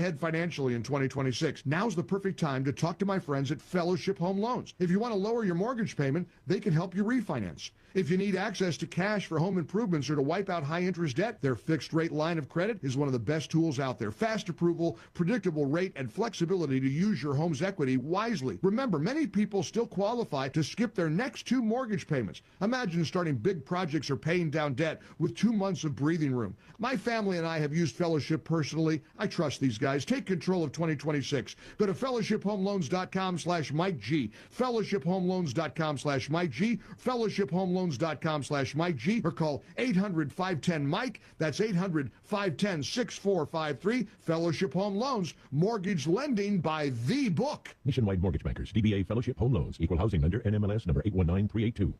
ahead financially in 2026, now's the perfect time to talk to my friends at Fellowship Home Loans. If you want to lower your mortgage payment, they can help you refinance. If you need access to cash for home improvements or to wipe out high-interest debt, their fixed-rate line of credit is one of the best tools out there. Fast approval, predictable rate, and flexibility to use your home's equity wisely. Remember, many people still qualify to skip their next 2 mortgage payments. Imagine starting big projects or paying down debt with 2 months of breathing room. My family and I have used Fellowship personally. I trust these guys. Take control of 2026. Go to fellowshiphomeloans.com/Mike G. fellowshiphomeloans.com/Mike G. fellowshiphomeloans.com/Mike G, or call 800-510-MIKE. That's 800-510-6453. Fellowship Home Loans, mortgage lending by the book. Nationwide Mortgage Bankers, DBA Fellowship Home Loans, Equal Housing Lender, NMLS number 819382.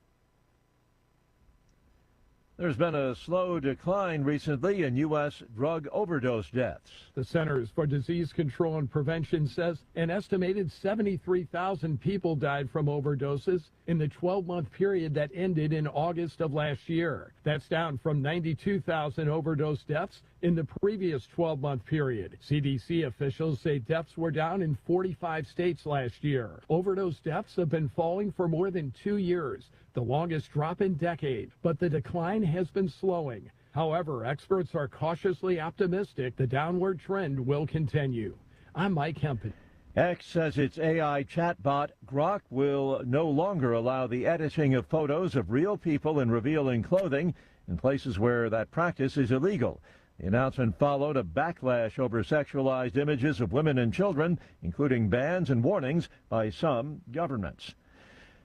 There's been a slow decline recently in U.S. drug overdose deaths. The Centers for Disease Control and Prevention says an estimated 73,000 people died from overdoses in the 12-month period that ended in August of last year. That's down from 92,000 overdose deaths in the previous 12-month period. CDC officials say deaths were down in 45 states last year. Overdose deaths have been falling for more than 2 years, the longest drop in decades, but the decline has been slowing. However, experts are cautiously optimistic the downward trend will continue. I'm Mike Hempen. X says its AI chatbot, Grok, will no longer allow the editing of photos of real people in revealing clothing in places where that practice is illegal. The announcement followed a backlash over sexualized images of women and children, including bans and warnings by some governments.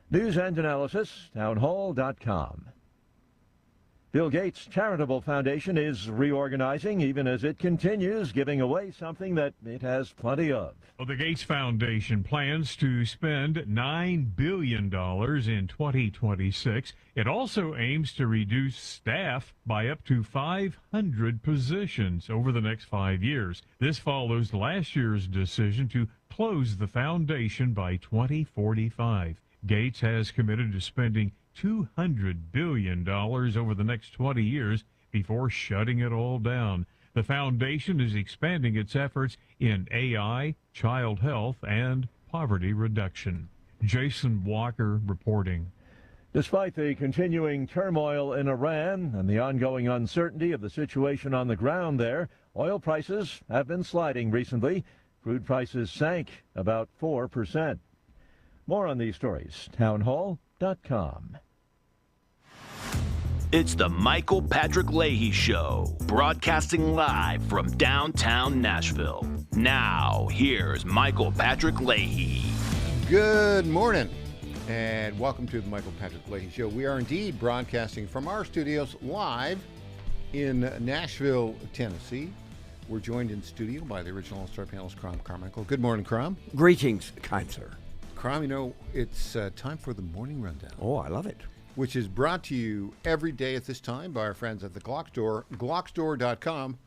News and analysis, townhall.com. Bill Gates' charitable foundation is reorganizing even as it continues giving away something that it has plenty of. Well, the Gates Foundation plans to spend $9 billion in 2026. It also aims to reduce staff by up to 500 positions over the next 5 years. This follows last year's decision to close the foundation by 2045. Gates has committed to spending $200 billion over the next 20 years before shutting it all down. The foundation is expanding its efforts in AI, child health, and poverty reduction. Jason Walker reporting. Despite the continuing turmoil in Iran and the ongoing uncertainty of the situation on the ground there, oil prices have been sliding recently. Crude prices sank about 4%. More on these stories, townhall.com. It's the Michael Patrick Leahy Show, broadcasting live from downtown Nashville. Now, here's Michael Patrick Leahy. Good morning, and welcome to the Michael Patrick Leahy Show. We are indeed broadcasting from our studios live in Nashville, Tennessee. We're joined in studio by the original All-Star panelist, Crom Carmichael. Good morning, Crom. Greetings, kind sir. Crom, you know, it's time for the Morning Rundown. Oh, I love it. Which is brought to you every day at this time by our friends at the Glock Store, glockstore.com,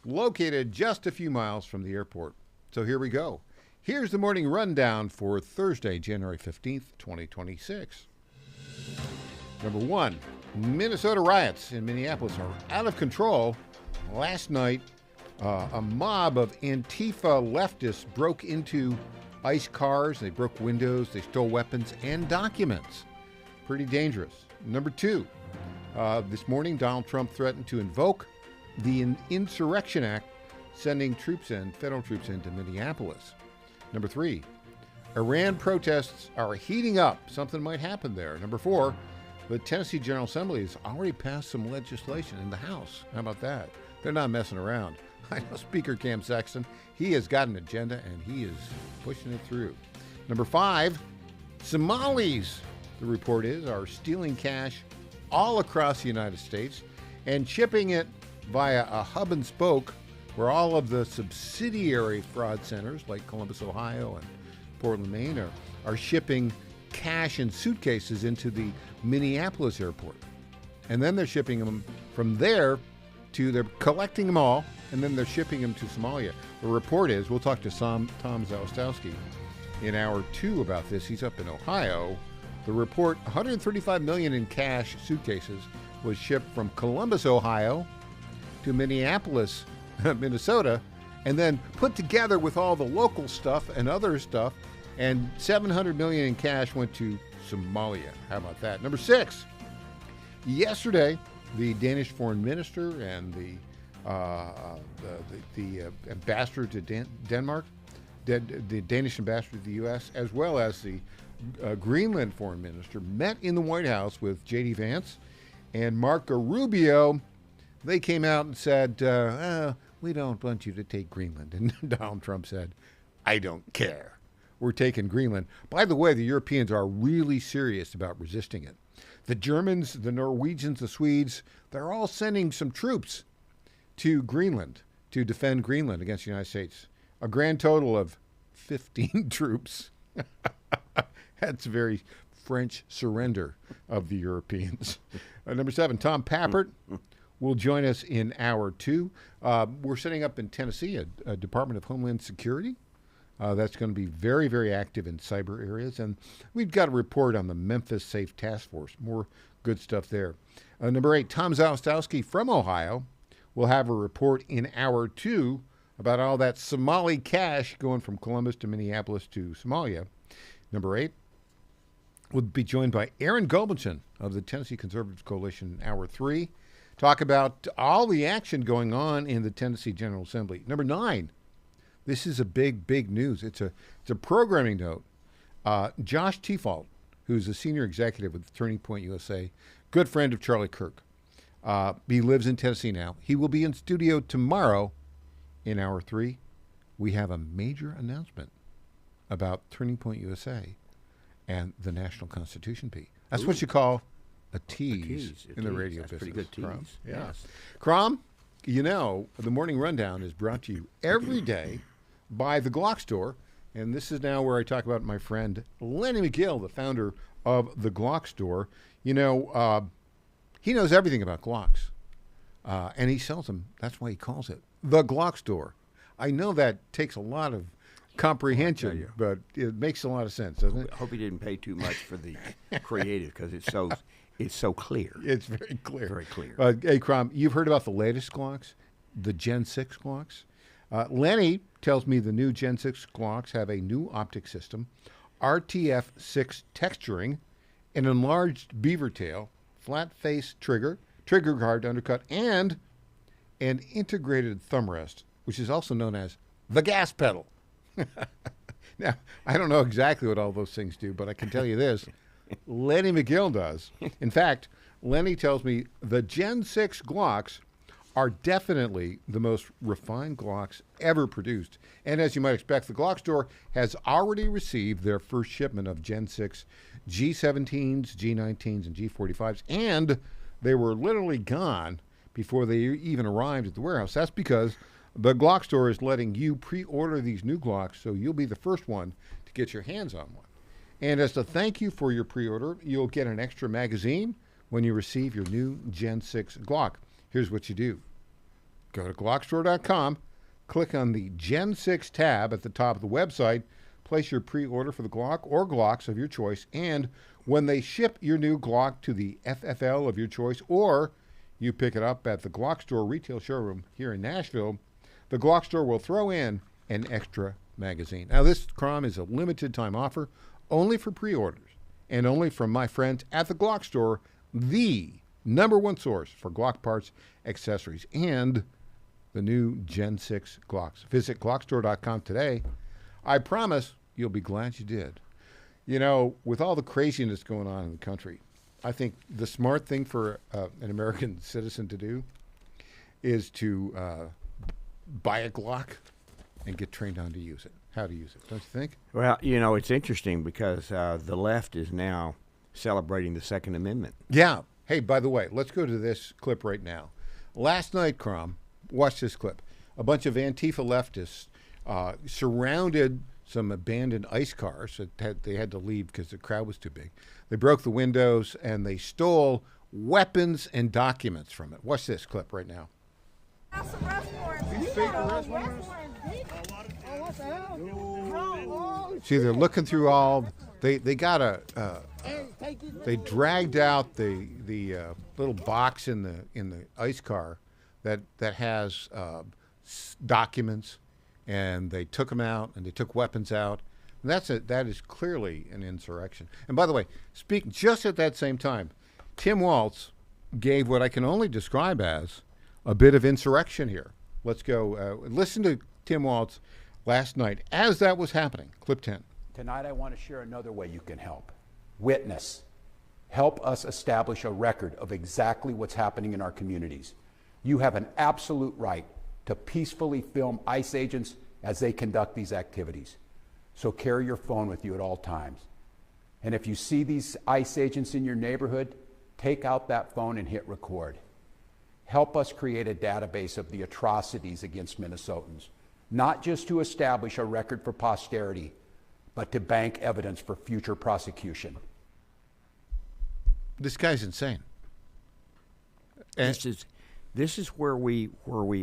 located just a few miles from the airport. So here we go. Here's the Morning Rundown for Thursday, January 15th, 2026. Number 1, Minnesota riots in Minneapolis are out of control. Last night, a mob of Antifa leftists broke into ICE cars. They broke windows, they stole weapons and documents. Pretty dangerous. Number 2, this morning Donald Trump threatened to invoke the Insurrection Act, sending federal troops into Minneapolis. Number 3, Iran protests are heating up. Something might happen there. Number 4, the Tennessee General Assembly has already passed some legislation in the House. How about that? They're not messing around. I know Speaker Cam Sexton, he has got an agenda and he is pushing it through. Number 5, Somalis, the report is, are stealing cash all across the United States and shipping it via a hub and spoke where all of the subsidiary fraud centers like Columbus, Ohio and Portland, Maine are shipping cash in suitcases into the Minneapolis airport. And then they're shipping them from there they're collecting them all, and then they're shipping them to Somalia. The report is, we'll talk to Tom Zalestowski in hour 2 about this. He's up in Ohio. The report, $135 million in cash suitcases was shipped from Columbus, Ohio to Minneapolis, Minnesota, and then put together with all the local stuff and other stuff, and $700 million in cash went to Somalia. How about that? Number 6, yesterday, the Danish foreign minister and the ambassador to Denmark, the Danish ambassador to the U.S., as well as the Greenland foreign minister, met in the White House with J.D. Vance and Marco Rubio. They came out and said, we don't want you to take Greenland. And Donald Trump said, I don't care. We're taking Greenland. By the way, the Europeans are really serious about resisting it. The Germans, the Norwegians, the Swedes, they're all sending some troops to Greenland to defend Greenland against the United States. A grand total of 15 troops. That's a very French surrender of the Europeans. Number 7, Tom Pappert will join us in hour 2. We're setting up in Tennessee a Department of Homeland Security. That's going to be very, very active in cyber areas. And we've got a report on the Memphis Safe Task Force. More good stuff there. Number 8, Tom Zalestowski from Ohio will have a report in hour 2 about all that Somali cash going from Columbus to Minneapolis to Somalia. Number 8, we'll be joined by Aaron Gulbinson of the Tennessee Conservative Coalition in hour 3. Talk about all the action going on in the Tennessee General Assembly. Number 9, this is a big, big news. It's a programming note. Josh Tefalt, who's a senior executive with Turning Point USA, good friend of Charlie Kirk. He lives in Tennessee now. He will be in studio tomorrow in hour 3. We have a major announcement about Turning Point USA and the National Constitution Bee. That's what you call a tease in the radio business. Pretty good tease. Crom. Yeah. Yes. Crom, you know, the Morning Rundown is brought to you every day by the Glock Store. And this is now where I talk about my friend Lenny McGill, the founder of the Glock Store. You know, he knows everything about Glocks. And he sells them. That's why he calls it the Glock Store. I know that takes a lot of comprehension, but it makes a lot of sense, doesn't it? I hope he didn't pay too much for the creative because it's so clear. It's very clear. Very clear. Hey, Crom, you've heard about the latest Glocks, the Gen 6 Glocks. Lenny tells me the new Gen 6 Glocks have a new optic system, RTF6 texturing, an enlarged beaver tail, flat face trigger guard undercut, and an integrated thumb rest, which is also known as the gas pedal. Now, I don't know exactly what all those things do, but I can tell you this. Lenny McGill does. In fact, Lenny tells me the Gen 6 Glocks are definitely the most refined Glocks ever produced. And as you might expect, the Glock Store has already received their first shipment of Gen 6 G17s, G19s, and G45s, and they were literally gone before they even arrived at the warehouse. That's because the Glock Store is letting you pre-order these new Glocks, so you'll be the first one to get your hands on one. And as a thank you for your pre-order, you'll get an extra magazine when you receive your new Gen 6 Glock. Here's what you do. Go to GlockStore.com, click on the Gen 6 tab at the top of the website, place your pre-order for the Glock or Glocks of your choice, and when they ship your new Glock to the FFL of your choice, or you pick it up at the Glock Store retail showroom here in Nashville, the Glock Store will throw in an extra magazine. Now, this, Crom, is a limited time offer, only for pre-orders, and only from my friends at the Glock Store, the #1 source for Glock parts, accessories, and the new Gen 6 Glocks. Visit GlockStore.com today. I promise you'll be glad you did. You know, with all the craziness going on in the country, I think the smart thing for an American citizen to do is to buy a Glock and get trained on to use it, how to use it. Don't you think? Well, you know, it's interesting because the left is now celebrating the Second Amendment. Yeah. Hey, by the way, let's go to this clip right now. Last night, Crom, watch this clip. A bunch of Antifa leftists surrounded some abandoned ICE cars that they had to leave because the crowd was too big. They broke the windows and they stole weapons and documents from it. Watch this clip right now. See, they're looking through all. They got they dragged out the little box in the ICE car that has documents and they took them out, and they took weapons out. And that is clearly an insurrection. And by the way, just at that same time, Tim Walz gave what I can only describe as a bit of insurrection here. Let's go listen to Tim Walz last night as that was happening. Clip 10. Tonight I want to share another way you can help. Witness. Help us establish a record of exactly what's happening in our communities. You have an absolute right to peacefully film ICE agents as they conduct these activities. So carry your phone with you at all times. And if you see these ICE agents in your neighborhood, take out that phone and hit record. Help us create a database of the atrocities against Minnesotans, not just to establish a record for posterity, but to bank evidence for future prosecution. This guy's insane. This is where we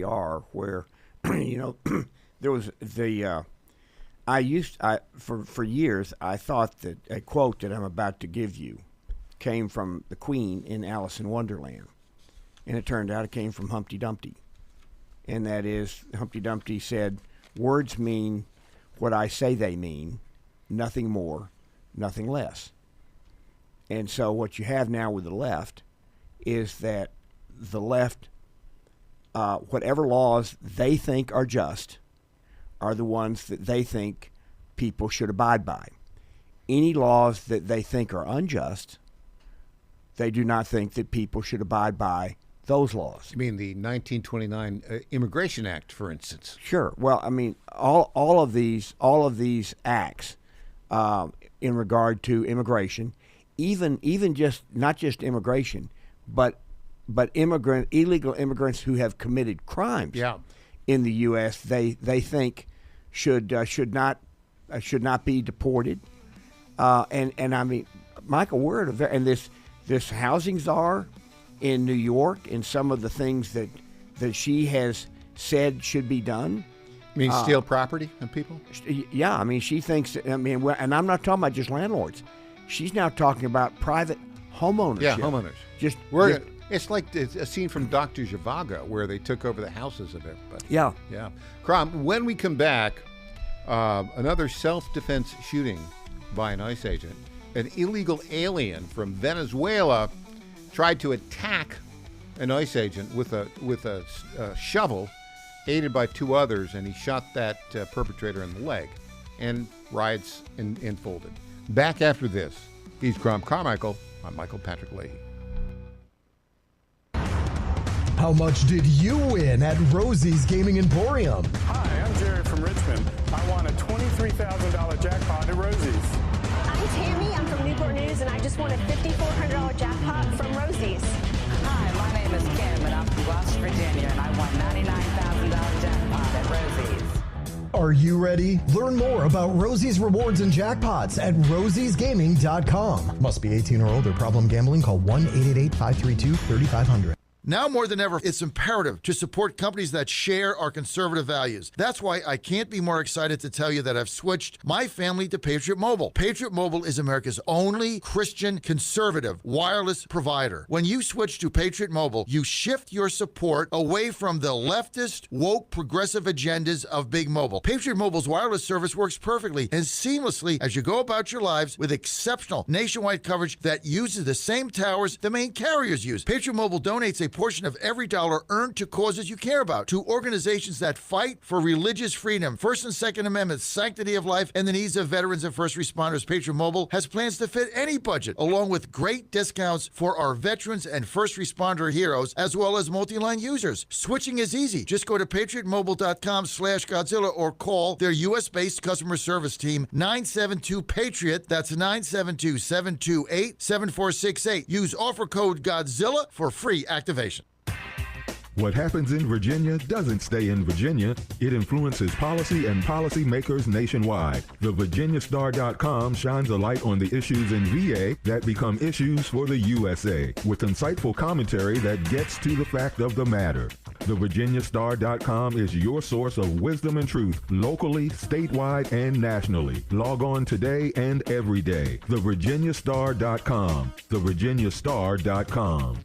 are. Where there was the for years I thought that a quote that I'm about to give you came from the Queen in Alice in Wonderland, and it turned out it came from Humpty Dumpty, and that is Humpty Dumpty said, "Words mean what I say they mean, nothing more, nothing less." And so what you have now with the left is that the left, whatever laws they think are just, are the ones that they think people should abide by. Any laws that they think are unjust, they do not think that people should abide by those laws. You mean the 1929 Immigration Act, for instance? Sure. Well, I mean, all of these acts in regard to immigration, even just not just immigration, but illegal immigrants who have committed crimes in the U.S. They think should not be deported. And I mean, Michael, and this housing czar in New York and some of the things that she has said should be done. I mean, steal property of people? Yeah, I mean, she thinks, and I'm not talking about just landlords. She's now talking about private homeownership. Yeah, homeowners. It's like a scene from Dr. Zhivago where they took over the houses of everybody. Yeah. Yeah. Crom, when we come back, another self-defense shooting by an ICE agent. An illegal alien from Venezuela tried to attack an ICE agent with a shovel, aided by two others, and he shot that perpetrator in the leg, and riots unfolded. Back after this, he's Crom Carmichael. I'm Michael Patrick Leahy. How much did you win at Rosie's Gaming Emporium? Hi, I'm Jerry from Richmond. I won a $23,000 jackpot at Rosie's. I'm Tammy. I'm from Newport News, and I just won a $5,400 jackpot from Rosie's. Hi, my name is Kim, and I'm from West Virginia, and I won $99,000 jackpot at Rosie's. Are you ready? Learn more about Rosie's rewards and jackpots at rosiesgaming.com. Must be 18 or older. Problem gambling? Call 1-888-532-3500. Now more than ever, it's imperative to support companies that share our conservative values. That's why I can't be more excited to tell you that I've switched my family to Patriot Mobile. Patriot Mobile is America's only Christian conservative wireless provider. When you switch to Patriot Mobile, you shift your support away from the leftist, woke, progressive agendas of Big Mobile. Patriot Mobile's wireless service works perfectly and seamlessly as you go about your lives with exceptional nationwide coverage that uses the same towers the main carriers use. Patriot Mobile donates a portion of every dollar earned to causes you care about, to organizations that fight for religious freedom, First and Second Amendments, sanctity of life, and the needs of veterans and first responders. Patriot Mobile has plans to fit any budget, along with great discounts for our veterans and first responder heroes, as well as multi-line users. Switching is easy. Just go to patriotmobile.com/Godzilla or call their U.S.-based customer service team, 972-PATRIOT. That's 972-728-7468. Use offer code Godzilla for free activation. What happens in Virginia doesn't stay in Virginia. It influences policy and policymakers nationwide. The VirginiaStar.com shines a light on the issues in VA that become issues for the USA, with insightful commentary that gets to the fact of the matter. The VirginiaStar.com is your source of wisdom and truth, locally, statewide, and nationally. Log on today and every day. The VirginiaStar.com. The VirginiaStar.com.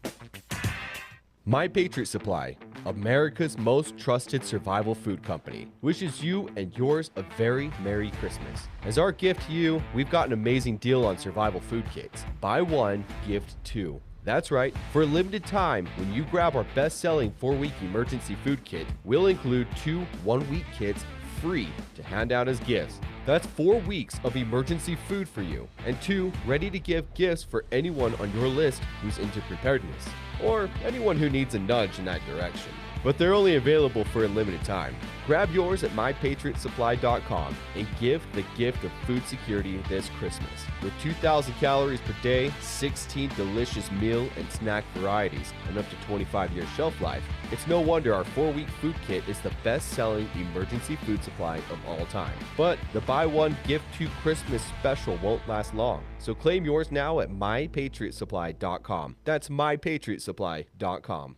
My Patriot Supply. America's most trusted survival food company, wishes you and yours a very Merry Christmas. As our gift to you, we've got an amazing deal on survival food kits. Buy one, gift two. That's right, for a limited time, when you grab our best-selling 4-week emergency food kit, we'll include 2 1-week kits free to hand out as gifts. That's 4 weeks of emergency food for you, and 2 ready-to-give gifts for anyone on your list who's into preparedness, or anyone who needs a nudge in that direction. But they're only available for a limited time. Grab yours at mypatriotsupply.com and give the gift of food security this Christmas. With 2,000 calories per day, 16 delicious meal and snack varieties, and up to 25-year shelf life, it's no wonder our 4-week food kit is the best-selling emergency food supply of all time. But the buy one, gift two Christmas special won't last long. So claim yours now at mypatriotsupply.com. That's mypatriotsupply.com.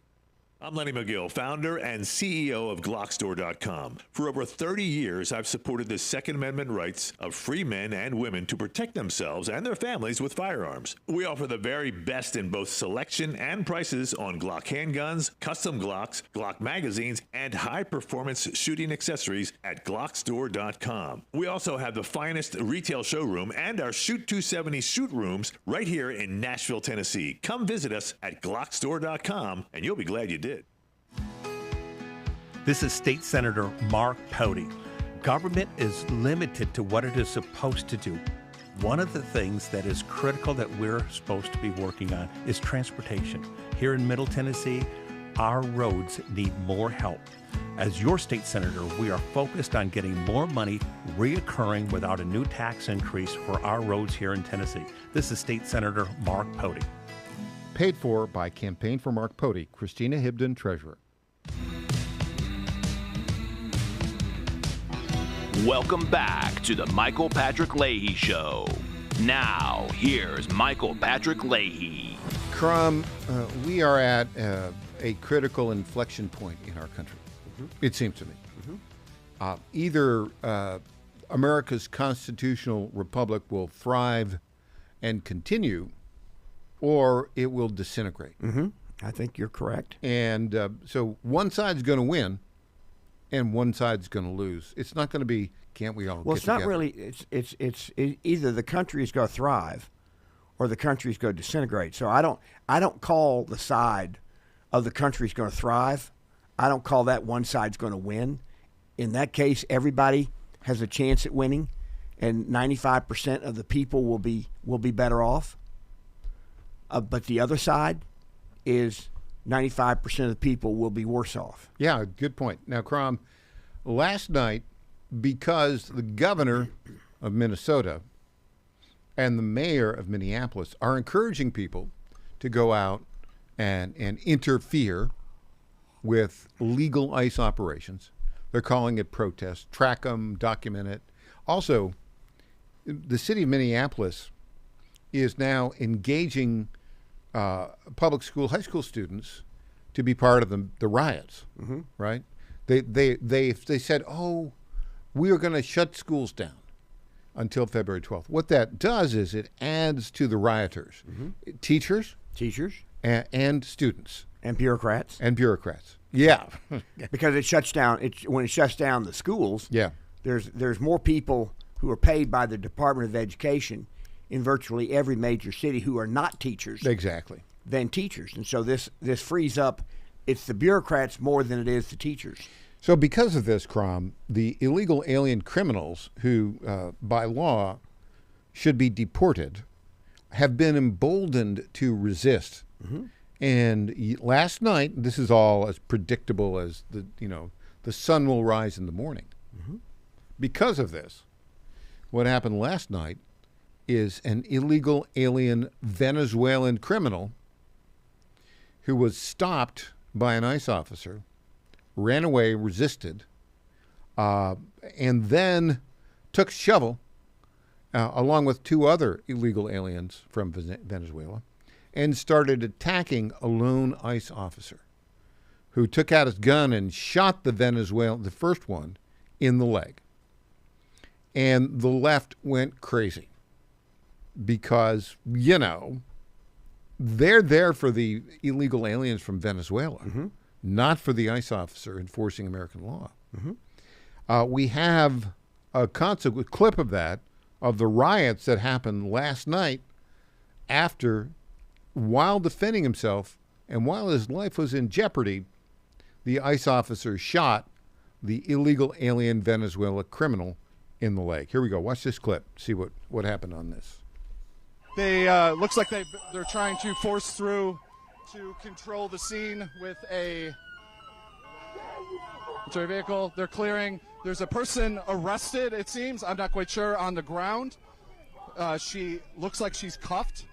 I'm Lenny McGill, founder and CEO of Glockstore.com. For over 30 years, I've supported the Second Amendment rights of free men and women to protect themselves and their families with firearms. We offer the very best in both selection and prices on Glock handguns, custom Glocks, Glock magazines, and high-performance shooting accessories at Glockstore.com. We also have the finest retail showroom and our Shoot 270 shoot rooms right here in Nashville, Tennessee. Come visit us at Glockstore.com, and you'll be glad you did. This is State Senator Mark Pody. Government is limited to what it is supposed to do. One of the things that is critical that we're supposed to be working on is transportation. Here in Middle Tennessee, our roads need more help. As your state senator, we are focused on getting more money reoccurring without a new tax increase for our roads here in Tennessee. This is State Senator Mark Pody. Paid for by Campaign for Mark Pody, Christina Hibden, Treasurer. Welcome back to the Michael Patrick Leahy Show. Now, here's Michael Patrick Leahy. Crum, we are at a critical inflection point in our country, it seems to me. Either America's constitutional republic will thrive and continue, or it will disintegrate. I think you're correct. And so one side's going to win, and one side's going to lose. It's not going to be, can't we all well, get it's not together? really, it's either the country is going to thrive or the country is going to disintegrate. So I don't call the side of the country is going to thrive. I don't call that one side's going to win. In that case, everybody has a chance at winning, and 95% of the people will be better off. But the other side is 95% of the people will be worse off. Yeah, good point. Now, Crom, last night, because the governor of Minnesota and the mayor of Minneapolis are encouraging people to go out and interfere with legal ICE operations. They're calling it protest. Track them, document it. Also, the city of Minneapolis is now engaging public school, high school students to be part of the riots, right? They said, oh, we are going to shut schools down until February 12th. What that does is it adds to the rioters, teachers, and students, and bureaucrats, Yeah, because it shuts down. When it shuts down the schools. Yeah, there's more people who are paid by the Department of Education in virtually every major city who are not teachers. Exactly. Than teachers. And so this frees up, it's the bureaucrats more than it is the teachers. So because of this, Crom, the illegal alien criminals who, by law, should be deported have been emboldened to resist. And last night, this is all as predictable as the sun will rise in the morning. Because of this, what happened last night is an illegal alien Venezuelan criminal who was stopped by an ICE officer, ran away, resisted, and then took a shovel, along with 2 other illegal aliens from Venezuela, and started attacking a lone ICE officer who took out his gun and shot the first one, in the leg. And the left went crazy because, they're there for the illegal aliens from Venezuela, not for the ICE officer enforcing American law. We have a clip of that, of the riots that happened last night after, while defending himself and while his life was in jeopardy, the ICE officer shot the illegal alien Venezuela criminal in the leg. Here we go. Watch this clip. See what happened on this. They looks like they're trying to force through to control the scene with a vehicle. They're clearing. There's a person arrested, it seems. I'm not quite sure, on the ground. She looks like she's cuffed.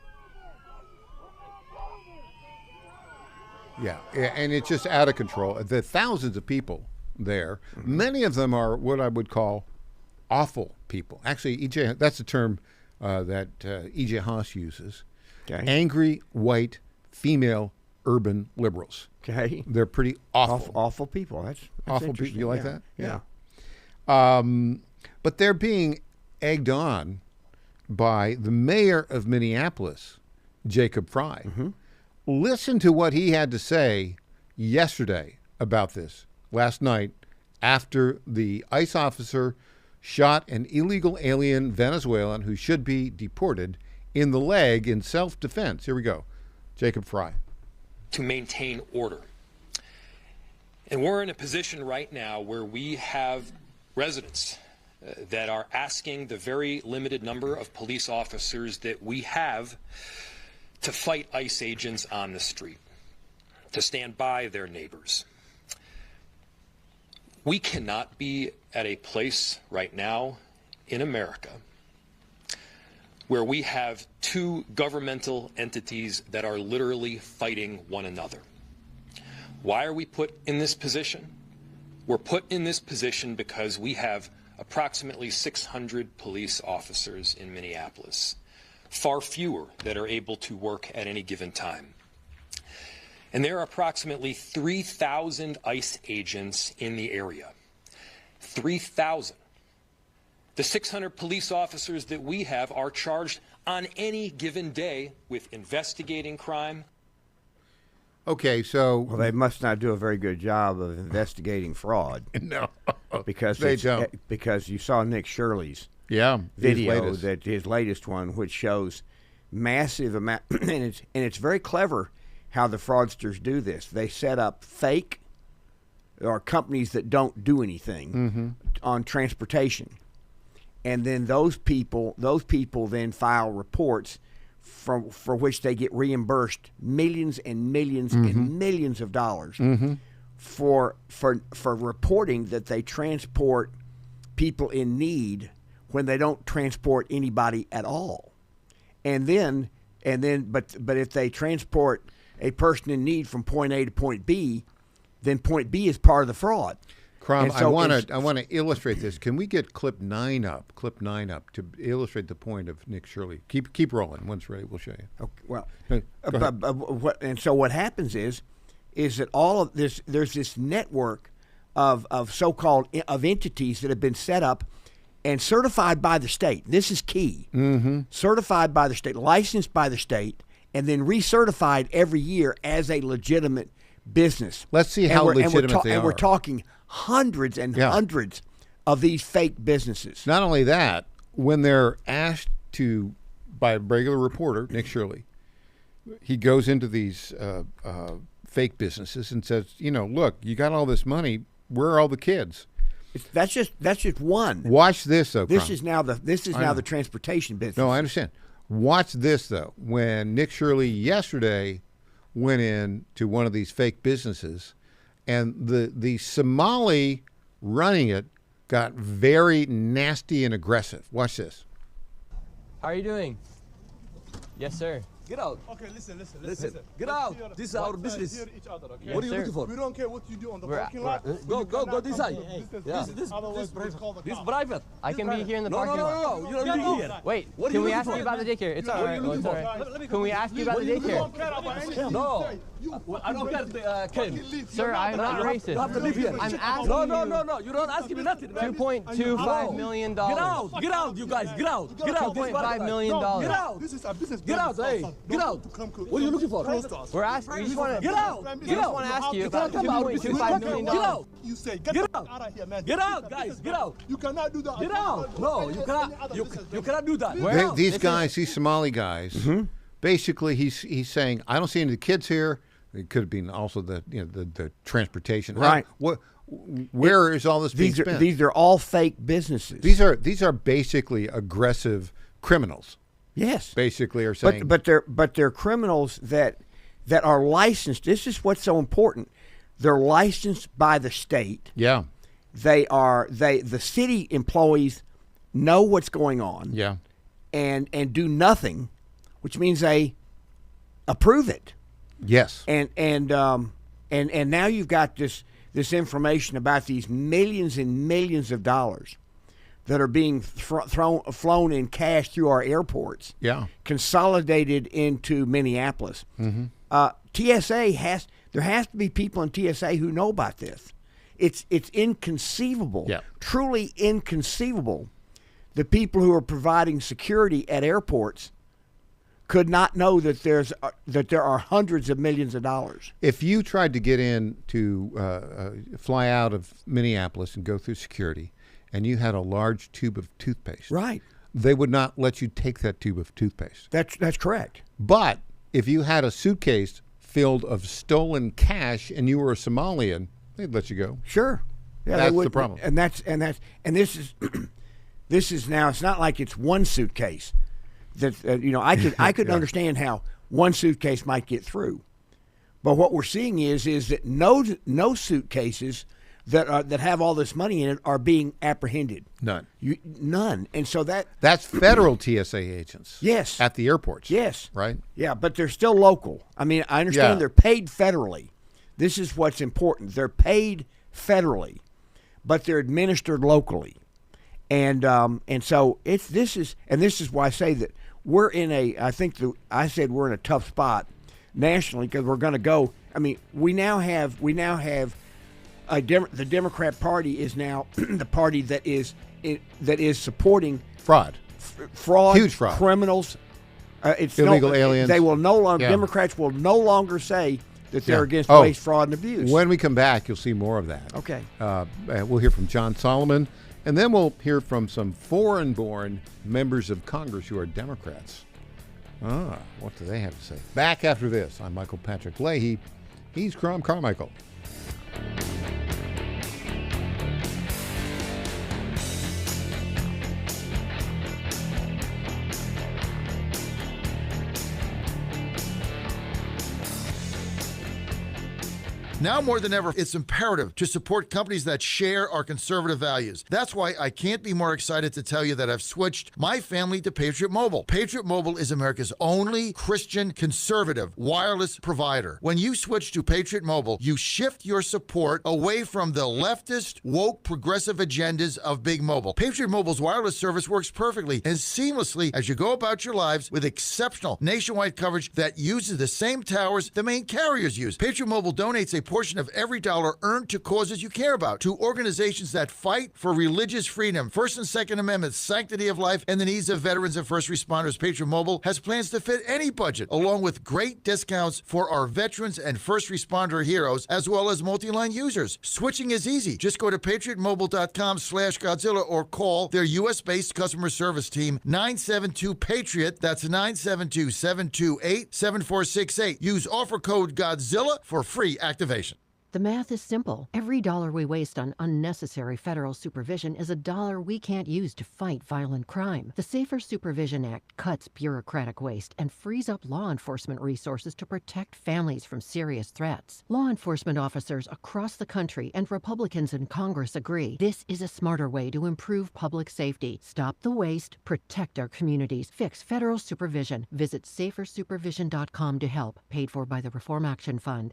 Yeah, and it's just out of control. The thousands of people there, many of them are what I would call awful people. Actually, EJ, that's the term that E.J. Haas uses. Okay. Angry, white, female, urban liberals. Okay. They're pretty awful. Awful people. That's awful people. You like yeah. that? Yeah. But they're being egged on by the mayor of Minneapolis, Jacob Fry. Listen to what he had to say yesterday about this, last night, after the ICE officer shot an illegal alien Venezuelan who should be deported in the leg in self-defense. Here we go. Jacob Fry. To maintain order. And we're in a position right now where we have residents that are asking the very limited number of police officers that we have to fight ICE agents on the street, to stand by their neighbors. We cannot be at a place right now in America where we have two governmental entities that are literally fighting one another. Why are we put in this position? We're put in this position because we have approximately 600 police officers in Minneapolis, far fewer that are able to work at any given time. And there are approximately 3,000 ICE agents in the area. 3,000. The 600 police officers that we have are charged on any given day with investigating crime. Okay, so... Well, they must not do a very good job of investigating fraud. No, because they don't. Because you saw Nick Shirley's video, his latest one, which shows massive amount, and it's very clever how the fraudsters do this. They set up fake or companies that don't do anything on transportation, and then those people then file reports for which they get reimbursed millions and millions and millions of dollars for reporting that they transport people in need when they don't transport anybody at all. But if they transport a person in need from point A to point B, then point B is part of the fraud. Crom, so I want to illustrate this. Can we get clip 9 up? Clip 9 up to illustrate the point of Nick Shirley. Keep rolling. Once ready, we'll show you. Okay, well, and so what happens is that all of this, there's this network of so-called entities that have been set up and certified by the state. This is key. Certified by the state, licensed by the state, and then recertified every year as a legitimate business. Let's see how legitimate they are. And we're talking hundreds and hundreds of these fake businesses. Not only that, when they're asked to, by a regular reporter, Nick Shirley, he goes into these fake businesses and says, look, you got all this money. Where are all the kids? That's just one. Watch this, though. This is now the transportation business. No, I understand. Watch this, though. When Nick Shirley yesterday went in to one of these fake businesses, and the Somali running it got very nasty and aggressive. Watch this. How are you doing? Yes, sir. Get out. Okay, listen. Get out. This is our business. Yes, what are you sir. looking for? We don't care what you do on the parking lot. Go this side. This private. I can be here in the parking lot. No. You don't be here. Wait, can we ask you about the daycare? It's all right. Can we ask you about the daycare? No. I don't care, Ken. Sir, I'm not racist. You have to live here. I'm asking No. You don't ask me nothing, man. $2.25 million. Get out, you guys. Get out. $2.5 million. Get out. This is a business. Get out, hey. Get out. What are you looking for? We're asking. We just want to get out. We just want to ask you about $2.25 million. Get out. You say get out of here, man. Get out, guys. Get out. You cannot do that. Get out. No, you cannot. You cannot do that. These guys, these Somali guys, basically, he's saying, I don't see any of the kids here. It could have been also the transportation. Right. Where is all this being spent? These are all fake businesses. These are basically aggressive criminals. Yes. Basically, are saying, but they're criminals that are licensed. This is what's so important. They're licensed by the state. Yeah. The city employees know what's going on. Yeah. And do nothing, which means they approve it. Yes. And now you've got this information about these millions and millions of dollars that are being flown in cash through our airports. Yeah. Consolidated into Minneapolis. Mm-hmm. There has to be people in TSA who know about this. It's inconceivable. Yeah. Truly inconceivable. The people who are providing security at airports could not know that there are hundreds of millions of dollars. If you tried to get in to fly out of Minneapolis and go through security, and you had a large tube of toothpaste, right, they would not let you take that tube of toothpaste. That's correct. But if you had a suitcase filled of stolen cash and you were a Somalian, they'd let you go. Sure. Yeah, that's the problem. And this is this is now. It's not like it's one suitcase. That I could understand how one suitcase might get through, but what we're seeing is that no suitcases that have all this money in it are being apprehended. None. None. And so that's federal TSA agents. Yes. At the airports. Yes. Right. Yeah, but they're still local. I mean, I understand they're paid federally. This is what's important. They're paid federally, but they're administered locally, and so this is why I say that we're in I said we're in a tough spot nationally because we're going to go. I mean, we now have the Democrat Party is now the party that is supporting fraud, huge fraud, criminals. It's illegal aliens. They will no longer. Democrats will no longer say that they're against waste, fraud, and abuse. When we come back, you'll see more of that. Okay. We'll hear from John Solomon, and then we'll hear from some foreign-born members of Congress who are Democrats. What do they have to say? Back after this. I'm Michael Patrick Leahy. He's Crom Carmichael. Now more than ever, it's imperative to support companies that share our conservative values. That's why I can't be more excited to tell you that I've switched my family to Patriot Mobile. Patriot Mobile is America's only Christian conservative wireless provider. When you switch to Patriot Mobile, you shift your support away from the leftist, woke, progressive agendas of Big Mobile. Patriot Mobile's wireless service works perfectly and seamlessly as you go about your lives with exceptional nationwide coverage that uses the same towers the main carriers use. Patriot Mobile donates a portion of every dollar earned to causes you care about, to organizations that fight for religious freedom, First and Second Amendments, sanctity of life, and the needs of veterans and first responders. Patriot Mobile has plans to fit any budget, along with great discounts for our veterans and first responder heroes, as well as multi-line users. Switching is easy. Just go to patriotmobile.com/Godzilla or call their U.S.-based customer service team, 972-PATRIOT. That's 972-728-7468. Use offer code Godzilla for free activation. The math is simple. Every dollar we waste on unnecessary federal supervision is a dollar we can't use to fight violent crime. The Safer Supervision Act cuts bureaucratic waste and frees up law enforcement resources to protect families from serious threats. Law enforcement officers across the country and Republicans in Congress agree this is a smarter way to improve public safety. Stop the waste, protect our communities, fix federal supervision. Visit safersupervision.com to help. Paid for by the Reform Action Fund.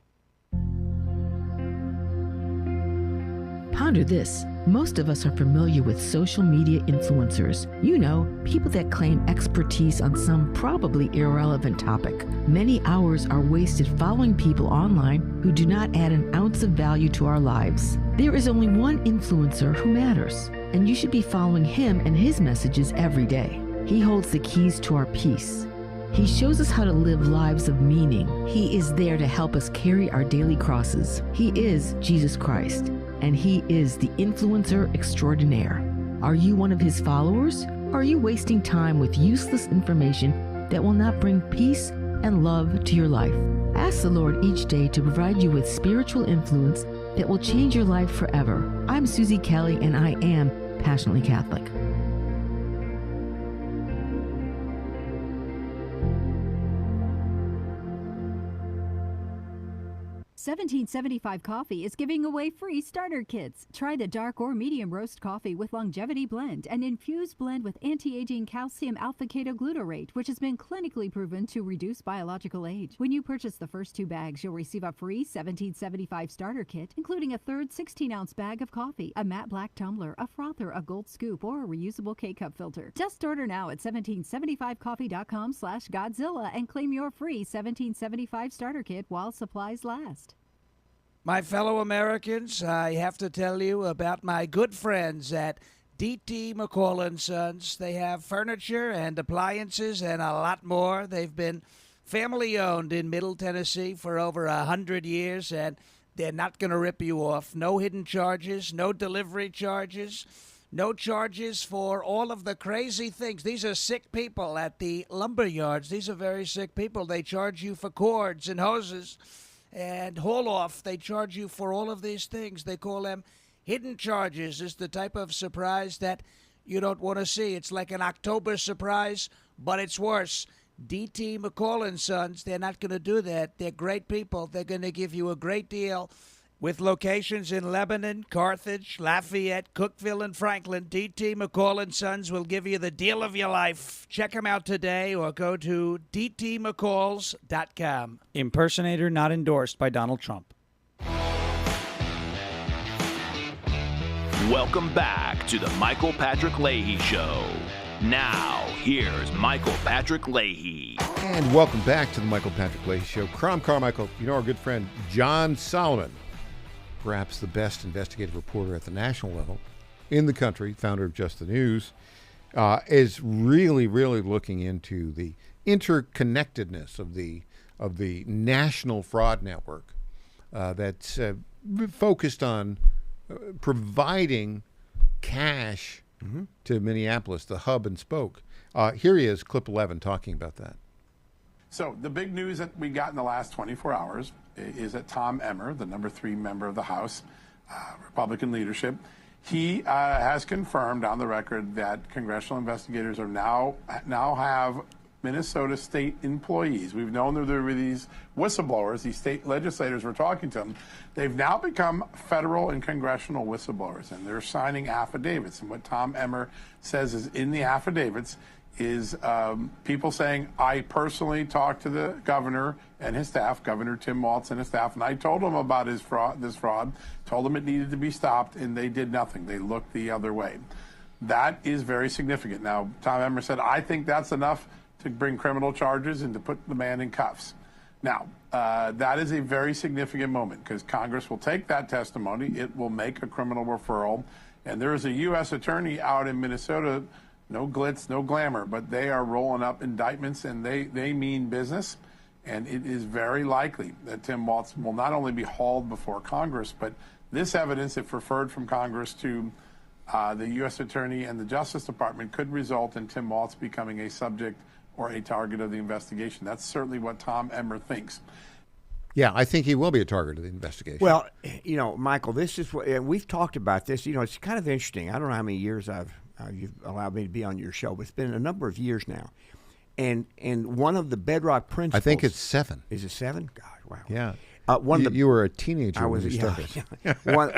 Ponder this. Most of us are familiar with social media influencers. You know, people that claim expertise on some probably irrelevant topic. Many hours are wasted following people online who do not add an ounce of value to our lives. There is only one influencer who matters, and you should be following him and his messages every day. He holds the keys to our peace. He shows us how to live lives of meaning. He is there to help us carry our daily crosses. He is Jesus Christ, and he is the influencer extraordinaire. Are you one of his followers? Or are you wasting time with useless information that will not bring peace and love to your life? Ask the Lord each day to provide you with spiritual influence that will change your life forever. I'm Susie Kelly, and I am passionately Catholic. 1775 Coffee is giving away free starter kits. Try the dark or medium roast coffee with longevity blend, an infused blend with anti-aging calcium alpha-ketoglutarate, which has been clinically proven to reduce biological age. When you purchase the first 2 bags, you'll receive a free 1775 starter kit, including a third 16-ounce bag of coffee, a matte black tumbler, a frother, a gold scoop, or a reusable K-cup filter. Just order now at 1775coffee.com/Godzilla and claim your free 1775 starter kit while supplies last. My fellow Americans, I have to tell you about my good friends at D.T. McCall & Sons. They have furniture and appliances and a lot more. They've been family-owned in Middle Tennessee for over 100 years, and they're not going to rip you off. No hidden charges, no delivery charges, no charges for all of the crazy things. These are sick people at the lumber yards. These are very sick people. They charge you for cords and hoses and haul off. They charge you for all of these things. They call them hidden charges. It's the type of surprise that you don't want to see. It's like an October surprise, but it's worse. D.T. McCall & Sons, they're not going to do that. They're great people. They're going to give you a great deal. With locations in Lebanon, Carthage, Lafayette, Cookeville, and Franklin, D.T. McCall & Sons will give you the deal of your life. Check them out today or go to dtmccalls.com. Impersonator not endorsed by Donald Trump. Welcome back to the Michael Patrick Leahy Show. Now, here's Michael Patrick Leahy. And welcome back to the Michael Patrick Leahy Show. Crom Carmichael, you know our good friend John Solomon, perhaps the best investigative reporter at the national level in the country, founder of Just the News, is really, really looking into the interconnectedness of the national fraud network that's focused on providing cash to Minneapolis, the hub and spoke. Here he is, clip 11, talking about that. So the big news that we got in the last 24 hours is that Tom Emmer, the number 3 member of the House, Republican leadership, he has confirmed on the record that congressional investigators are now have Minnesota state employees. We've known that there were these whistleblowers, these state legislators were talking to them. They've now become federal and congressional whistleblowers, and they're signing affidavits. And what Tom Emmer says is in the affidavits is people saying, I personally talked to the governor and his staff, Governor Tim Walz and his staff, and I told them about this fraud, told them it needed to be stopped, and they did nothing. They looked the other way. That is very significant. Now, Tom Emmer said, I think that's enough to bring criminal charges and to put the man in cuffs. Now, that is a very significant moment because Congress will take that testimony. It will make a criminal referral. And there is a U.S. attorney out in Minnesota, no glitz, no glamour, but they are rolling up indictments and they mean business. And it is very likely that Tim Walz will not only be hauled before Congress, but this evidence, if referred from Congress to the U.S. attorney and the Justice Department, could result in Tim Walz becoming a subject or a target of the investigation. That's certainly what Tom Emmer thinks. Yeah, I think he will be a target of the investigation. Well, you know, Michael, this is what, and we've talked about this. You know, it's kind of interesting. I don't know how many years you've allowed me to be on your show, but it's been a number of years now. And one of the bedrock principles. I think it's 7. Is it 7? God, wow. Yeah. You were a teenager when you started. Yeah. One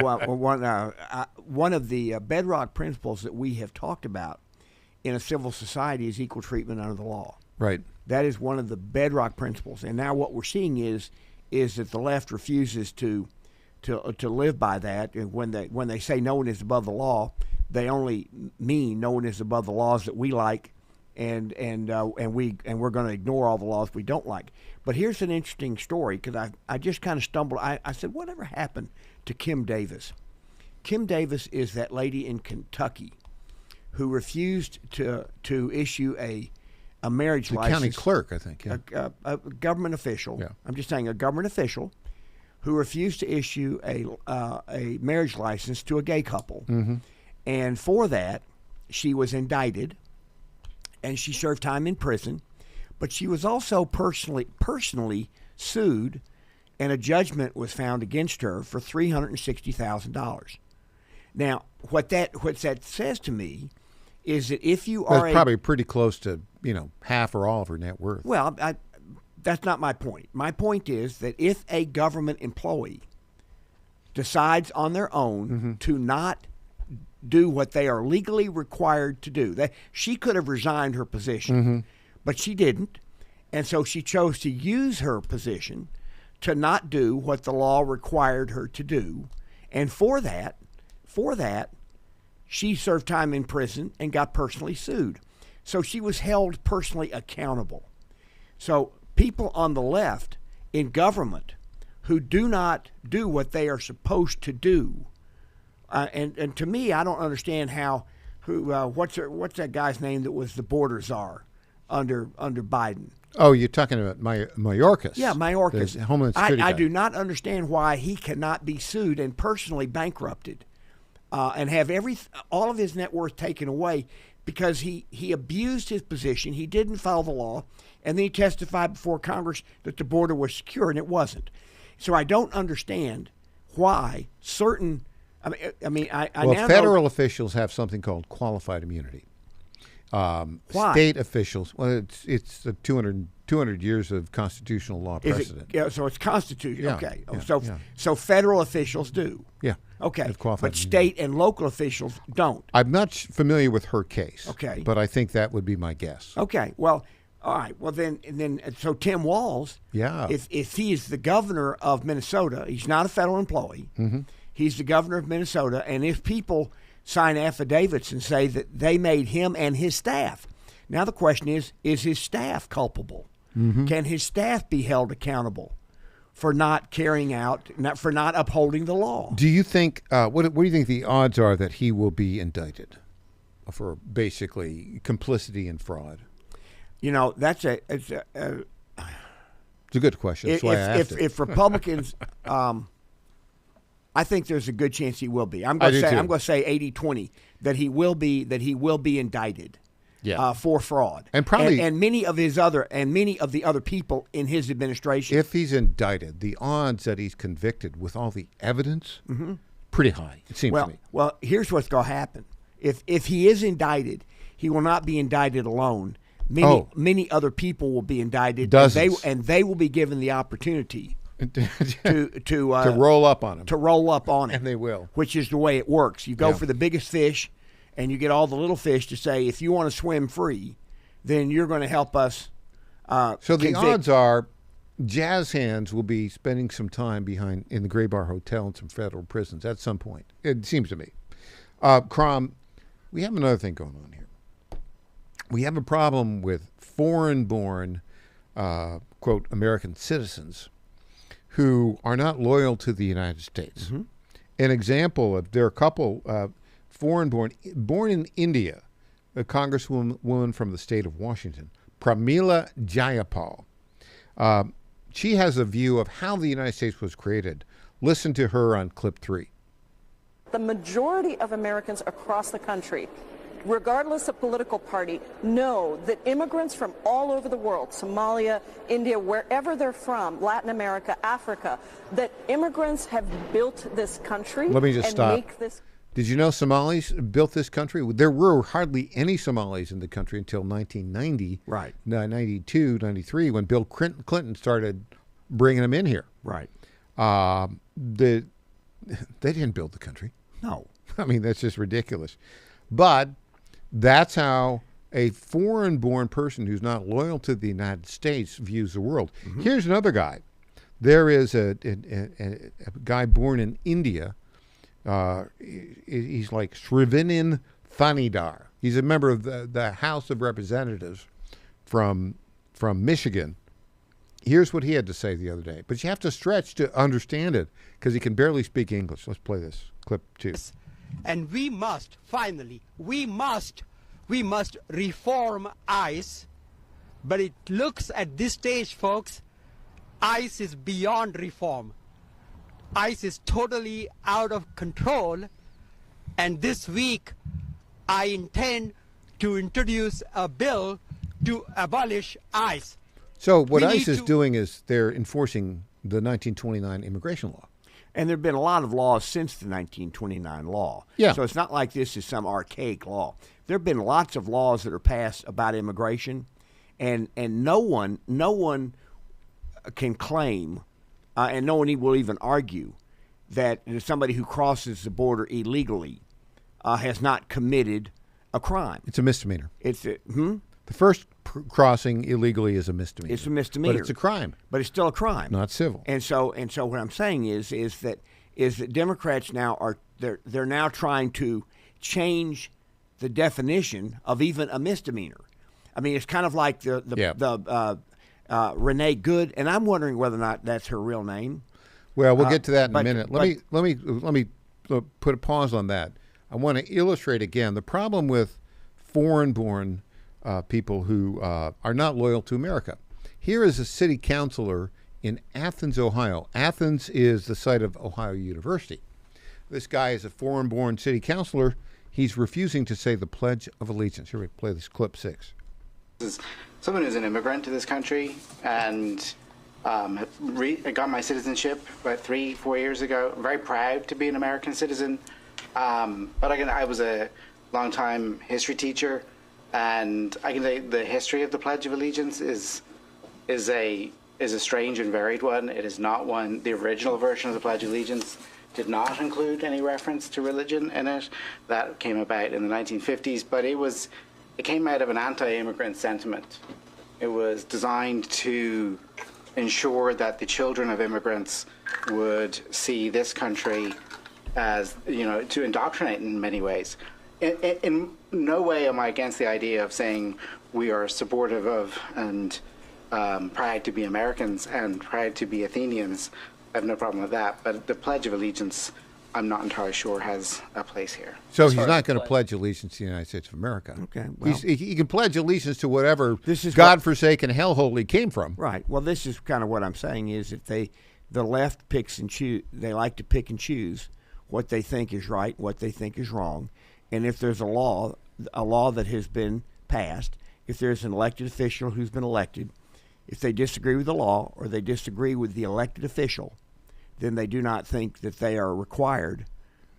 of the bedrock principles that we have talked about in a civil society is equal treatment under the law. Right. That is one of the bedrock principles. And now what we're seeing is that the left refuses to to live by that. And when they say no one is above the law, they only mean no one is above the laws that we like, and we're going to ignore all the laws we don't like. But here's an interesting story, because I just kind of stumbled. I said, whatever happened to Kim Davis? Kim Davis is that lady in Kentucky who refused to issue a marriage the license. County clerk, I think. Yeah. A government official. Yeah. I'm just saying, a government official who refused to issue a marriage license to a gay couple. Mm-hmm. And for that, she was indicted, and she served time in prison. But she was also personally sued, and a judgment was found against her for $360,000. Now, what that says to me is that if you are probably pretty close to half or all of her net worth. Well, that's not my point. My point is that if a government employee decides on their own to not do what they are legally required to do, she could have resigned her position, but she didn't, and so she chose to use her position to not do what the law required her to do, and for that, she served time in prison and got personally sued. So she was held personally accountable. So people on the left in government who do not do what they are supposed to do, and to me, I don't understand what's that guy's name that was the border czar under Biden? Oh, you're talking about Mayorkas. Yeah, Mayorkas. The Homeland Security I guy. do not understand why he cannot be sued and personally bankrupted, and have all of his net worth taken away because he abused his position. He didn't follow the law, and then he testified before Congress that the border was secure, and it wasn't. So I don't understand why certain. I now federal know, officials have something called qualified immunity. Why? State officials, well, it's the 200 years of constitutional law precedent. So it's constitutional. Yeah, Okay. yeah. So federal officials do. Yeah. Okay. Have qualified But immunity. state and local officials don't. I'm not familiar with her case. Okay. But I think that would be my guess. Okay. Well, all right. Well, then so Tim Walz, Yeah. if he is the governor of Minnesota, he's not a federal employee. Mm-hmm. He's the governor of Minnesota, and if people sign affidavits and say that they made him and his staff, now the question is his staff culpable? Mm-hmm. Can his staff be held accountable for not carrying out, for not upholding the law? Do you think, what do you think the odds are that he will be indicted for basically complicity and fraud? It's a good question. That's why I asked it. If Republicans, I think there's a good chance he will be. I'm going to say 80-20 that he will be indicted. Yeah. For fraud, and probably and many of the other people in his administration. If he's indicted, the odds that he's convicted with all the evidence, pretty high. It seems to me. Well, here's what's going to happen. If he is indicted, he will not be indicted alone. Many other people will be indicted. Dozens. And they will be given the opportunity to roll up on him. To roll up on him. And they will. Which is the way it works. You go for the biggest fish, and you get all the little fish to say, if you want to swim free, then you're going to help us. So the odds are jazz hands will be spending some time in the Gray Bar Hotel in some federal prisons at some point. It seems to me. Crom, we have another thing going on here. We have a problem with foreign-born, quote, American citizens who are not loyal to the United States. Mm-hmm. An example of, there are a couple born in India, a congresswoman from the state of Washington, Pramila Jayapal. She has a view of how the United States was created. Listen to her on clip 3. The majority of Americans across the country, regardless of political party, know that immigrants from all over the world, Somalia, India, wherever they're from, Latin America, Africa, that immigrants have built this country. Let me just stop. Make this. Did you know Somalis built this country? There were hardly any Somalis in the country until 1990, right? 92, 93, when Bill Clinton started bringing them in here. Right. They didn't build the country. No. I mean, that's just ridiculous. But that's how a foreign-born person who's not loyal to the United States views the world. Mm-hmm. Here's another guy There is a guy born in India. He's like Srivanin Thanidar. He's a member of the House of Representatives from Michigan. Here's what he had to say the other day. But you have to stretch to understand it because he can barely speak English. Let's play this clip too. And we must, finally, we must reform ICE. But it looks at this stage, folks, ICE is beyond reform. ICE is totally out of control. And this week, I intend to introduce a bill to abolish ICE. So what ICE is doing is they're enforcing the 1929 immigration law. And there have been a lot of laws since the 1929 law. Yeah. So it's not like this is some archaic law. There have been lots of laws that are passed about immigration, and no one can claim, and no one will even argue, that somebody who crosses the border illegally has not committed a crime. It's a misdemeanor. The first crossing illegally is a misdemeanor. It's a misdemeanor. But it's a crime. But it's still a crime. Not civil. And so what I'm saying is that Democrats now they're now trying to change the definition of even a misdemeanor. I mean, it's kind of like the Renee Good, and I'm wondering whether or not that's her real name. Well, we'll get to that in a minute. Let me put a pause on that. I want to illustrate again the problem with foreign-born people who are not loyal to America. Here is a city councilor in Athens, Ohio. Athens is the site of Ohio University. This guy is a foreign-born city councilor. He's refusing to say the Pledge of Allegiance. Here we play this clip 6. This is someone who's an immigrant to this country and I got my citizenship about 3-4 years ago. I'm very proud to be an American citizen. But I was a long-time history teacher, and I can say the history of the Pledge of Allegiance is a strange and varied one. It is not one. The original version of the Pledge of Allegiance did not include any reference to religion in it. That came about in the 1950s, but it came out of an anti-immigrant sentiment. It was designed to ensure that the children of immigrants would see this country as, to indoctrinate in many ways. In no way am I against the idea of saying we are supportive of and proud to be Americans and proud to be Athenians. I have no problem with that. But the Pledge of Allegiance, I'm not entirely sure has a place here. So he's not going to pledge allegiance to the United States of America. Okay. Well, he can pledge allegiance to whatever godforsaken hellhole he came from. Right. Well, this is kind of what I'm saying is that the left picks and choose. They like to pick and choose what they think is right, what they think is wrong. And if there's a law that has been passed, if there's an elected official who's been elected, if they disagree with the law or they disagree with the elected official, then they do not think that they are required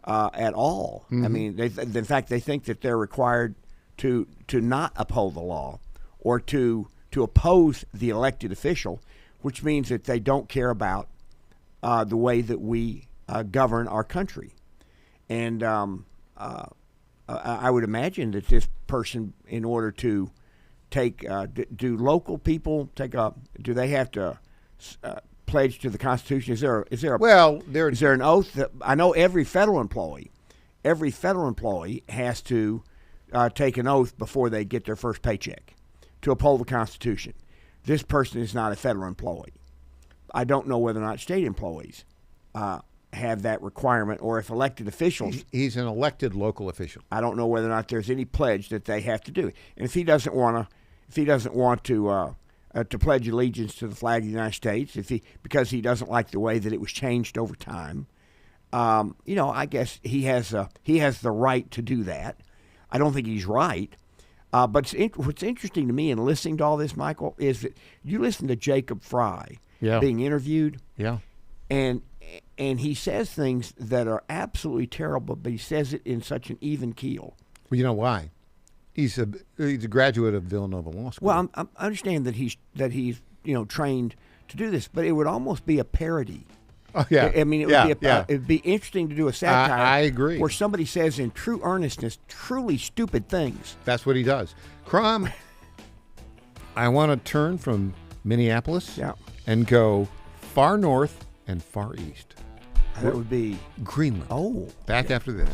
at all. Mm-hmm. I mean, in fact, they think that they're required to not uphold the law or to oppose the elected official, which means that they don't care about the way that we govern our country. And I would imagine that this person, in order to take, do local people do they have to pledge to the Constitution? Is there an oath that I know every federal employee has to take an oath before they get their first paycheck to uphold the Constitution. This person is not a federal employee. I don't know whether or not state employees have that requirement, or if elected officials. He's an elected local official. I don't know whether or not there's any pledge that they have to do. And if he doesn't want to pledge allegiance to the flag of the United States, because he doesn't like the way that it was changed over time, I guess he has the right to do that. I don't think he's right. But what's interesting to me in listening to all this, Michael, is that you listen to Jacob Fry being interviewed. Yeah. And he says things that are absolutely terrible, but he says it in such an even keel. Well, you know why? He's a graduate of Villanova Law School. Well, I understand that he's trained to do this, but it would almost be a parody. Oh yeah, I mean, it'd be interesting to do a satire. I agree. Where somebody says in true earnestness truly stupid things. That's what he does. Crom, I want to turn from Minneapolis and go far north and far east. That would be Greenland. Oh. Back after this.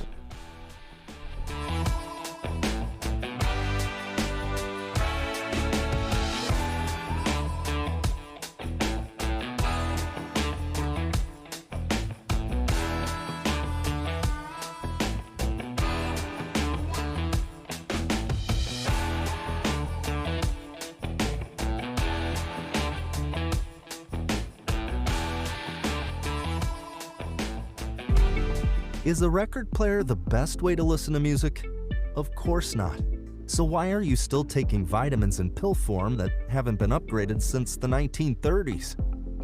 Is a record player the best way to listen to music? Of course not. So why are you still taking vitamins in pill form that haven't been upgraded since the 1930s?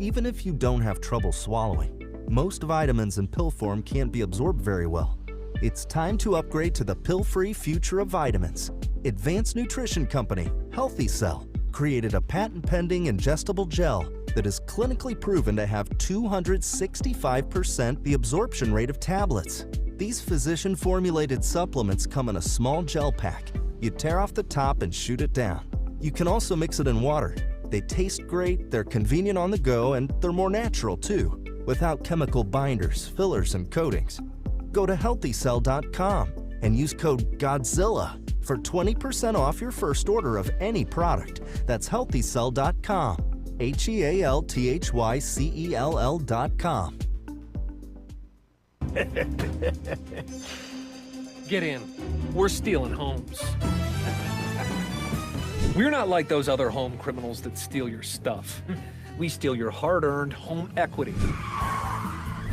Even if you don't have trouble swallowing, most vitamins in pill form can't be absorbed very well. It's time to upgrade to the pill-free future of vitamins. Advanced nutrition company, Healthy Cell, created a patent-pending ingestible gel that is clinically proven to have 265% the absorption rate of tablets. These physician-formulated supplements come in a small gel pack. You tear off the top and shoot it down. You can also mix it in water. They taste great, they're convenient on the go, and they're more natural too, without chemical binders, fillers, and coatings. Go to healthycell.com and use code GODZILLA for 20% off your first order of any product. That's healthycell.com. HEALTHYCELL.com. Get in. We're stealing homes. We're not like those other home criminals that steal your stuff. We steal your hard-earned home equity.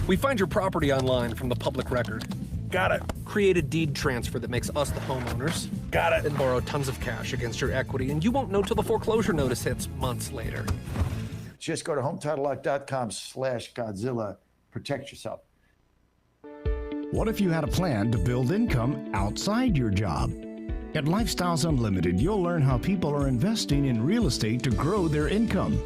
We find your property online from the public record. Got it. Create a deed transfer that makes us the homeowners. Got it. And borrow tons of cash against your equity, and you won't know till the foreclosure notice hits months later. Just go to HometitleLock.com/Godzilla. Protect yourself. What if you had a plan to build income outside your job? At Lifestyles Unlimited, you'll learn how people are investing in real estate to grow their income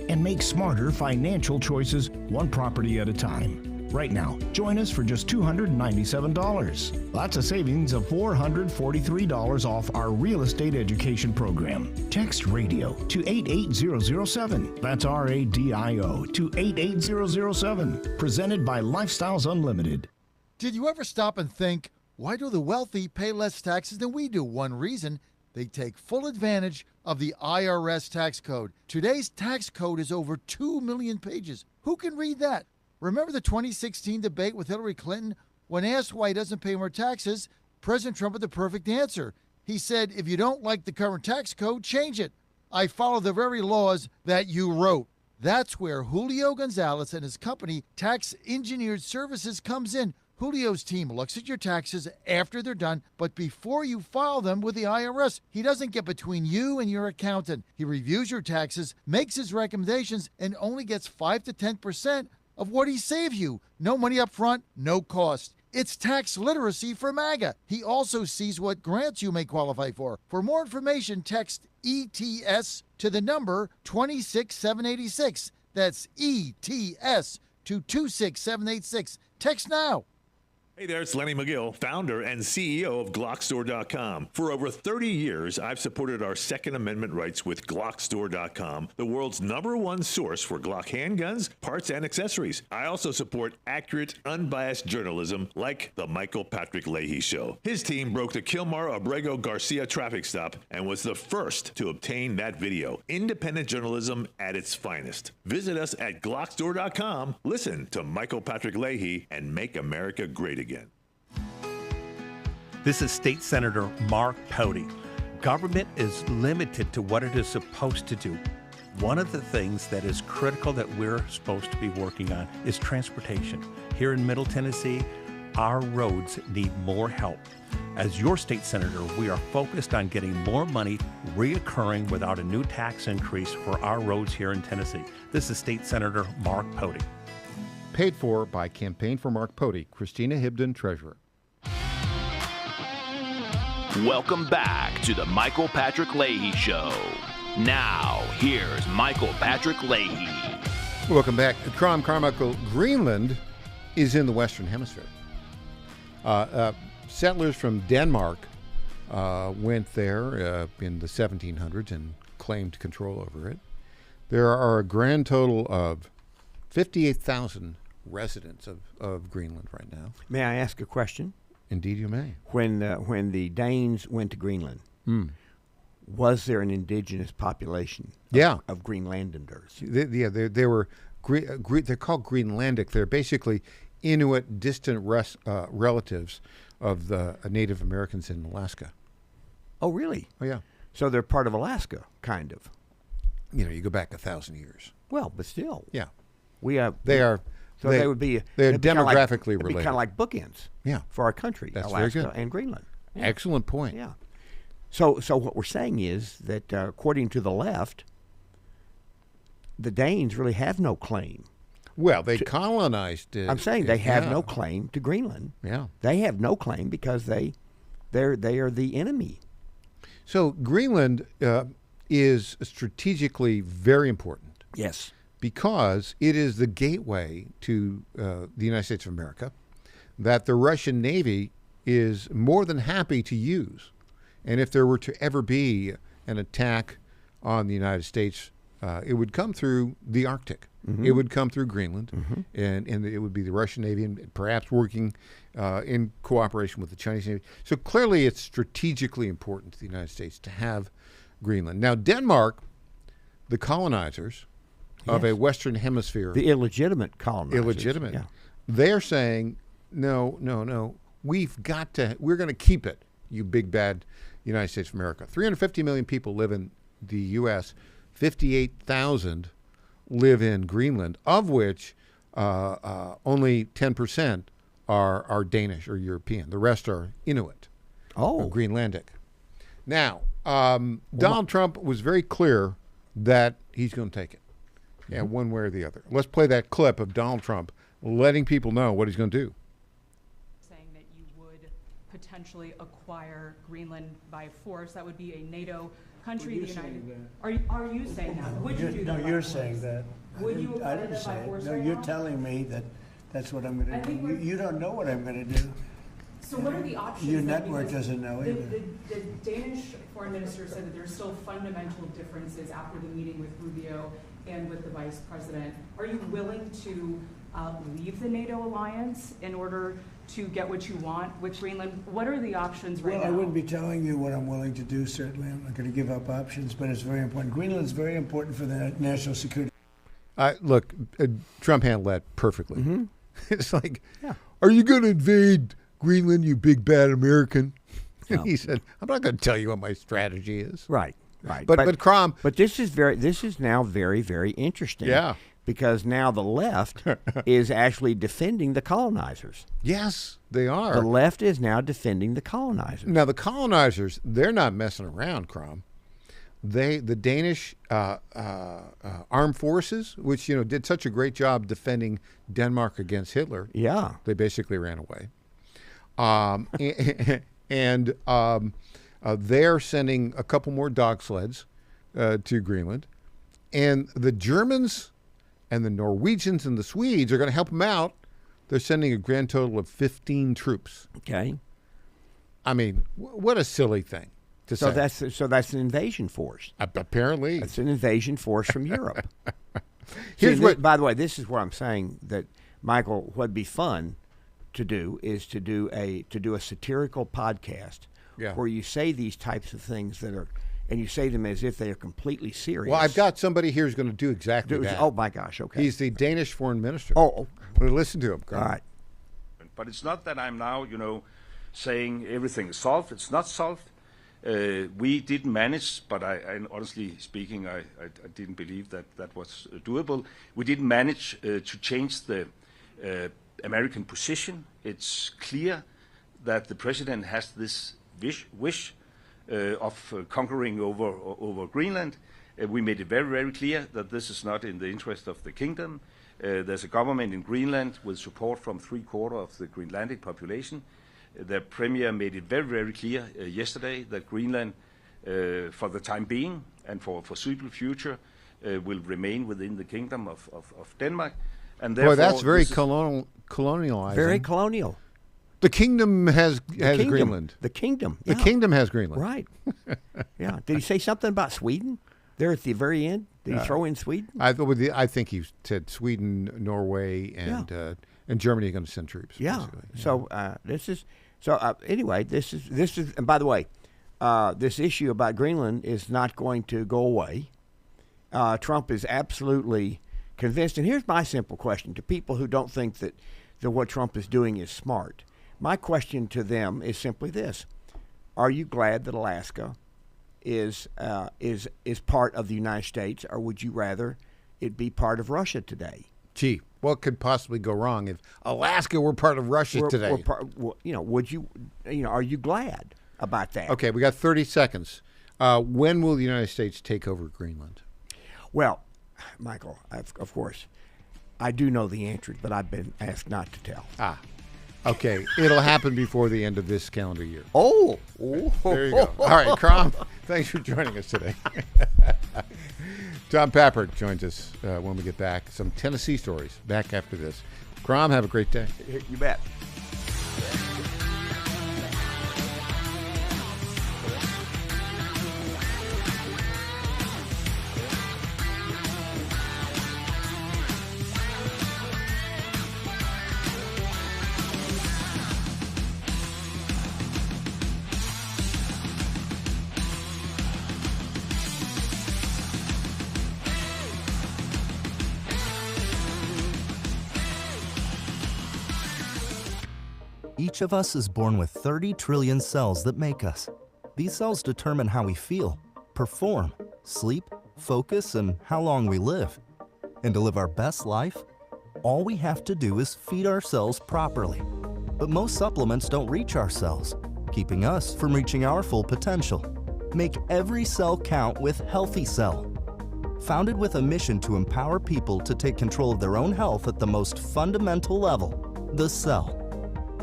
and make smarter financial choices one property at a time. Right now, join us for just $297. That's a savings of $443 off our real estate education program. Text RADIO to 88007. That's RADIO to 88007. Presented by Lifestyles Unlimited. Did you ever stop and think, why do the wealthy pay less taxes than we do? One reason, they take full advantage of the IRS tax code. Today's tax code is over 2 million pages. Who can read that? Remember the 2016 debate with Hillary Clinton? When asked why he doesn't pay more taxes, President Trump had the perfect answer. He said, if you don't like the current tax code, change it. I follow the very laws that you wrote. That's where Julio Gonzalez and his company, Tax Engineered Services, comes in. Julio's team looks at your taxes after they're done, but before you file them with the IRS. He doesn't get between you and your accountant. He reviews your taxes, makes his recommendations, and only gets 5 to 10% of what he saved you. No money up front, no cost. It's tax literacy for MAGA. He also sees what grants you may qualify for. For more information, text ETS to the number 26786. That's ETS to 26786. Text now. Hey there, it's Lenny McGill, founder and CEO of GlockStore.com. For over 30 years, I've supported our Second Amendment rights with GlockStore.com, the world's #1 source for Glock handguns, parts, and accessories. I also support accurate, unbiased journalism like The Michael Patrick Leahy Show. His team broke the Kilmar Abrego Garcia traffic stop and was the first to obtain that video. Independent journalism at its finest. Visit us at GlockStore.com, listen to Michael Patrick Leahy, and make America great again. This is State Senator Mark Pody. Government is limited to what it is supposed to do. One of the things that is critical that we're supposed to be working on is transportation. Here in Middle Tennessee, our roads need more help. As your state senator, we are focused on getting more money reoccurring without a new tax increase for our roads here in Tennessee. This is State Senator Mark Pody. Paid for by Campaign for Mark Pody, Christina Hibden, Treasurer. Welcome back to the Michael Patrick Leahy Show. Now, here's Michael Patrick Leahy. Welcome back. Crom Carmichael, Greenland is in the Western Hemisphere. Settlers from Denmark went there in the 1700s and claimed control over it. There are a grand total of 58,000 residents of Greenland right now. May I ask a question? Indeed, you may. When the Danes went to Greenland, was there an indigenous population of Greenlanders? They were. They're called Greenlandic. They're basically Inuit, distant relatives of the Native Americans in Alaska. Oh, really? Oh, yeah. So they're part of Alaska, kind of. You go back 1,000 years. Well, but still. Yeah. They are. So they would be. They're it'd be demographically it'd be related. kind of like bookends. Yeah. For our country, That's Alaska very good. and Greenland. Yeah. Excellent point. Yeah. So what we're saying is that according to the left, the Danes really have no claim. Well, they colonized it. I'm saying they have no claim to Greenland. Yeah. They have no claim because they are the enemy. So Greenland is strategically very important. Yes. Because it is the gateway to the United States of America that the Russian Navy is more than happy to use. And if there were to ever be an attack on the United States, it would come through the Arctic. Mm-hmm. It would come through Greenland, and it would be the Russian Navy and perhaps working in cooperation with the Chinese Navy. So clearly it's strategically important to the United States to have Greenland. Now, Denmark, the colonizers of a Western Hemisphere. The illegitimate colonizers. Illegitimate. Yeah. They're saying, no. We're going to keep it, you big bad United States of America. 350 million people live in the U.S. 58,000 live in Greenland, of which only 10% are Danish or European. The rest are Inuit or Greenlandic. Now, Donald Trump was very clear that he's going to take it. Yeah, one way or the other. Let's play that clip of Donald Trump letting people know what he's going to do. Saying that you would potentially acquire Greenland by force. That would be a NATO country. The United. Are you saying that? Would you do that? No, you're saying that. Would you I acquire didn't that by say force it. No, right you're now? telling me that that's what I'm going to do. You don't know what I'm going to do. So what are the options? Your then? network Because doesn't know either. The Danish foreign minister said that there's still fundamental differences after the meeting with Rubio and with the vice president. Are you willing to leave the NATO alliance in order to get what you want with Greenland? What are the options right Well, now? I wouldn't be telling you what I'm willing to do, certainly. I'm not going to give up options, but it's very important. Greenland's very important for the national security. Look, Trump handled that perfectly. It's like, are you going to invade Greenland, you big bad American? And he said, I'm not going to tell you what my strategy is. Right. But Crom. But this is now very, very interesting. Yeah. Because now the left is actually defending the colonizers. Yes, they are. The left is now defending the colonizers. Now, the colonizers, they're not messing around, Crom. The Danish armed forces, which did such a great job defending Denmark against Hitler. Yeah, they basically ran away. And they're sending a couple more dog sleds to Greenland, and the Germans and the Norwegians and the Swedes are going to help them out. They're sending a grand total of 15 troops. Okay. I mean, what a silly thing to say. So that's an invasion force. Apparently. It's an invasion force from Europe. By the way, this is where I'm saying that, Michael, what'd be fun to do is to do a satirical podcast where you say these types of things and you say them as if they are completely serious. Well, I've got somebody here who's going to do exactly that. Oh, my gosh, okay. He's the Danish foreign minister. Oh. We'll listen to him. All right. But it's not that I'm now, saying everything is solved. It's not solved. We didn't manage, but I honestly speaking, I didn't believe that was doable. We didn't manage to change the American position. It's clear that the president has this wish of conquering over Greenland. We made it very, very clear that this is not in the interest of the kingdom. There's a government in Greenland with support from 3/4 of the Greenlandic population. The premier made it very, very clear yesterday that Greenland, for the time being and for foreseeable future, will remain within the kingdom of Denmark. And boy, that's very colonializing. Very colonial. The kingdom has Greenland. The kingdom. The kingdom has Greenland. Right. Yeah. Did he say something about Sweden? There at the very end, did he throw in Sweden? I think he said Sweden, Norway, and Germany are going to send troops. Yeah. Basically. So anyway, this is, and by the way, this issue about Greenland is not going to go away. Trump is absolutely convinced. And here's my simple question to people who don't think that what Trump is doing is smart. My question to them is simply this: are you glad that Alaska is part of the United States, or would you rather it be part of Russia today? Gee, what could possibly go wrong if Alaska were part of Russia today? Would you are you glad about that? Okay, we got 30 seconds. When will the United States take over Greenland? Well, Michael, of course, I do know the answer, but I've been asked not to tell. Okay, it'll happen before the end of this calendar year. Oh. There you go. All right, Crom, thanks for joining us today. Tom Pappert joins us when we get back. Some Tennessee stories back after this. Crom, have a great day. You bet. Each of us is born with 30 trillion cells that make us. These cells determine how we feel, perform, sleep, focus, and how long we live. And to live our best life, all we have to do is feed our cells properly. But most supplements don't reach our cells, keeping us from reaching our full potential. Make every cell count with Healthy Cell. Founded with a mission to empower people to take control of their own health at the most fundamental level, the cell.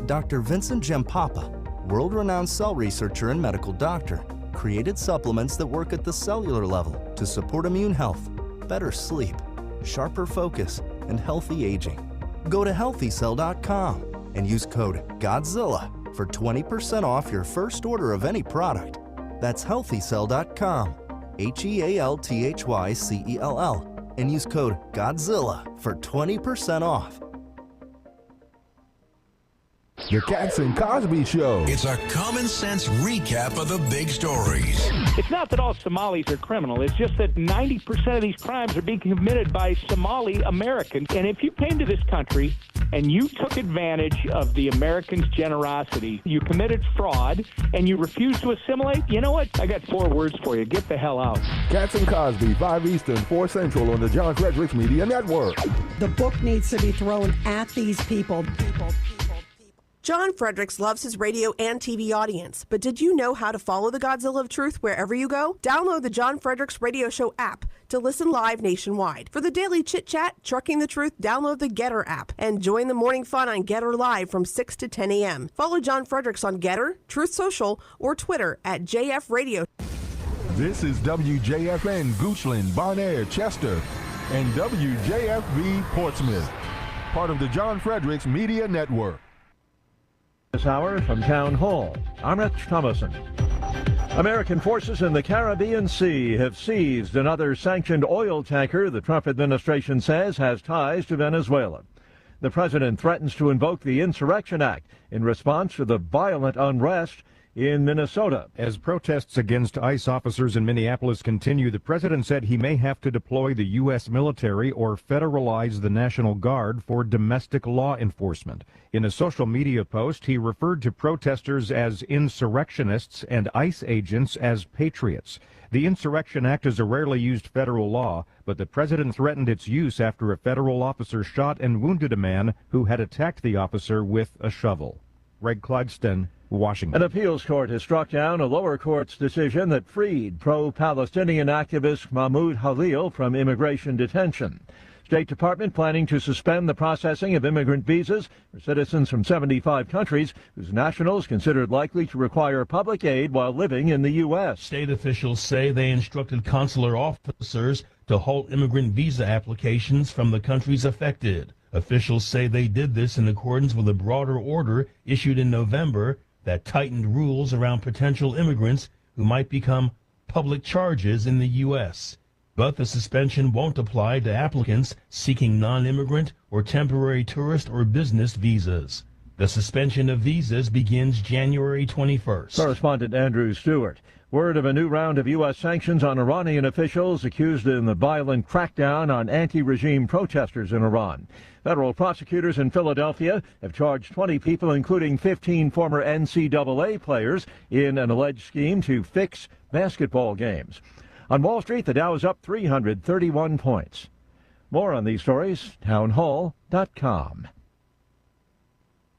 Dr. Vincent Gempapa, world-renowned cell researcher and medical doctor, created supplements that work at the cellular level to support immune health, better sleep, sharper focus, and healthy aging. Go to healthycell.com and use code GODZILLA for 20% off your first order of any product. That's healthycell.com, HEALTHYCELL, and use code GODZILLA for 20% off. The Cats and Cosby Show. It's a common sense recap of the big stories. It's not that all Somalis are criminal. It's just that 90% of these crimes are being committed by Somali Americans. And if you came to this country and you took advantage of the Americans' generosity, you committed fraud, and you refused to assimilate, you know what? I got 4 words for you. Get the hell out. Cats and Cosby, 5 Eastern, 4 Central on the John Fredericks Media Network. The book needs to be thrown at these people. John Fredericks loves his radio and TV audience, but did you know how to follow the Godzilla of Truth wherever you go? Download the John Fredericks Radio Show app to listen live nationwide. For the daily chit-chat, Trucking the Truth, download the Getter app and join the morning fun on Getter Live from 6 to 10 a.m. Follow John Fredericks on Getter, Truth Social, or Twitter at JF Radio. This is WJFN Goochland, Bonaire, Chester, and WJFV Portsmouth, part of the John Fredericks Media Network. This hour from Town Hall, I'm Rich Thomason. American forces in the Caribbean Sea have seized another sanctioned oil tanker the Trump administration says has ties to Venezuela. The president threatens to invoke the Insurrection Act in response to the violent unrest in Minnesota. As protests against ICE officers in Minneapolis continue, the president said he may have to deploy the U.S. military or federalize the National Guard for domestic law enforcement. In a social media post, he referred to protesters as insurrectionists and ICE agents as patriots. The Insurrection Act is a rarely used federal law, but the president threatened its use after a federal officer shot and wounded a man who had attacked the officer with a shovel. Greg Clugston, Washington. An appeals court has struck down a lower court's decision that freed pro-Palestinian activist Mahmoud Halil from immigration detention. State Department planning to suspend the processing of immigrant visas for citizens from 75 countries whose nationals considered likely to require public aid while living in the U.S. State officials say they instructed consular officers to halt immigrant visa applications from the countries affected. Officials say they did this in accordance with a broader order issued in November that tightened rules around potential immigrants who might become public charges in the U.S. But the suspension won't apply to applicants seeking non-immigrant or temporary tourist or business visas. The suspension of visas begins January 21st. Correspondent Andrew Stewart. Word of a new round of U.S. sanctions on Iranian officials accused in the violent crackdown on anti-regime protesters in Iran. Federal prosecutors in Philadelphia have charged 20 people, including 15 former NCAA players, in an alleged scheme to fix basketball games. On Wall Street, the Dow is up 331 points. More on these stories, townhall.com.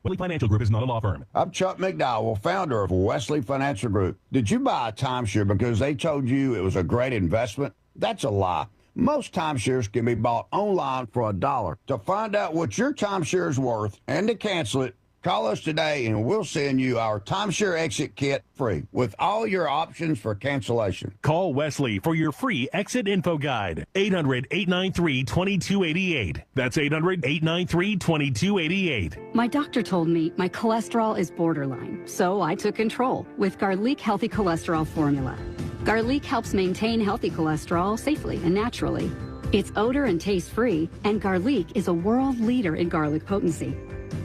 Wesley Financial Group is not a law firm. I'm Chuck McDowell, founder of Wesley Financial Group. Did you buy a timeshare because they told you it was a great investment? That's a lie. Most timeshares can be bought online for $1. To find out what your timeshare is worth and to cancel it, call us today and we'll send you our timeshare exit kit free with all your options for cancellation. Call Wesley for your free exit info guide. 800-893-2288. That's 800-893-2288. My doctor told me my cholesterol is borderline, so I took control with Garlic Healthy Cholesterol Formula. Garlic helps maintain healthy cholesterol safely and naturally. It's odor and taste free, and Garlic is a world leader in garlic potency.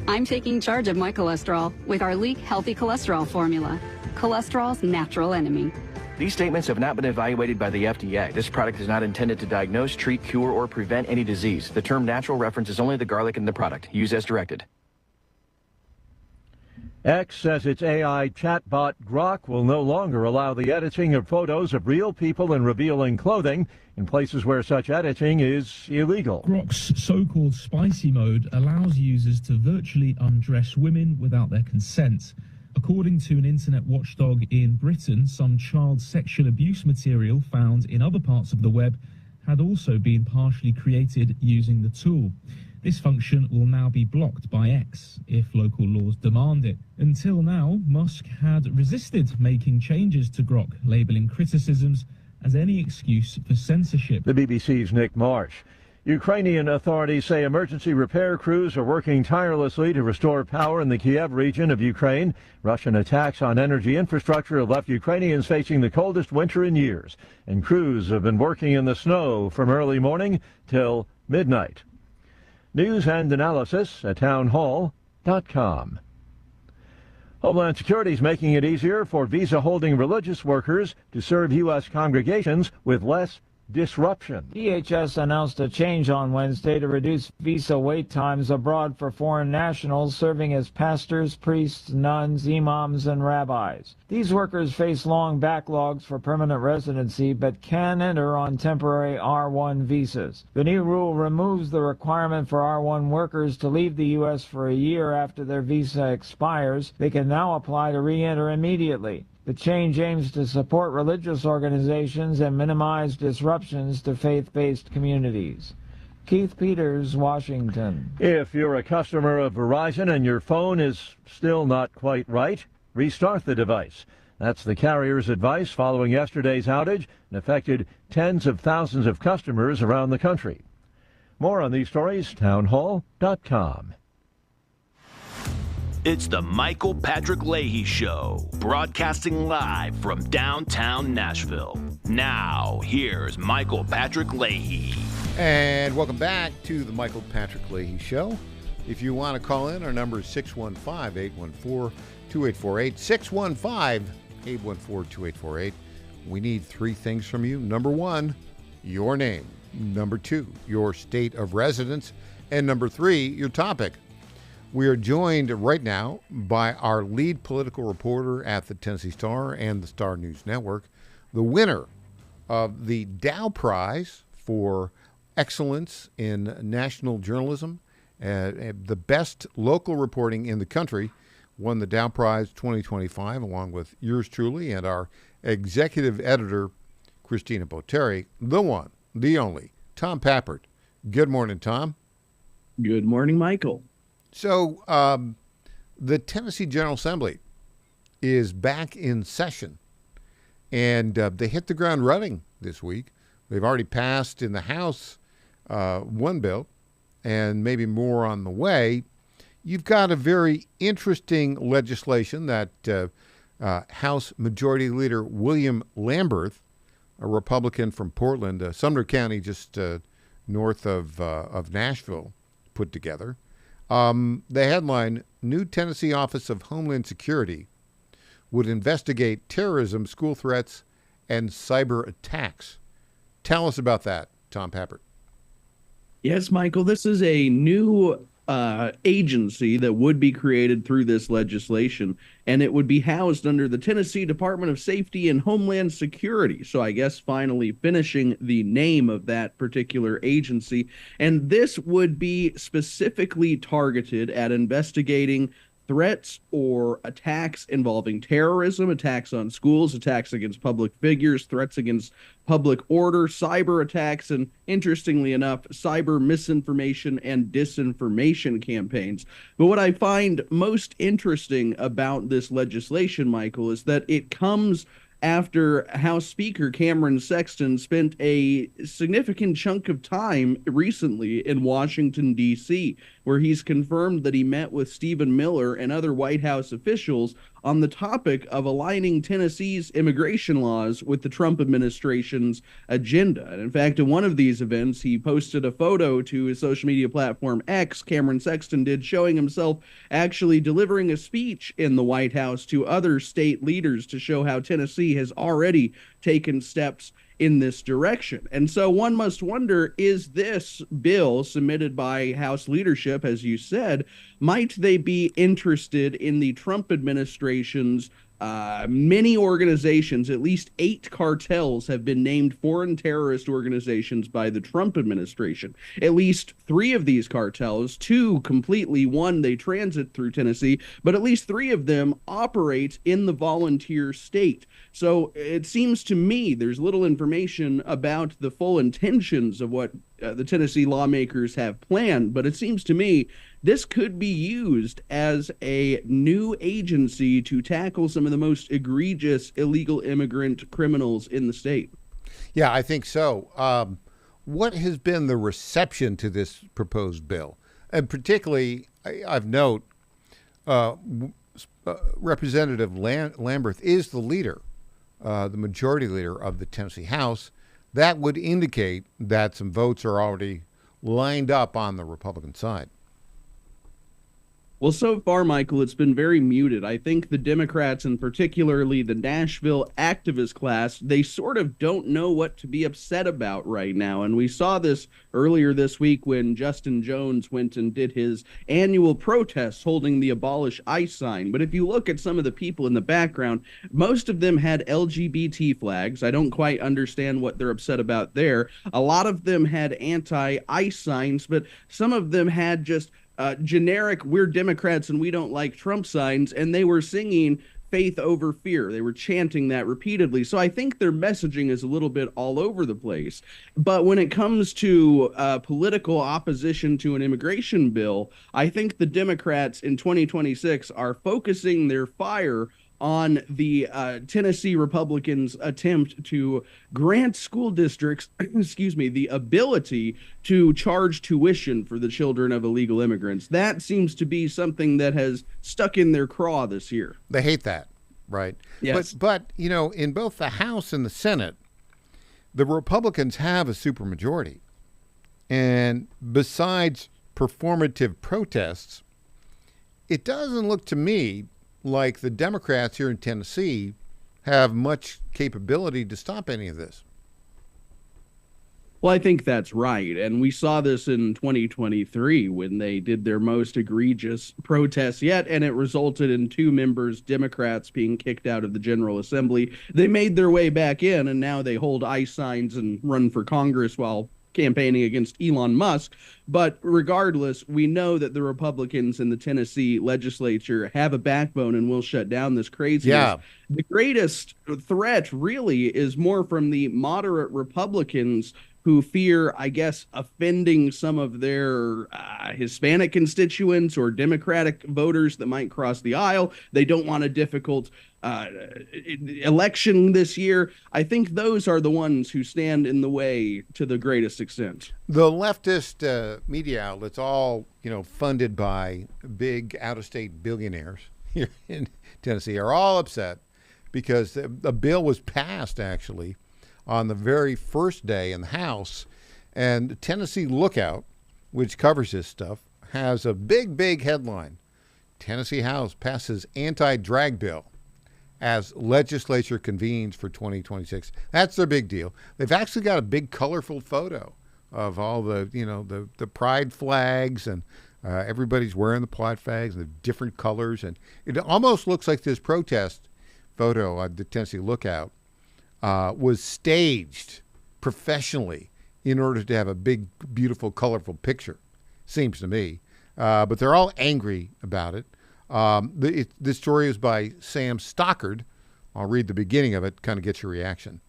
I'm taking charge of my cholesterol with Garlic Healthy Cholesterol Formula, cholesterol's natural enemy. These statements have not been evaluated by the FDA. This product is not intended to diagnose, treat, cure, or prevent any disease. The term natural references only the garlic in the product. Use as directed. X says its AI chatbot Grok will no longer allow the editing of photos of real people in revealing clothing in places where such editing is illegal. Grok's so-called spicy mode allows users to virtually undress women without their consent. According to an internet watchdog in Britain, some child sexual abuse material found in other parts of the web had also been partially created using the tool. This function will now be blocked by X if local laws demand it. Until now, Musk had resisted making changes to Grok, labeling criticisms as any excuse for censorship. The BBC's Nick Marsh. Ukrainian authorities say emergency repair crews are working tirelessly to restore power in the Kiev region of Ukraine. Russian attacks on energy infrastructure have left Ukrainians facing the coldest winter in years, and crews have been working in the snow from early morning till midnight. News and analysis at townhall.com. Homeland Security is making it easier for visa-holding religious workers to serve U.S. congregations with less disruption. DHS announced a change on Wednesday to reduce visa wait times abroad for foreign nationals serving as pastors, priests, nuns, imams, and rabbis. These workers face long backlogs for permanent residency but can enter on temporary R1 visas. The new rule removes the requirement for R1 workers to leave the U.S. for a year after their visa expires. They can now apply to re-enter immediately. The change aims to support religious organizations and minimize disruptions to faith-based communities. Keith Peters, Washington. If you're a customer of Verizon and your phone is still not quite right, restart the device. That's the carrier's advice following yesterday's outage and affected tens of thousands of customers around the country. More on these stories, townhall.com. It's the Michael Patrick Leahy Show, broadcasting live from downtown Nashville. Now, here's Michael Patrick Leahy. And welcome back to the Michael Patrick Leahy Show. If you want to call in, our number is 615-814-2848. 615-814-2848. We need three things from you. Number one, your name. Number two, your state of residence. And number three, your topic. We are joined right now by our lead political reporter at the Tennessee Star and the Star News Network, the winner of the Dow Prize for Excellence in National Journalism, the best local reporting in the country, won the Dow Prize 2025, along with yours truly and our executive editor, Christina Boteri, the one, the only, Tom Pappert. Good morning, Tom. Good morning, Michael. So the Tennessee General Assembly is back in session, and they hit the ground running this week. They've already passed in the House one bill, and maybe more on the way. You've got a very interesting legislation that House Majority Leader William Lamberth a Republican from Portland, Sumner County, just north of Nashville, put together. The headline, New Tennessee Office of Homeland Security would investigate terrorism, school threats, and cyber attacks. Tell us about that, Tom Pappert. Yes, Michael, this is a new agency that would be created through this legislation, and it would be housed under the Tennessee Department of Safety and Homeland Security. So I guess finally finishing the name of that particular agency. And this would be specifically targeted at investigating threats or attacks involving terrorism, attacks on schools, attacks against public figures, threats against public order, cyber attacks, and interestingly enough, cyber misinformation and disinformation campaigns. But what I find most interesting about this legislation, Michael, is that it comes after House Speaker Cameron Sexton spent a significant chunk of time recently in Washington, D.C., where he's confirmed that he met with Stephen Miller and other White House officials on the topic of aligning Tennessee's immigration laws with the Trump administration's agenda. And in fact, in one of these events, he posted a photo to his social media platform X, Cameron Sexton did, showing himself actually delivering a speech in the White House to other state leaders to show how Tennessee has already taken steps in this direction. And so one must wonder, is this bill submitted by House leadership, as you said, might they be interested in the Trump administration's many organizations? At least 8 cartels have been named foreign terrorist organizations by the Trump administration. At least 3 of these cartels, 2 completely, 1 they transit through Tennessee, but at least 3 of them operate in the volunteer state. So it seems to me there's little information about the full intentions of what the Tennessee lawmakers have planned, but it seems to me this could be used as a new agency to tackle some of the most egregious illegal immigrant criminals in the state. Yeah, I think so. What has been the reception to this proposed bill? And particularly, I've note, Representative Lamberth is the leader, the majority leader of the Tennessee House. That would indicate that some votes are already lined up on the Republican side. Well, so far, Michael, it's been very muted. I think the Democrats, and particularly the Nashville activist class, they sort of don't know what to be upset about right now. And we saw this earlier this week when Justin Jones went and did his annual protest holding the Abolish ICE sign. But if you look at some of the people in the background, most of them had LGBT flags. I don't quite understand what they're upset about there. A lot of them had anti-ICE signs, but some of them had just generic, we're Democrats and we don't like Trump signs, and they were singing faith over fear. They were chanting that repeatedly. So I think their messaging is a little bit all over the place. But when it comes to political opposition to an immigration bill, I think the Democrats in 2026 are focusing their fire on the Tennessee Republicans' attempt to grant school districts, the ability to charge tuition for the children of illegal immigrants. That seems to be something that has stuck in their craw this year. They hate that, right? Yes. But you know, in both the House and the Senate, the Republicans have a supermajority. And besides performative protests, it doesn't look to me like the Democrats here in Tennessee have much capability to stop any of this. Well, I think that's right. And we saw this in 2023 when they did their most egregious protests yet, and it resulted in 2 members, Democrats, being kicked out of the General Assembly. They made their way back in, and now they hold ICE signs and run for Congress while campaigning against Elon Musk. But regardless, we know that the Republicans in the Tennessee legislature have a backbone and will shut down this craziness. Yeah. The greatest threat really is more from the moderate Republicans who fear, I guess, offending some of their Hispanic constituents or Democratic voters that might cross the aisle. They don't want a difficult election this year. I think those are the ones who stand in the way to the greatest extent. The leftist media outlets, all funded by big out-of-state billionaires here in Tennessee, are all upset because a bill was passed, actually, on the very first day in the House. And Tennessee Lookout, which covers this stuff, has a big headline. Tennessee House passes anti-drag bill as legislature convenes for 2026. That's their big deal. They've actually got a big colorful photo of all the, the pride flags, and everybody's wearing the pride flags in different colors. And it almost looks like this protest photo on the Tennessee Lookout was staged professionally in order to have a big, beautiful, colorful picture, seems to me. But they're all angry about it. This story is by Sam Stockard. I'll read the beginning of it, kind of get your reaction.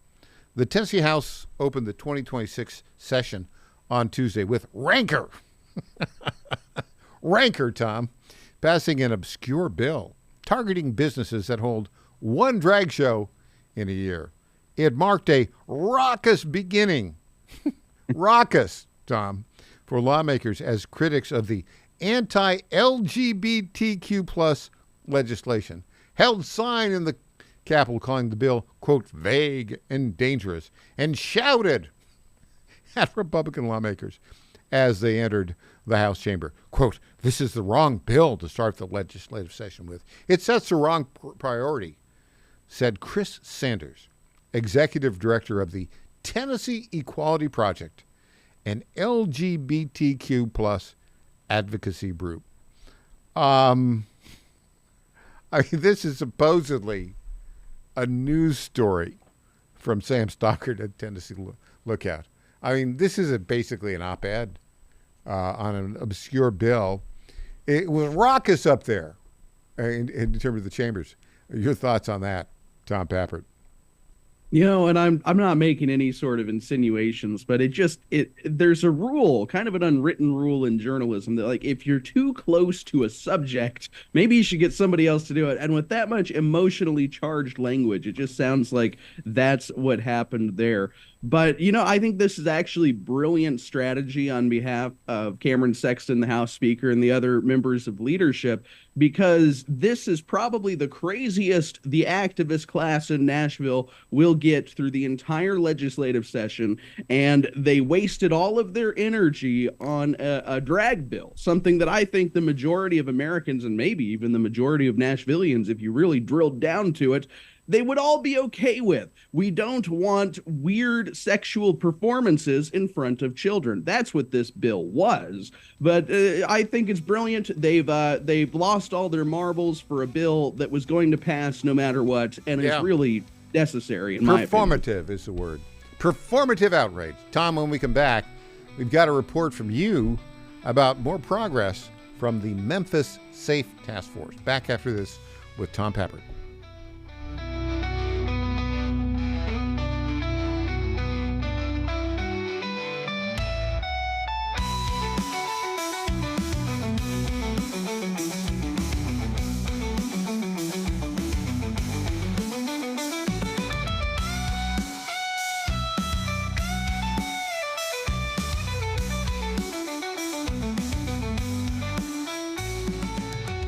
The Tennessee House opened the 2026 session on Tuesday with rancor. Rancor, Tom, passing an obscure bill targeting businesses that hold one drag show in a year. It marked a raucous beginning. Raucous, Tom, for lawmakers as critics of the anti-LGBTQ plus legislation held sign in the Capitol calling the bill, quote, vague and dangerous, and shouted at Republican lawmakers as they entered the House chamber. Quote, this is the wrong bill to start the legislative session with. It sets the wrong priority, said Chris Sanders, executive director of the Tennessee Equality Project, an LGBTQ plus advocacy group. This is supposedly a news story from Sam Stockard at Tennessee Lookout. This is basically an op-ed on an obscure bill. It was raucous up there in terms of the chambers. Your thoughts on that, Tom Pappert? And I'm not making any sort of insinuations, but there's a rule, kind of an unwritten rule in journalism that, like, if you're too close to a subject, maybe you should get somebody else to do it. And with that much emotionally charged language, it just sounds like that's what happened there. But, I think this is actually brilliant strategy on behalf of Cameron Sexton, the House Speaker, and the other members of leadership, because this is probably the craziest the activist class in Nashville will get through the entire legislative session. And they wasted all of their energy on a drag bill, something that I think the majority of Americans, and maybe even the majority of Nashvillians, if you really drilled down to it, they would all be okay with. We don't want weird sexual performances in front of children. That's what this bill was. But I think it's brilliant. They've lost all their marbles for a bill that was going to pass no matter what, and it's really necessary, in my opinion. Performative is the word. Performative outrage. Tom, when we come back, we've got a report from you about more progress from the Memphis Safe Task Force. Back after this with Tom Pappert.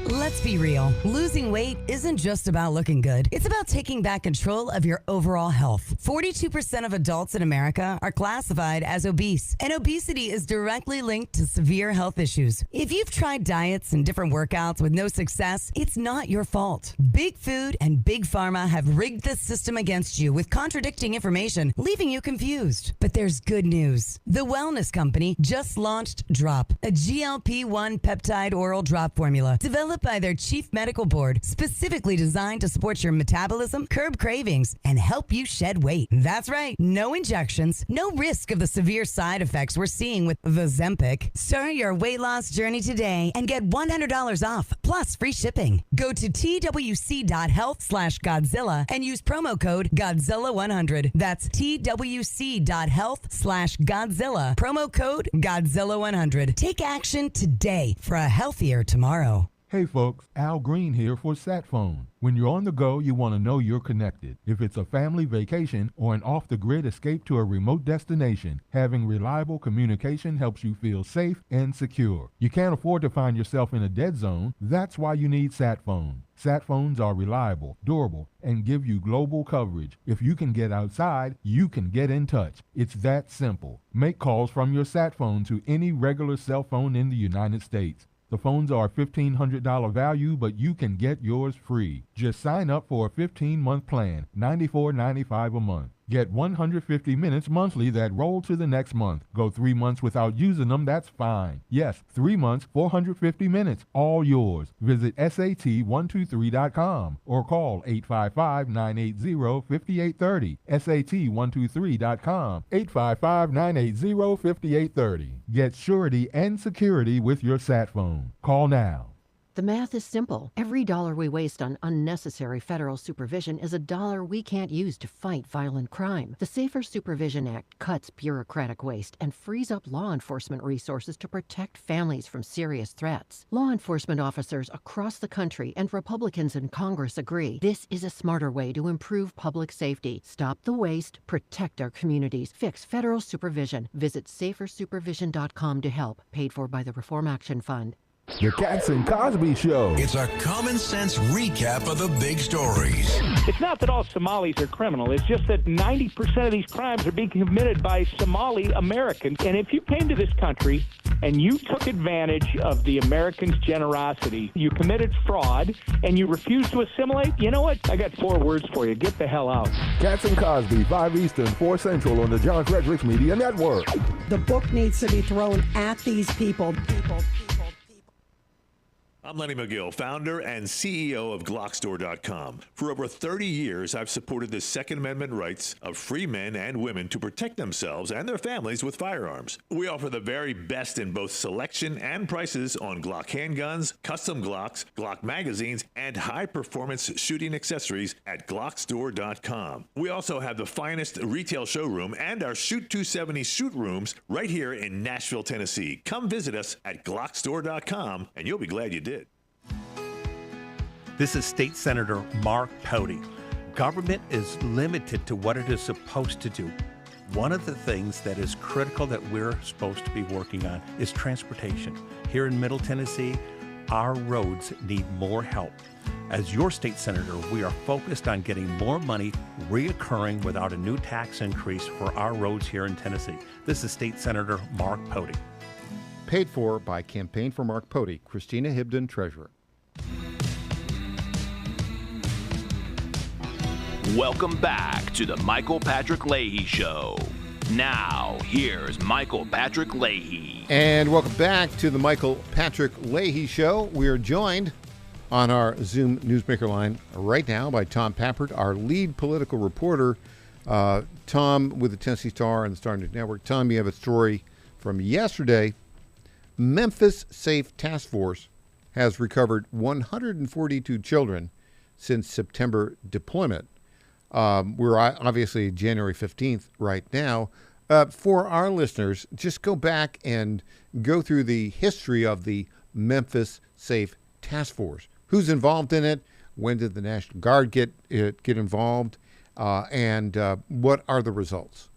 Let's be real. Losing weight isn't just about looking good. It's about taking back control of your overall health. 42% of adults in America are classified as obese, and obesity is directly linked to severe health issues. If you've tried diets and different workouts with no success, it's not your fault. Big Food and Big Pharma have rigged the system against you with contradicting information, leaving you confused. But there's good news. The Wellness Company just launched Drop, a GLP-1 peptide oral drop formula developed by their chief medical board, specifically designed to support your metabolism, curb cravings, and help you shed weight. That's right. No injections, no risk of the severe side effects we're seeing with the Ozempic. Start your weight loss journey today and get $100 off, plus free shipping. Go to twc.health/Godzilla and use promo code Godzilla100. That's twc.health/Godzilla. Promo code Godzilla100. Take action today for a healthier tomorrow. Hey folks, Al Green here for SatPhone. When you're on the go, you want to know you're connected. If it's a family vacation or an off-the-grid escape to a remote destination, having reliable communication helps you feel safe and secure. You can't afford to find yourself in a dead zone. That's why you need SatPhone. SatPhones are reliable, durable, and give you global coverage. If you can get outside, you can get in touch. It's that simple. Make calls from your SatPhone to any regular cell phone in the United States. The phones are $1,500 value, but you can get yours free. Just sign up for a 15-month plan, $94.95 a month. Get 150 minutes monthly that roll to the next month. Go 3 months without using them, that's fine. Yes, 3 months, 450 minutes, all yours. Visit SAT123.com or call 855-980-5830. SAT123.com, 855-980-5830. Get surety and security with your SatPhone. Call now. The math is simple. Every dollar we waste on unnecessary federal supervision is a dollar we can't use to fight violent crime. The Safer Supervision Act cuts bureaucratic waste and frees up law enforcement resources to protect families from serious threats. Law enforcement officers across the country and Republicans in Congress agree this is a smarter way to improve public safety. Stop the waste, protect our communities, fix federal supervision. Visit safersupervision.com to help. Paid for by the Reform Action Fund. The Cats and Cosby Show. It's a common sense recap of the big stories. It's not that all Somalis are criminal. It's just that 90% of these crimes are being committed by Somali Americans. And if you came to this country and you took advantage of the Americans' generosity, you committed fraud, and you refused to assimilate, you know what? I got 4 words for you. Get the hell out. Cats and Cosby, 5 Eastern, 4 Central on the John Fredericks Media Network. The book needs to be thrown at these people. I'm Lenny McGill, founder and CEO of Glockstore.com. For over 30 years, I've supported the Second Amendment rights of free men and women to protect themselves and their families with firearms. We offer the very best in both selection and prices on Glock handguns, custom Glocks, Glock magazines, and high-performance shooting accessories at Glockstore.com. We also have the finest retail showroom and our Shoot 270 shoot rooms right here in Nashville, Tennessee. Come visit us at Glockstore.com, and you'll be glad you did. This is State Senator Mark Pody. Government is limited to what it is supposed to do. One of the things that is critical that we're supposed to be working on is transportation. Here in Middle Tennessee, our roads need more help. As your state senator, we are focused on getting more money reoccurring without a new tax increase for our roads here in Tennessee. This is State Senator Mark Pody. Paid for by Campaign for Mark Pody, Christina Hibden, Treasurer. Welcome back to the Michael Patrick Leahy Show. Now, here's Michael Patrick Leahy. And welcome back to the Michael Patrick Leahy Show. We are joined on our Zoom Newsmaker line right now by Tom Pappert, our lead political reporter. Tom with the Tennessee Star and the Star News Network. Tom, you have a story from yesterday. Memphis Safe Task Force has recovered 142 children since September deployment. We're obviously January 15th right now. For our listeners, just go back and go through the history of the Memphis Safe Task Force. Who's involved in it? When did the National Guard get involved? And what are the results?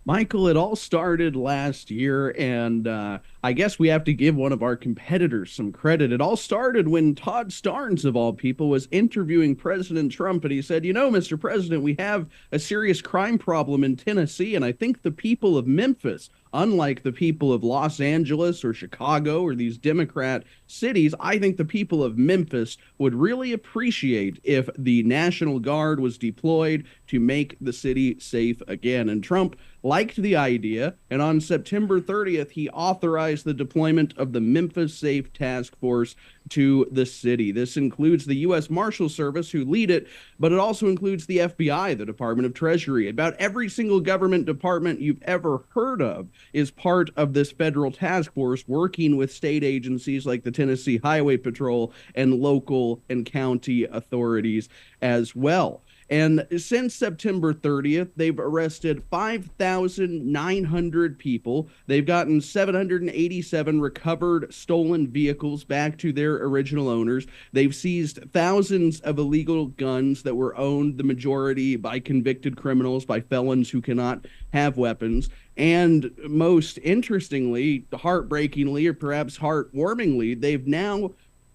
Michael, it all started last year, and I guess we have to give one of our competitors some credit. It all started when Todd Starnes, of all people, was interviewing President Trump, and he said, you know, Mr. President, we have a serious crime problem in Tennessee, and I think the people of Memphis, unlike the people of Los Angeles or Chicago or these Democrat cities, I think the people of Memphis would really appreciate if the National Guard was deployed to make the city safe again. And Trump liked the idea, and on September 30th, he authorized the deployment of the Memphis Safe Task Force to the city. This includes the U.S. Marshal Service, who lead it, but it also includes the FBI, the Department of Treasury. About every single government department you've ever heard of is part of this federal task force, working with state agencies like the Tennessee Highway Patrol and local and county authorities as well. And since September 30th, they've arrested 5,900 people. They've gotten 787 recovered stolen vehicles back to their original owners. They've seized thousands of illegal guns that were owned, the majority by convicted criminals, by felons who cannot have weapons. And most interestingly, heartbreakingly, or perhaps heartwarmingly, they've now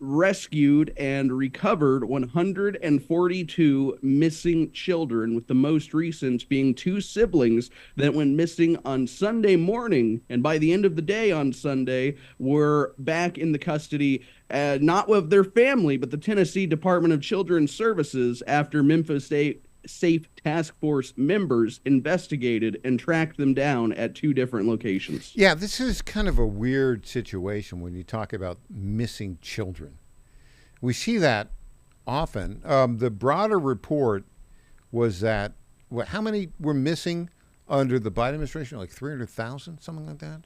rescued and recovered 142 missing children, with the most recent being 2 siblings that went missing on Sunday morning, and by the end of the day on Sunday were back in the custody, not of their family, but the Tennessee Department of Children's Services, after Memphis Safe Task Force members investigated and tracked them down at 2 different locations. Yeah, this is kind of a weird situation when you talk about missing children. We see that often. The broader report was that, how many were missing under the Biden administration? Like 300,000, something like that?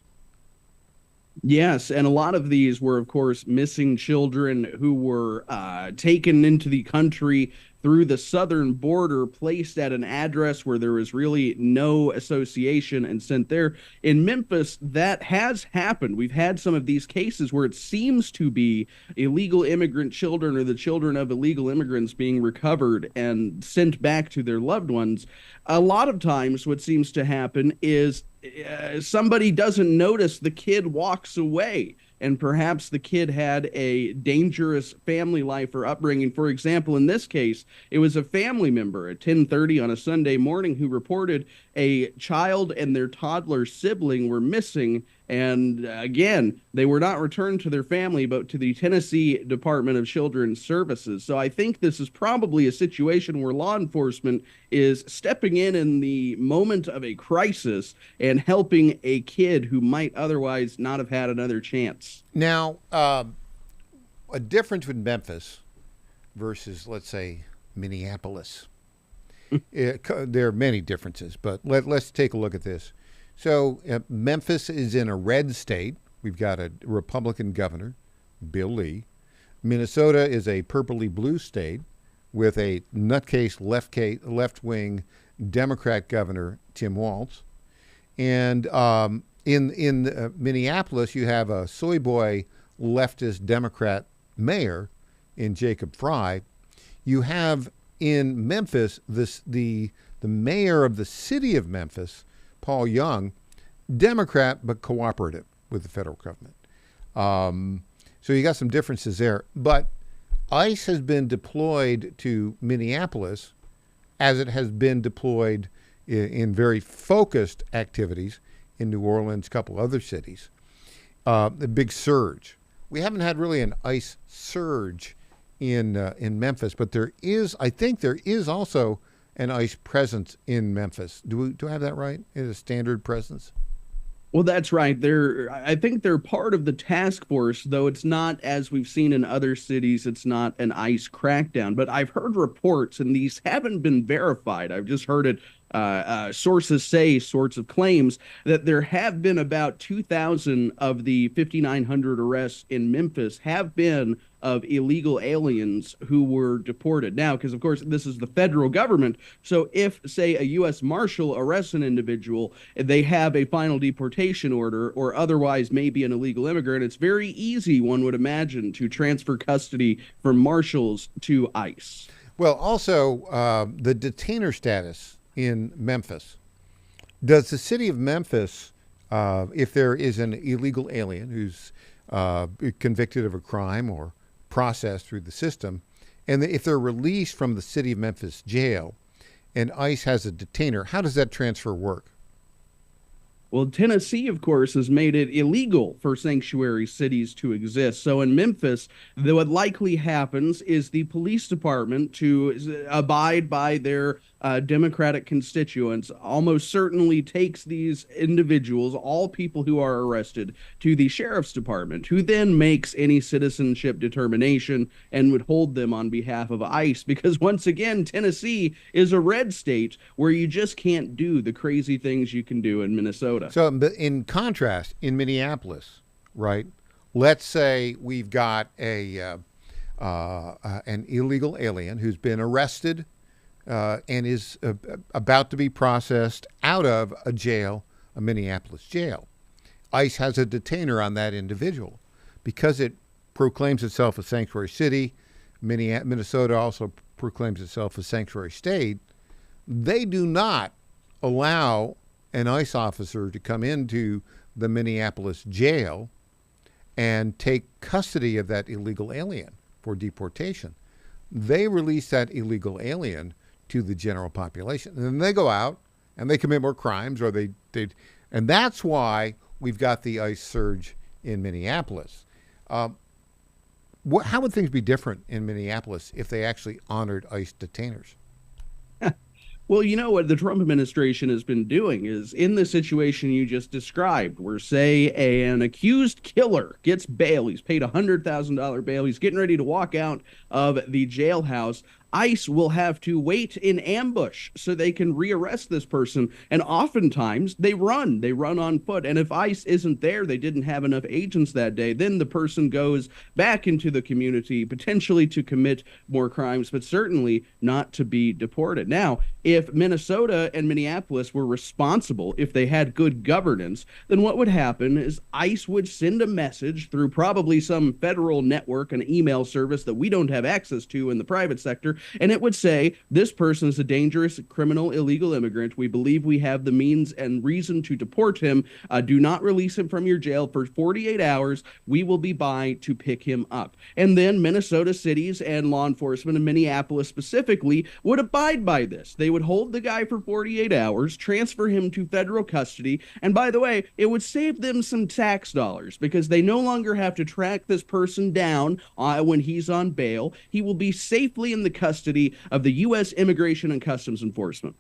Yes, and a lot of these were, of course, missing children who were taken into the country through the southern border, placed at an address where there was really no association, and sent there. In Memphis, that has happened. We've had some of these cases where it seems to be illegal immigrant children or the children of illegal immigrants being recovered and sent back to their loved ones. A lot of times what seems to happen is somebody doesn't notice the kid walks away, and perhaps the kid had a dangerous family life or upbringing. For example, in this case, it was a family member at 10:30 on a Sunday morning who reported a child and their toddler sibling were missing. And again, they were not returned to their family, but to the Tennessee Department of Children's Services. So I think this is probably a situation where law enforcement is stepping in the moment of a crisis and helping a kid who might otherwise not have had another chance. Now, a difference with Memphis versus, let's say, Minneapolis. There are many differences, but let's take a look at this. So Memphis is in a red state. We've got a Republican governor, Bill Leahy. Minnesota is a purpley blue state with a nutcase left-wing Democrat governor, Tim Walz. And in Minneapolis, you have a soy boy leftist Democrat mayor in Jacob Fry. You have in Memphis the mayor of the city of Memphis, Paul Young, Democrat but cooperative with the federal government. So you got some differences there. But ICE has been deployed to Minneapolis as it has been deployed in very focused activities in New Orleans, a couple other cities. The big surge. We haven't had really an ICE surge in Memphis, but I think there is also an ICE presence in Memphis. Do I have that right? Is it a standard presence? Well, that's right. I think they're part of the task force, though it's not, as we've seen in other cities, it's not an ICE crackdown. But I've heard reports, and these haven't been verified. I've just heard it. Sources say, sorts of claims, that there have been about 2,000 of the 5,900 arrests in Memphis have been of illegal aliens who were deported. Now, because of course this is the federal government, so if, say, a U.S. Marshal arrests an individual, they have a final deportation order, or otherwise maybe an illegal immigrant, it's very easy, one would imagine, to transfer custody from marshals to ICE. Well, also the detainer status in Memphis. Does the city of Memphis, if there is an illegal alien who's convicted of a crime or processed through the system, and if they're released from the city of Memphis jail and ICE has a detainer, how does that transfer work? Well, Tennessee, of course, has made it illegal for sanctuary cities to exist. So in Memphis, what likely happens is the police department, to abide by their Democratic constituents, almost certainly takes these individuals, all people who are arrested, to the sheriff's department, who then makes any citizenship determination and would hold them on behalf of ICE. Because once again, Tennessee is a red state where you just can't do the crazy things you can do in Minnesota. So in contrast, in Minneapolis, right, let's say we've got an illegal alien who's been arrested and is about to be processed out of a jail, a Minneapolis jail. ICE has a detainer on that individual. Because it proclaims itself a sanctuary city, Minnesota also proclaims itself a sanctuary state, they do not allow an ICE officer to come into the Minneapolis jail and take custody of that illegal alien for deportation. They release that illegal alien to the general population. And then they go out and they commit more crimes, or and that's why we've got the ICE surge in Minneapolis. How would things be different in Minneapolis if they actually honored ICE detainers? Well, you know what the Trump administration has been doing is in the situation you just described, where, say, an accused killer gets bail. He's paid $100,000 bail. He's getting ready to walk out of the jailhouse. ICE will have to wait in ambush so they can rearrest this person. And oftentimes they run on foot. And if ICE isn't there, they didn't have enough agents that day, then the person goes back into the community, potentially to commit more crimes, but certainly not to be deported. Now, if Minnesota and Minneapolis were responsible, if they had good governance, then what would happen is ICE would send a message through probably some federal network, an email service that we don't have access to in the private sector, and it would say, this person is a dangerous criminal illegal immigrant. We believe we have the means and reason to deport him. Do not release him from your jail for 48 hours. We will be by to pick him up. And then Minnesota cities and law enforcement, and Minneapolis specifically, would abide by this. They would hold the guy for 48 hours, transfer him to federal custody, and by the way, it would save them some tax dollars because they no longer have to track this person down when he's on bail. He will be safely in the custody of the U.S. Immigration and Customs Enforcement.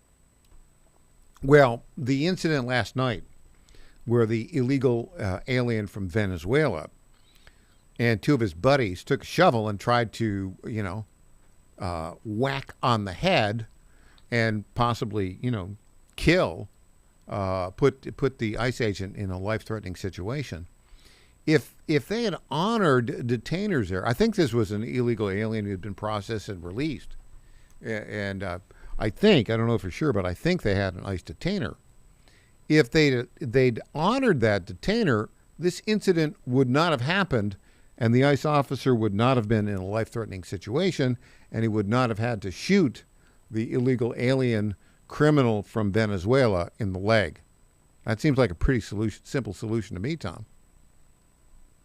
Well, the incident last night where the illegal alien from Venezuela and two of his buddies took a shovel and tried to, whack on the head and possibly, kill, put the ICE agent in a life-threatening situation. If they had honored detainers there, I think this was an illegal alien who had been processed and released. And I don't know for sure, but I think they had an ICE detainer. If they'd honored that detainer, this incident would not have happened, and the ICE officer would not have been in a life-threatening situation, and he would not have had to shoot the illegal alien criminal from Venezuela in the leg. That seems like a pretty simple solution to me, Tom.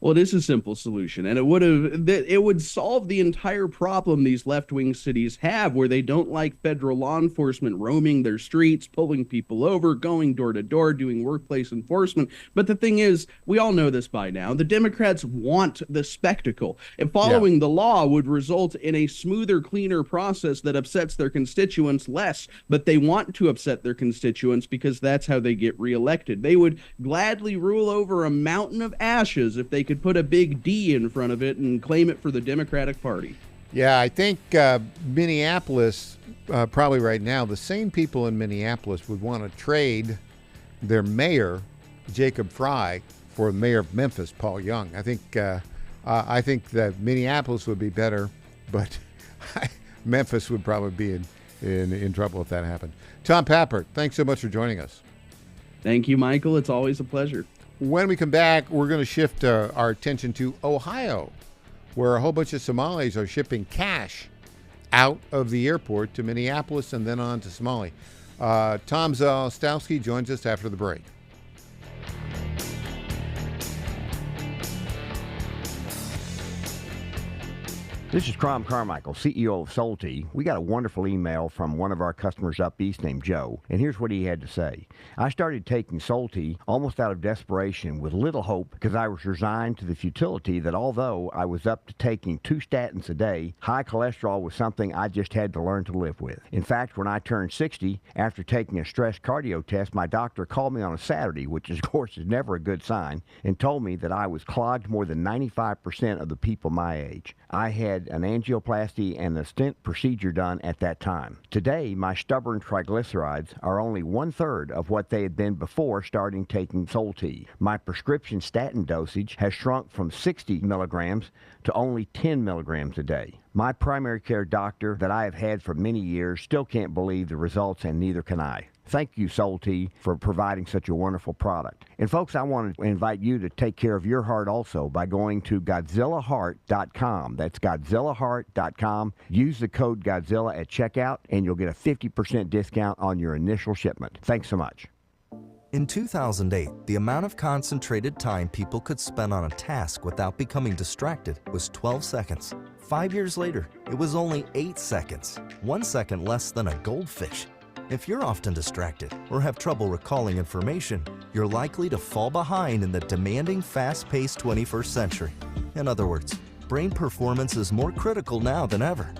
Well, it is a simple solution, and it would solve the entire problem these left-wing cities have, where they don't like federal law enforcement roaming their streets, pulling people over, going door to door, doing workplace enforcement. But the thing is, we all know this by now, the Democrats want the spectacle, and following the law would result in a smoother, cleaner process that upsets their constituents less, but they want to upset their constituents because that's how they get reelected. They would gladly rule over a mountain of ashes if they could put a big D in front of it and claim it for the Democratic Party. Yeah, I think Minneapolis, probably right now, the same people in Minneapolis would want to trade their mayor, Jacob Fry, for the mayor of Memphis, Paul Young. I think that Minneapolis would be better, but Memphis would probably be in trouble if that happened. Tom Pappert, thanks so much for joining us. Thank you, Michael. It's always a pleasure. When we come back, we're going to shift our attention to Ohio, where a whole bunch of Somalis are shipping cash out of the airport to Minneapolis and then on to Somalia. Tom Zalstowski joins us after the break. This is Crom Carmichael, CEO of Solti. We got a wonderful email from one of our customers up east named Joe, and here's what he had to say. I started taking Solti almost out of desperation with little hope because I was resigned to the futility that although I was up to taking 2 statins a day, high cholesterol was something I just had to learn to live with. In fact, when I turned 60, after taking a stress cardio test, my doctor called me on a Saturday, which of course is never a good sign, and told me that I was clogged more than 95% of the people my age. I had had an angioplasty and a stent procedure done at that time. Today, my stubborn triglycerides are only 1/3 of what they had been before starting taking Solti. My prescription statin dosage has shrunk from 60 milligrams to only 10 milligrams a day. My primary care doctor that I have had for many years still can't believe the results, and neither can I. Thank you, Solti, for providing such a wonderful product. And folks, I want to invite you to take care of your heart also by going to GodzillaHeart.com. That's GodzillaHeart.com. Use the code Godzilla at checkout, and you'll get a 50% discount on your initial shipment. Thanks so much. In 2008, the amount of concentrated time people could spend on a task without becoming distracted was 12 seconds. 5 years later, it was only 8 seconds, 1 second less than a goldfish. If you're often distracted or have trouble recalling information, you're likely to fall behind in the demanding, fast-paced 21st century. In other words, brain performance is more critical now than ever.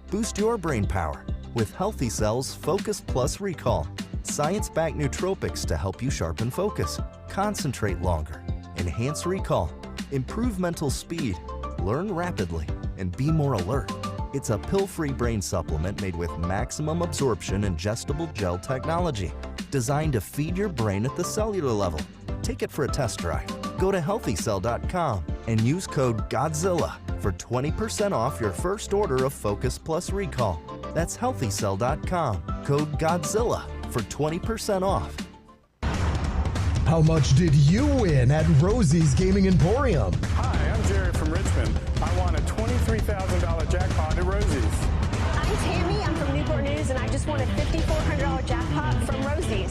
Boost your brain power with Healthy Cells Focus Plus Recall. Science-backed nootropics to help you sharpen focus, concentrate longer, enhance recall, improve mental speed, learn rapidly, and be more alert. It's a pill-free brain supplement made with maximum absorption ingestible gel technology, designed to feed your brain at the cellular level. Take it for a test drive. Go to healthycell.com and use code GODZILLA for 20% off your first order of Focus Plus Recall. That's healthycell.com, code GODZILLA for 20% off. How much did you win at Rosie's Gaming Emporium? Hi, I'm Jerry from Richmond. I won a $23,000 jackpot at Rosie's. I'm Tammy. I'm from Newport News, and I just won a $5,400 jackpot from Rosie's.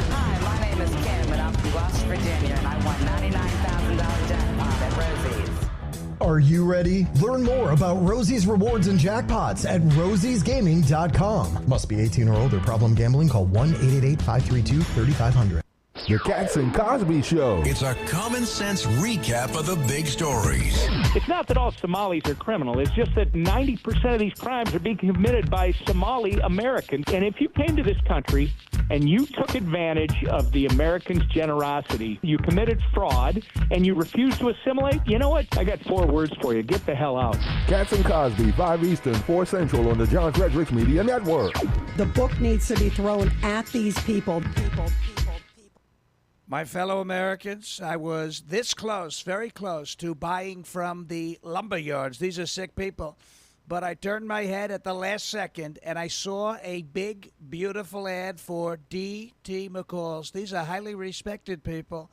Hi, my name is Kim, and I'm from West Virginia, and I won $99,000 jackpot at Rosie's. Are you ready? Learn more about Rosie's rewards and jackpots at rosiesgaming.com. Must be 18 or older. Problem gambling? Call 1-888-532-3500. The Cats and Cosby Show. It's a common sense recap of the big stories. It's not that all Somalis are criminal. It's just that 90% of these crimes are being committed by Somali Americans. And if you came to this country and you took advantage of the Americans' generosity, you committed fraud, and you refused to assimilate, you know what? I got 4 words for you. Get the hell out. Cats and Cosby, 5 Eastern, 4 Central on the John Fredericks Media Network. The book needs to be thrown at these people. My fellow Americans, I was this close, very close, to buying from the lumber yards. These are sick people. But I turned my head at the last second, and I saw a big, beautiful ad for D.T. McCall's. These are highly respected people.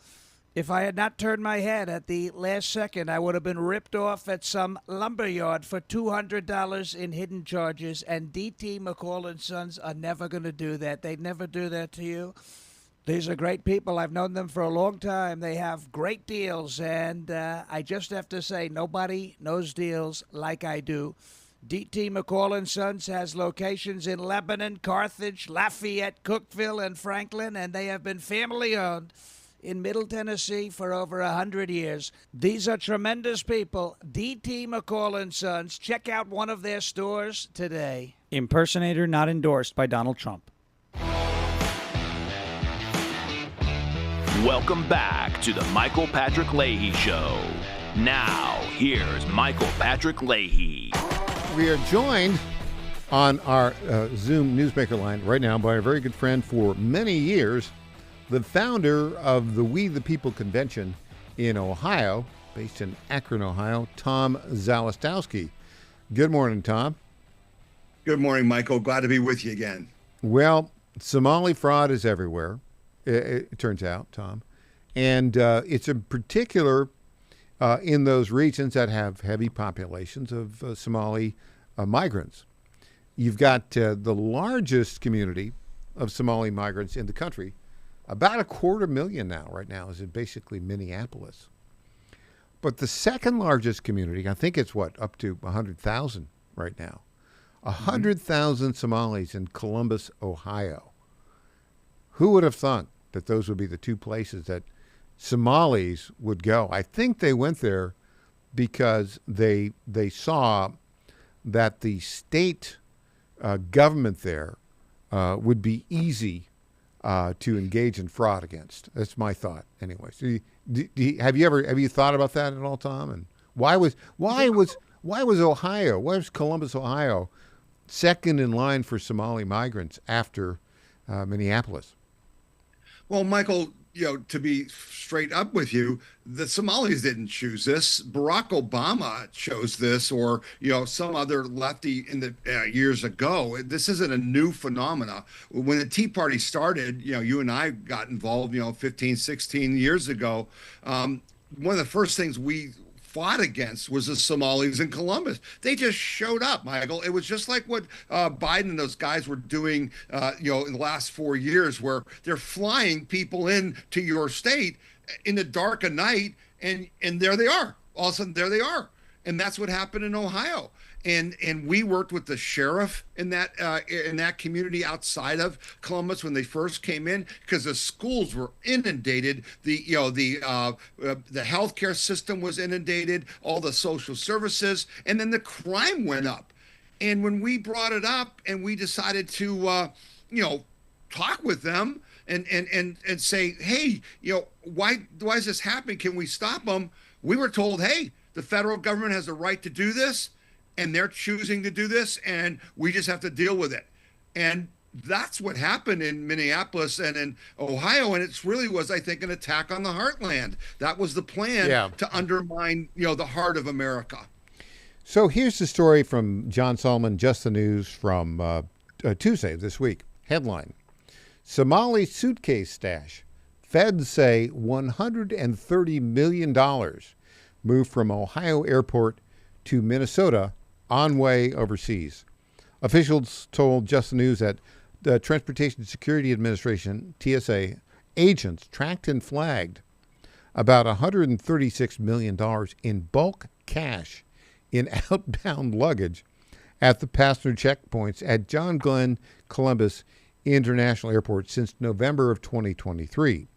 If I had not turned my head at the last second, I would have been ripped off at some lumber yard for $200 in hidden charges, and D.T. McCall & Sons are never going to do that. They'd never do that to you. These are great people. I've known them for a long time. They have great deals, and I just have to say, nobody knows deals like I do. D.T. McCall & Sons has locations in Lebanon, Carthage, Lafayette, Cookeville, and Franklin, and they have been family-owned in Middle Tennessee for over 100 years. These are tremendous people. D.T. McCall & Sons. Check out one of their stores today. Impersonator not endorsed by Donald Trump. Welcome back to the Michael Patrick Leahy Show. Now, here's Michael Patrick Leahy. We are joined on our Zoom Newsmaker line right now by a very good friend for many years, the founder of the We the People Convention in Ohio, based in Akron, Ohio, Tom Zalistowski. Good morning, Tom. Good morning, Michael. Glad to be with you again. Well, Somali fraud is everywhere. It turns out, Tom. And it's in particular in those regions that have heavy populations of Somali migrants. You've got the largest community of Somali migrants in the country, about 250,000 now, right now, is in basically Minneapolis. But the second largest community, I think it's up to 100,000 right now. 100,000 Somalis in Columbus, Ohio. Who would have thought that those would be the two places that Somalis would go? I think they went there because they saw that the state government there would be easy to engage in fraud against. That's my thought, anyway. So have you thought about that at all, Tom? And why was Why was Columbus, Ohio, second in line for Somali migrants after Minneapolis? Well, Michael, to be straight up with you, the Somalis didn't choose this. Barack Obama chose this, or some other lefty in the years ago. This isn't a new phenomena. When the Tea Party started, you and I got involved, 15, 16 years ago. One of the first things we fought against was the Somalis in Columbus. They just showed up, Michael. It was just like what Biden and those guys were doing, in the last 4 years, where they're flying people in to your state in the dark of night, and there they are. All of a sudden, there they are. And that's what happened in Ohio. And we worked with the sheriff in that community outside of Columbus when they first came in, because the schools were inundated. The healthcare system was inundated, all the social services, and then the crime went up. And when we brought it up and we decided to talk with them and say, hey, why is this happening? Can we stop them? We were told, hey, the federal government has the right to do this, and they're choosing to do this, and we just have to deal with it. And that's what happened in Minneapolis and in Ohio, and it really was, I think, an attack on the heartland. That was the plan to undermine, the heart of America. So here's the story from John Solomon, Just the News, from Tuesday this week. Headline: Somali suitcase stash. Feds say $130 million moved from Ohio airport to Minnesota on way overseas. Officials told Just the News that the Transportation Security Administration, TSA, agents tracked and flagged about $136 million in bulk cash in outbound luggage at the passenger checkpoints at John Glenn Columbus International Airport since November of 2023.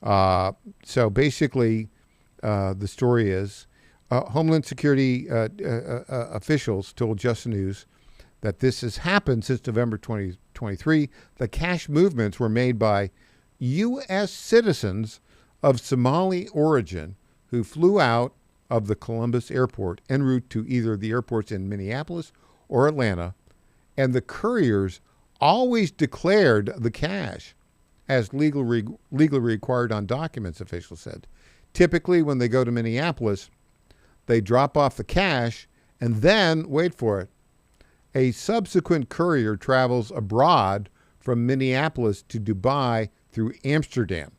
So basically, the story is Homeland Security officials told Just the News that this has happened since November 2023. The cash movements were made by U.S. citizens of Somali origin who flew out of the Columbus airport en route to either the airports in Minneapolis or Atlanta, and the couriers always declared the cash as legally required on documents, officials said. Typically, when they go to Minneapolis, they drop off the cash and then, wait for it, a subsequent courier travels abroad from Minneapolis to Dubai through Amsterdam.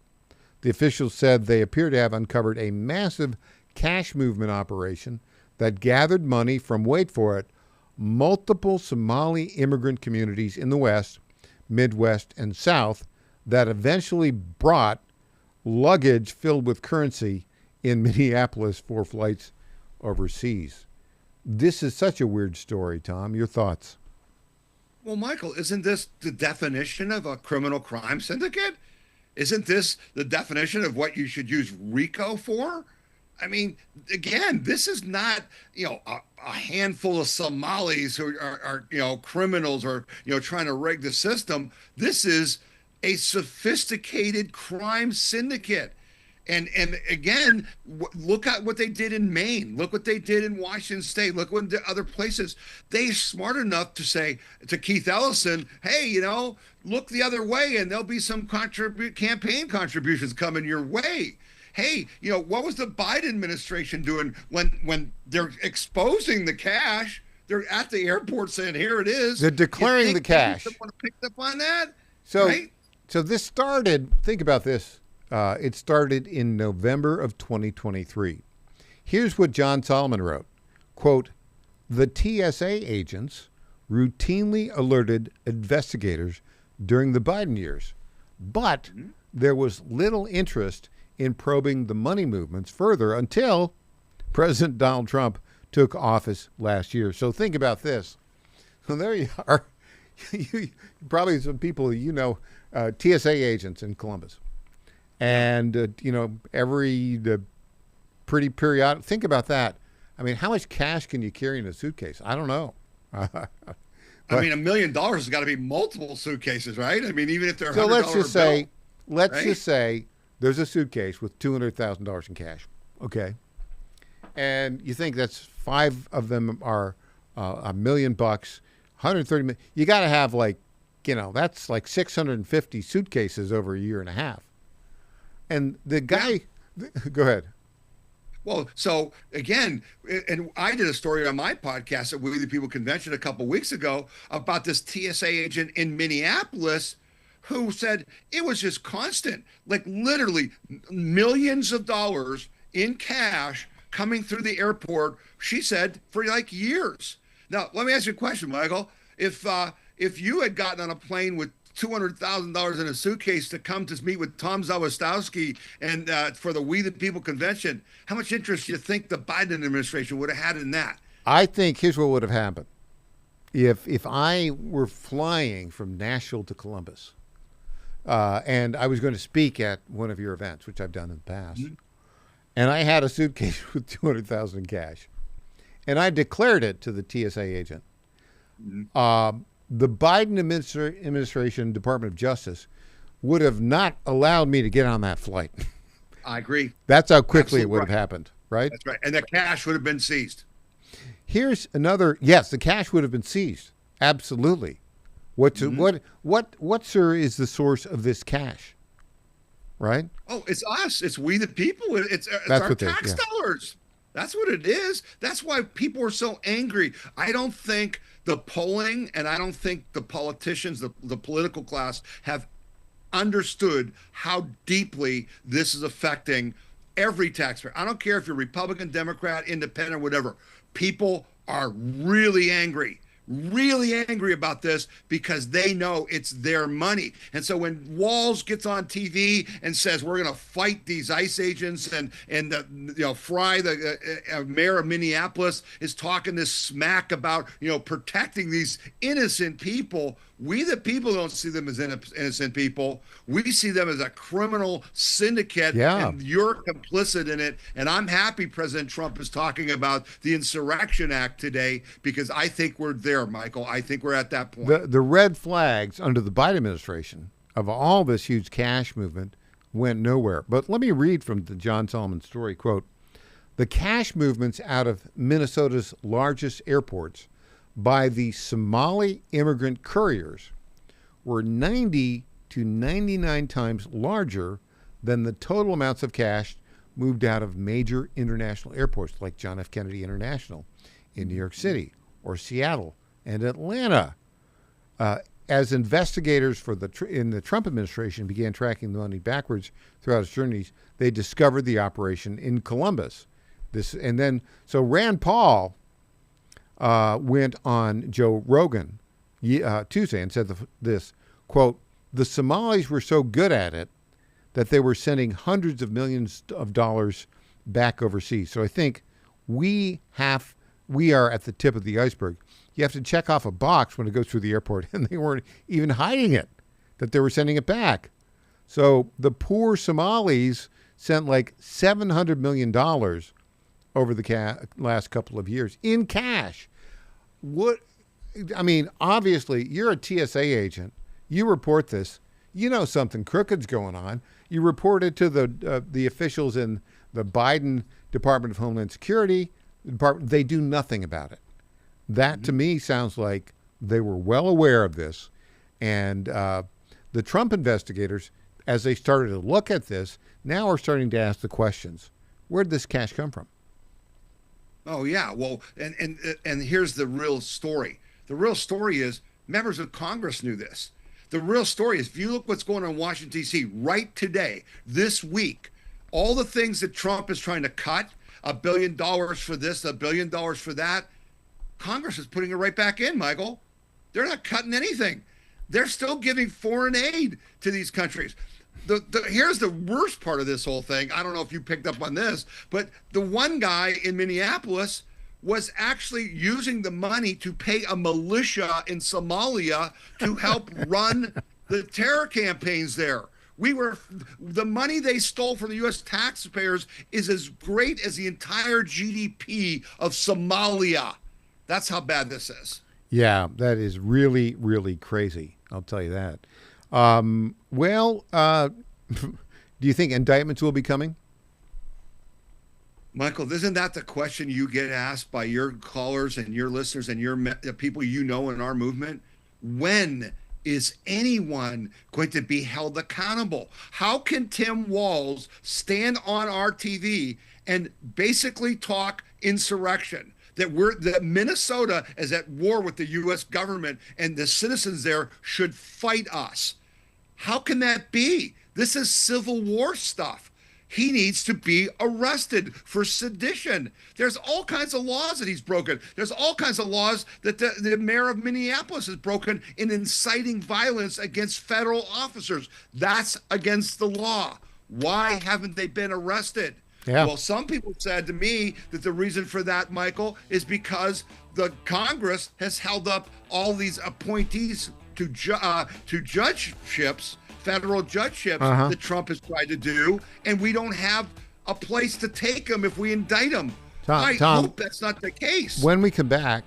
The officials said they appear to have uncovered a massive cash movement operation that gathered money from, wait for it, multiple Somali immigrant communities in the West, Midwest, and South that eventually brought luggage filled with currency in Minneapolis for flights overseas. This is such a weird story, Tom. Your thoughts? Well, Michael, isn't this the definition of a criminal crime syndicate? Isn't this the definition of what you should use RICO for? I mean, again, this is not, a handful of Somalis who are criminals or, trying to rig the system. This is a sophisticated crime syndicate. And again, look at what they did in Maine. Look what they did in Washington State. Look what the other places. They're smart enough to say to Keith Ellison, hey, look the other way and there'll be some campaign contributions coming your way. Hey, what was the Biden administration doing when they're exposing the cash? They're at the airport saying, here it is. They're declaring the cash. Someone picked up on that? So, right? So this started, think about this. It started in November of 2023. Here's what John Solomon wrote. Quote, the TSA agents routinely alerted investigators during the Biden years, but there was little interest in probing the money movements further until President Donald Trump took office last year. So think about this. Well, there you are. Probably some people TSA agents in Columbus. And, every pretty periodic, think about that. I mean, how much cash can you carry in a suitcase? I don't know. I mean, $1 million has got to be multiple suitcases, right? I mean, even if they're so let's just say, just say there's a suitcase with $200,000 in cash. Okay. and you think that's 5 of them are $1 million, 130 million. You got to have that's like 650 suitcases over a year and a half. And the guy, go ahead. Well, so again, and I did a story on my podcast at We the People Convention a couple of weeks ago about this TSA agent in Minneapolis who said it was just constant, like literally millions of dollars in cash coming through the airport, she said, for like years. Now, let me ask you a question, Michael. If you had gotten on a plane with $200,000 in a suitcase to come to meet with Tom Zawistowski and for the We the People convention, how much interest do you think the Biden administration would have had in that? I think here's what would have happened. If I were flying from Nashville to Columbus, and I was going to speak at one of your events, which I've done in the past, and I had a suitcase with $200,000 in cash, and I declared it to the TSA agent, the Biden administration, Department of Justice, would have not allowed me to get on that flight. I agree. That's how quickly it would have happened, right? That's right. And the cash would have been seized. Here's another. Yes, the cash would have been seized. Absolutely. What, sir, is the source of this cash? Right? Oh, it's us. It's we the people. It's our tax dollars. That's what it is. That's why people are so angry. I don't think the polling and I don't think the politicians, the political class have understood how deeply this is affecting every taxpayer. I don't care if you're Republican, Democrat, Independent, whatever. People are really angry about this because they know it's their money. And so when Walz gets on TV and says we're going to fight these ICE agents and Fry, the mayor of Minneapolis, is talking this smack about protecting these innocent people, we the people don't see them as innocent people. We see them as a criminal syndicate, and you're complicit in it. And I'm happy President Trump is talking about the Insurrection Act today because I think we're there, Michael. I think we're at that point. The red flags under the Biden administration of all this huge cash movement went nowhere. But let me read from the John Solomon story, quote, "The cash movements out of Minnesota's largest airports by the Somali immigrant couriers were 90 to 99 times larger than the total amounts of cash moved out of major international airports like John F. Kennedy International in New York City or Seattle and Atlanta. As investigators in the Trump administration began tracking the money backwards throughout its journeys, they discovered the operation in Columbus. So Rand Paul went on Joe Rogan Tuesday and said this, quote, "The Somalis were so good at it that they were sending hundreds of millions of dollars back overseas." So I think we are at the tip of the iceberg. You have to check off a box when it goes through the airport, and they weren't even hiding it, that they were sending it back. So the poor Somalis sent like $700 million over the last couple of years in cash. Obviously, you're a TSA agent. You report this. You know something crooked's going on. You report it to the officials in the Biden Department of Homeland Security. They do nothing about it. That, to me, sounds like they were well aware of this. And the Trump investigators, as they started to look at this, now are starting to ask the questions. Where did this cash come from? Oh, yeah. Well, and here's the real story. The real story is members of Congress knew this. The real story is, if you look what's going on in Washington, D.C. right today, this week, all the things that Trump is trying to cut, $1 billion for this, $1 billion for that, Congress is putting it right back in, Michael. They're not cutting anything. They're still giving foreign aid to these countries. Here's the worst part of this whole thing. I don't know if you picked up on this, but the one guy in Minneapolis was actually using the money to pay a militia in Somalia to help run the terror campaigns there. The money they stole from the U.S. taxpayers is as great as the entire GDP of Somalia. That's how bad this is. Yeah, that is really, really crazy. I'll tell you that. Do you think indictments will be coming? Michael, isn't that the question you get asked by your callers and your listeners and the people you know in our movement? When is anyone going to be held accountable? How can Tim Walz stand on our TV and basically talk insurrection? That Minnesota is at war with the U.S. government and the citizens there should fight us. How can that be? This is Civil War stuff. He needs to be arrested for sedition. There's all kinds of laws that he's broken. There's all kinds of laws that the mayor of Minneapolis has broken in inciting violence against federal officers. That's against the law. Why haven't they been arrested? Yeah. Well, some people said to me that the reason for that, Michael, is because the Congress has held up all these appointees to judgeships, federal judgeships that Trump has tried to do, and we don't have a place to take them if we indict them. I hope that's not the case. When we come back,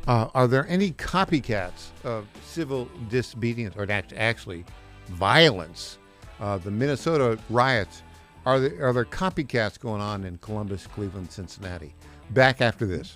are there any copycats of civil disobedience or actually violence? The Minnesota riots. Are there copycats going on in Columbus, Cleveland, Cincinnati? Back after this.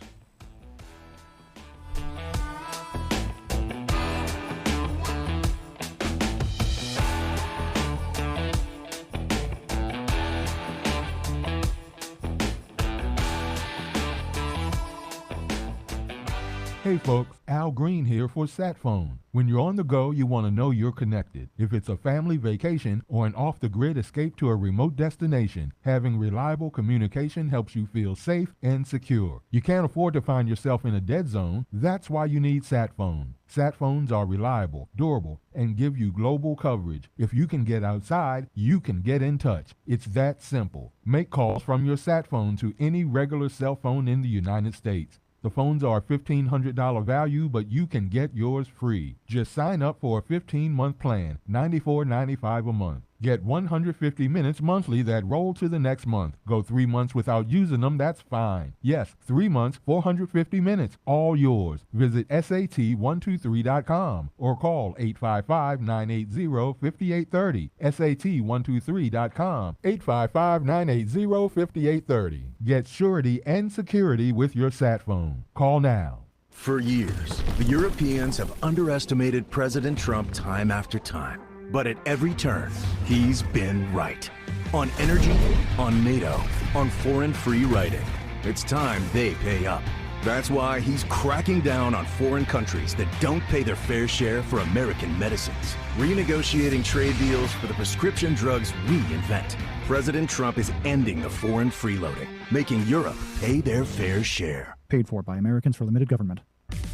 Hey folks, Al Green here for SatPhone. When you're on the go, you want to know you're connected. If it's a family vacation or an off-the-grid escape to a remote destination, having reliable communication helps you feel safe and secure. You can't afford to find yourself in a dead zone. That's why you need SatPhone. SatPhones are reliable, durable, and give you global coverage. If you can get outside, you can get in touch. It's that simple. Make calls from your SatPhone to any regular cell phone in the United States. The phones are $1,500 value, but you can get yours free. Just sign up for a 15-month plan, $94.95 a month. Get 150 minutes monthly that roll to the next month. Go 3 months without using them, that's fine. Yes, 3 months, 450 minutes, all yours. Visit SAT123.com or call 855-980-5830. SAT123.com, 855-980-5830. Get surety and security with your SatPhone. Call now. For years, the Europeans have underestimated President Trump time after time. But at every turn, he's been right. On energy, on NATO, on foreign free riding. It's time they pay up. That's why he's cracking down on foreign countries that don't pay their fair share for American medicines. Renegotiating trade deals for the prescription drugs we invent. President Trump is ending the foreign freeloading, making Europe pay their fair share. Paid for by Americans for Limited Government.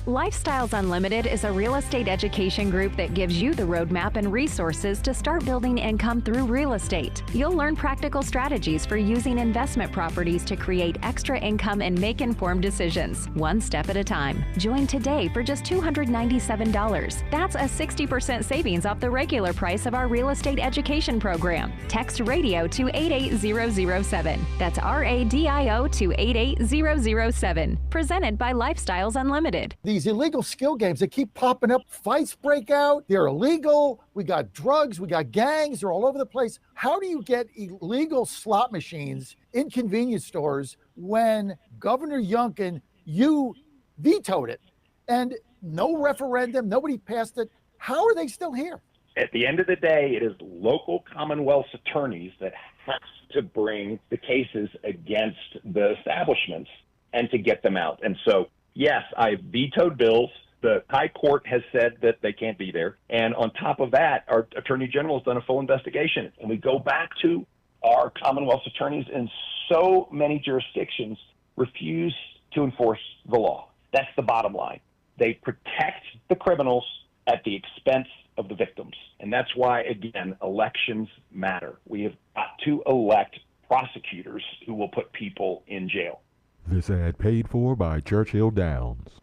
Lifestyles Unlimited is a real estate education group that gives you the roadmap and resources to start building income through real estate. You'll learn practical strategies for using investment properties to create extra income and make informed decisions, one step at a time. Join today for just $297. That's a 60% savings off the regular price of our real estate education program. Text radio to 88007. That's RADIO to 88007. Presented by Lifestyles Unlimited. These illegal skill games that keep popping up, fights break out, they're illegal. We got drugs, we got gangs, they're all over the place. How do you get illegal slot machines in convenience stores when Governor Youngkin, you vetoed it and no referendum, nobody passed it? How are they still here? At the end of the day, it is local Commonwealth's attorneys that have to bring the cases against the establishments and to get them out. And so, yes, I vetoed bills. The high court has said that they can't be there. And on top of that, our attorney general has done a full investigation. And we go back to our Commonwealth's attorneys in so many jurisdictions refuse to enforce the law. That's the bottom line. They protect the criminals at the expense of the victims. And that's why, again, elections matter. We have got to elect prosecutors who will put people in jail. This ad paid for by Churchill Downs.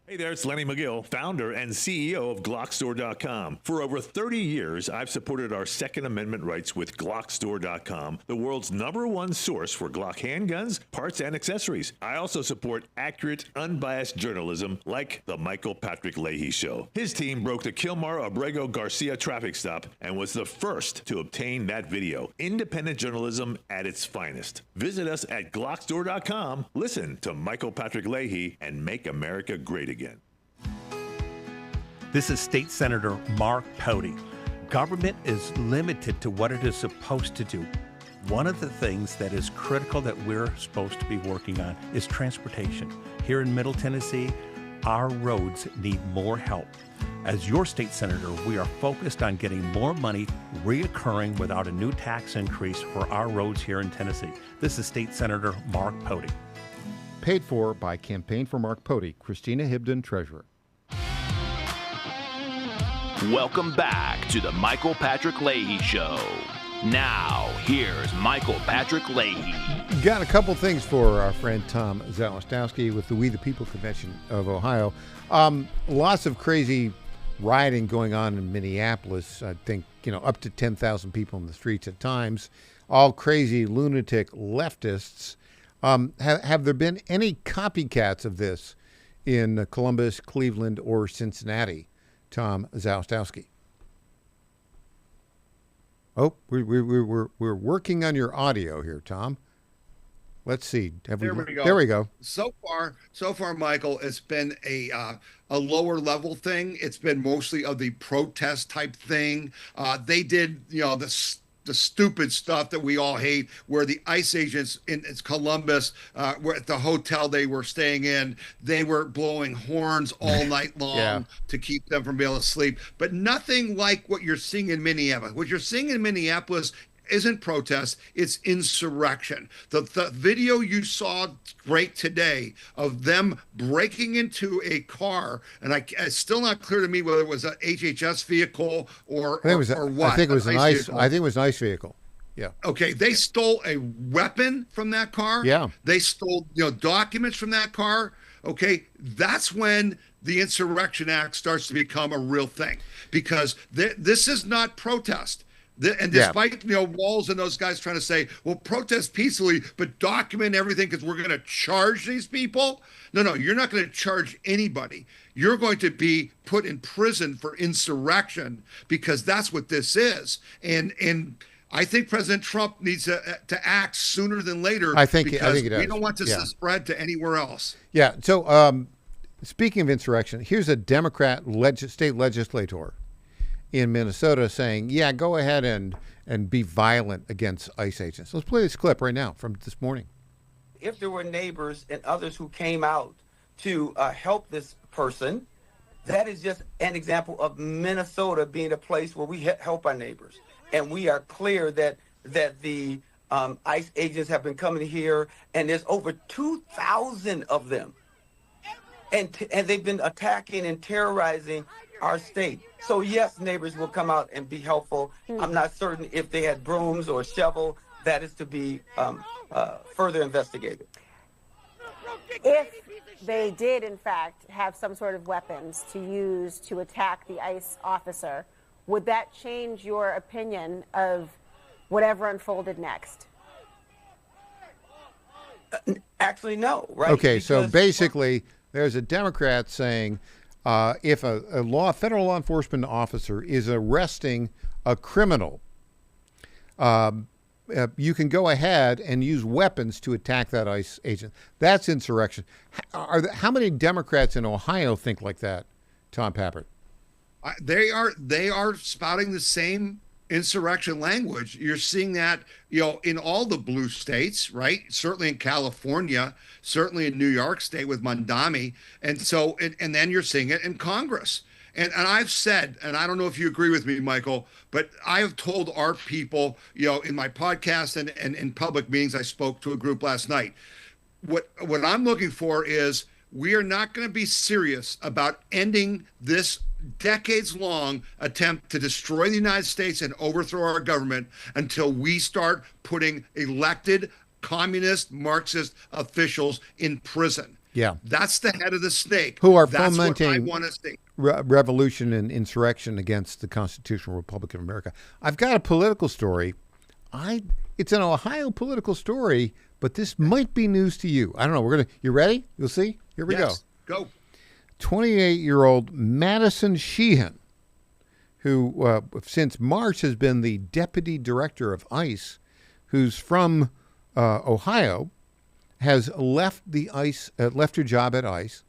Hey there, it's Lenny McGill, founder and CEO of GlockStore.com. For over 30 years, I've supported our Second Amendment rights with GlockStore.com, the world's #1 source for Glock handguns, parts, and accessories. I also support accurate, unbiased journalism like The Michael Patrick Leahy Show. His team broke the Kilmar Abrego Garcia traffic stop and was the first to obtain that video. Independent journalism at its finest. Visit us at GlockStore.com, listen to Michael Patrick Leahy, and make America great again. This is State Senator Mark Pody. Government is limited to what it is supposed to do. One of the things that is critical that we're supposed to be working on is transportation. Here in Middle Tennessee, our roads need more help. As your state senator, we are focused on getting more money reoccurring without a new tax increase for our roads here in Tennessee. This is State Senator Mark Pody. Paid for by Campaign for Mark Pody, Christina Hibden, Treasurer. Welcome back to the Michael Patrick Leahy Show. Now, here's Michael Patrick Leahy. Got a couple things for our friend Tom Zalestowski with the We the People Convention of Ohio. Lots of crazy rioting going on in Minneapolis. I think, up to 10,000 people in the streets at times. All crazy lunatic leftists. Have there been any copycats of this in Columbus, Cleveland, or Cincinnati? Tom Zalestowski. Oh, we're working on your audio here, Tom. Let's see. There we go. There we go. So far, Michael, it's been a lower level thing. It's been mostly of the protest type thing. They did, the stupid stuff that we all hate, where the ICE agents in Columbus, were at the hotel they were staying in, they were blowing horns all night long to keep them from being able to sleep. But nothing like what you're seeing in Minneapolis. What you're seeing in Minneapolis isn't protest, it's insurrection. The video you saw break today of them breaking into a car, and it's still not clear to me whether it was an HHS vehicle or what. I think it was an ICE vehicle. Yeah. Okay, they stole a weapon from that car. Yeah. They stole documents from that car. Okay, that's when the Insurrection Act starts to become a real thing, because this is not protest. And despite Walls and those guys trying to say, well, protest peacefully, but document everything because we're going to charge these people. No, you're not going to charge anybody. You're going to be put in prison for insurrection, because that's what this is. And I think President Trump needs to act sooner than later. I think because he does. We don't want this to spread to anywhere else. Yeah. So speaking of insurrection, here's a Democrat state legislator in Minnesota saying, yeah, go ahead and be violent against ICE agents. Let's play this clip right now from this morning. If there were neighbors and others who came out to help this person, that is just an example of Minnesota being a place where we help our neighbors. And we are clear that the ICE agents have been coming here, and there's over 2,000 of them. And they've been attacking and terrorizing our state. So yes, neighbors will come out and be helpful. I'm not certain if they had brooms or shovel. That is to be further investigated. If they did, in fact, have some sort of weapons to use to attack the ICE officer, would that change your opinion of whatever unfolded next? Actually, no. Right? Okay, so basically, there's a Democrat saying, if a federal law enforcement officer is arresting a criminal, you can go ahead and use weapons to attack that ICE agent. That's insurrection. How many Democrats in Ohio think like that, Tom Pappert? They are spouting the same insurrection language. You're seeing that, in all the blue states, right? Certainly in California, certainly in New York State with Mondami. And so, and then you're seeing it in Congress. And I've said, and I don't know if you agree with me, Michael, but I have told our people, in my podcast and in public meetings, I spoke to a group last night. What I'm looking for is, we are not going to be serious about ending this decades-long attempt to destroy the United States and overthrow our government until we start putting elected communist Marxist officials in prison. Yeah. That's the head of the snake. Who are That's fomenting what I want to see. revolution and insurrection against the Constitutional Republic of America. I've got a political story. It's an Ohio political story, but this might be news to you. I don't know. You ready? You'll see. Here we go. Go. 28-year-old Madison Sheehan, who since March has been the deputy director of ICE, who's from Ohio, has left her job at ICE,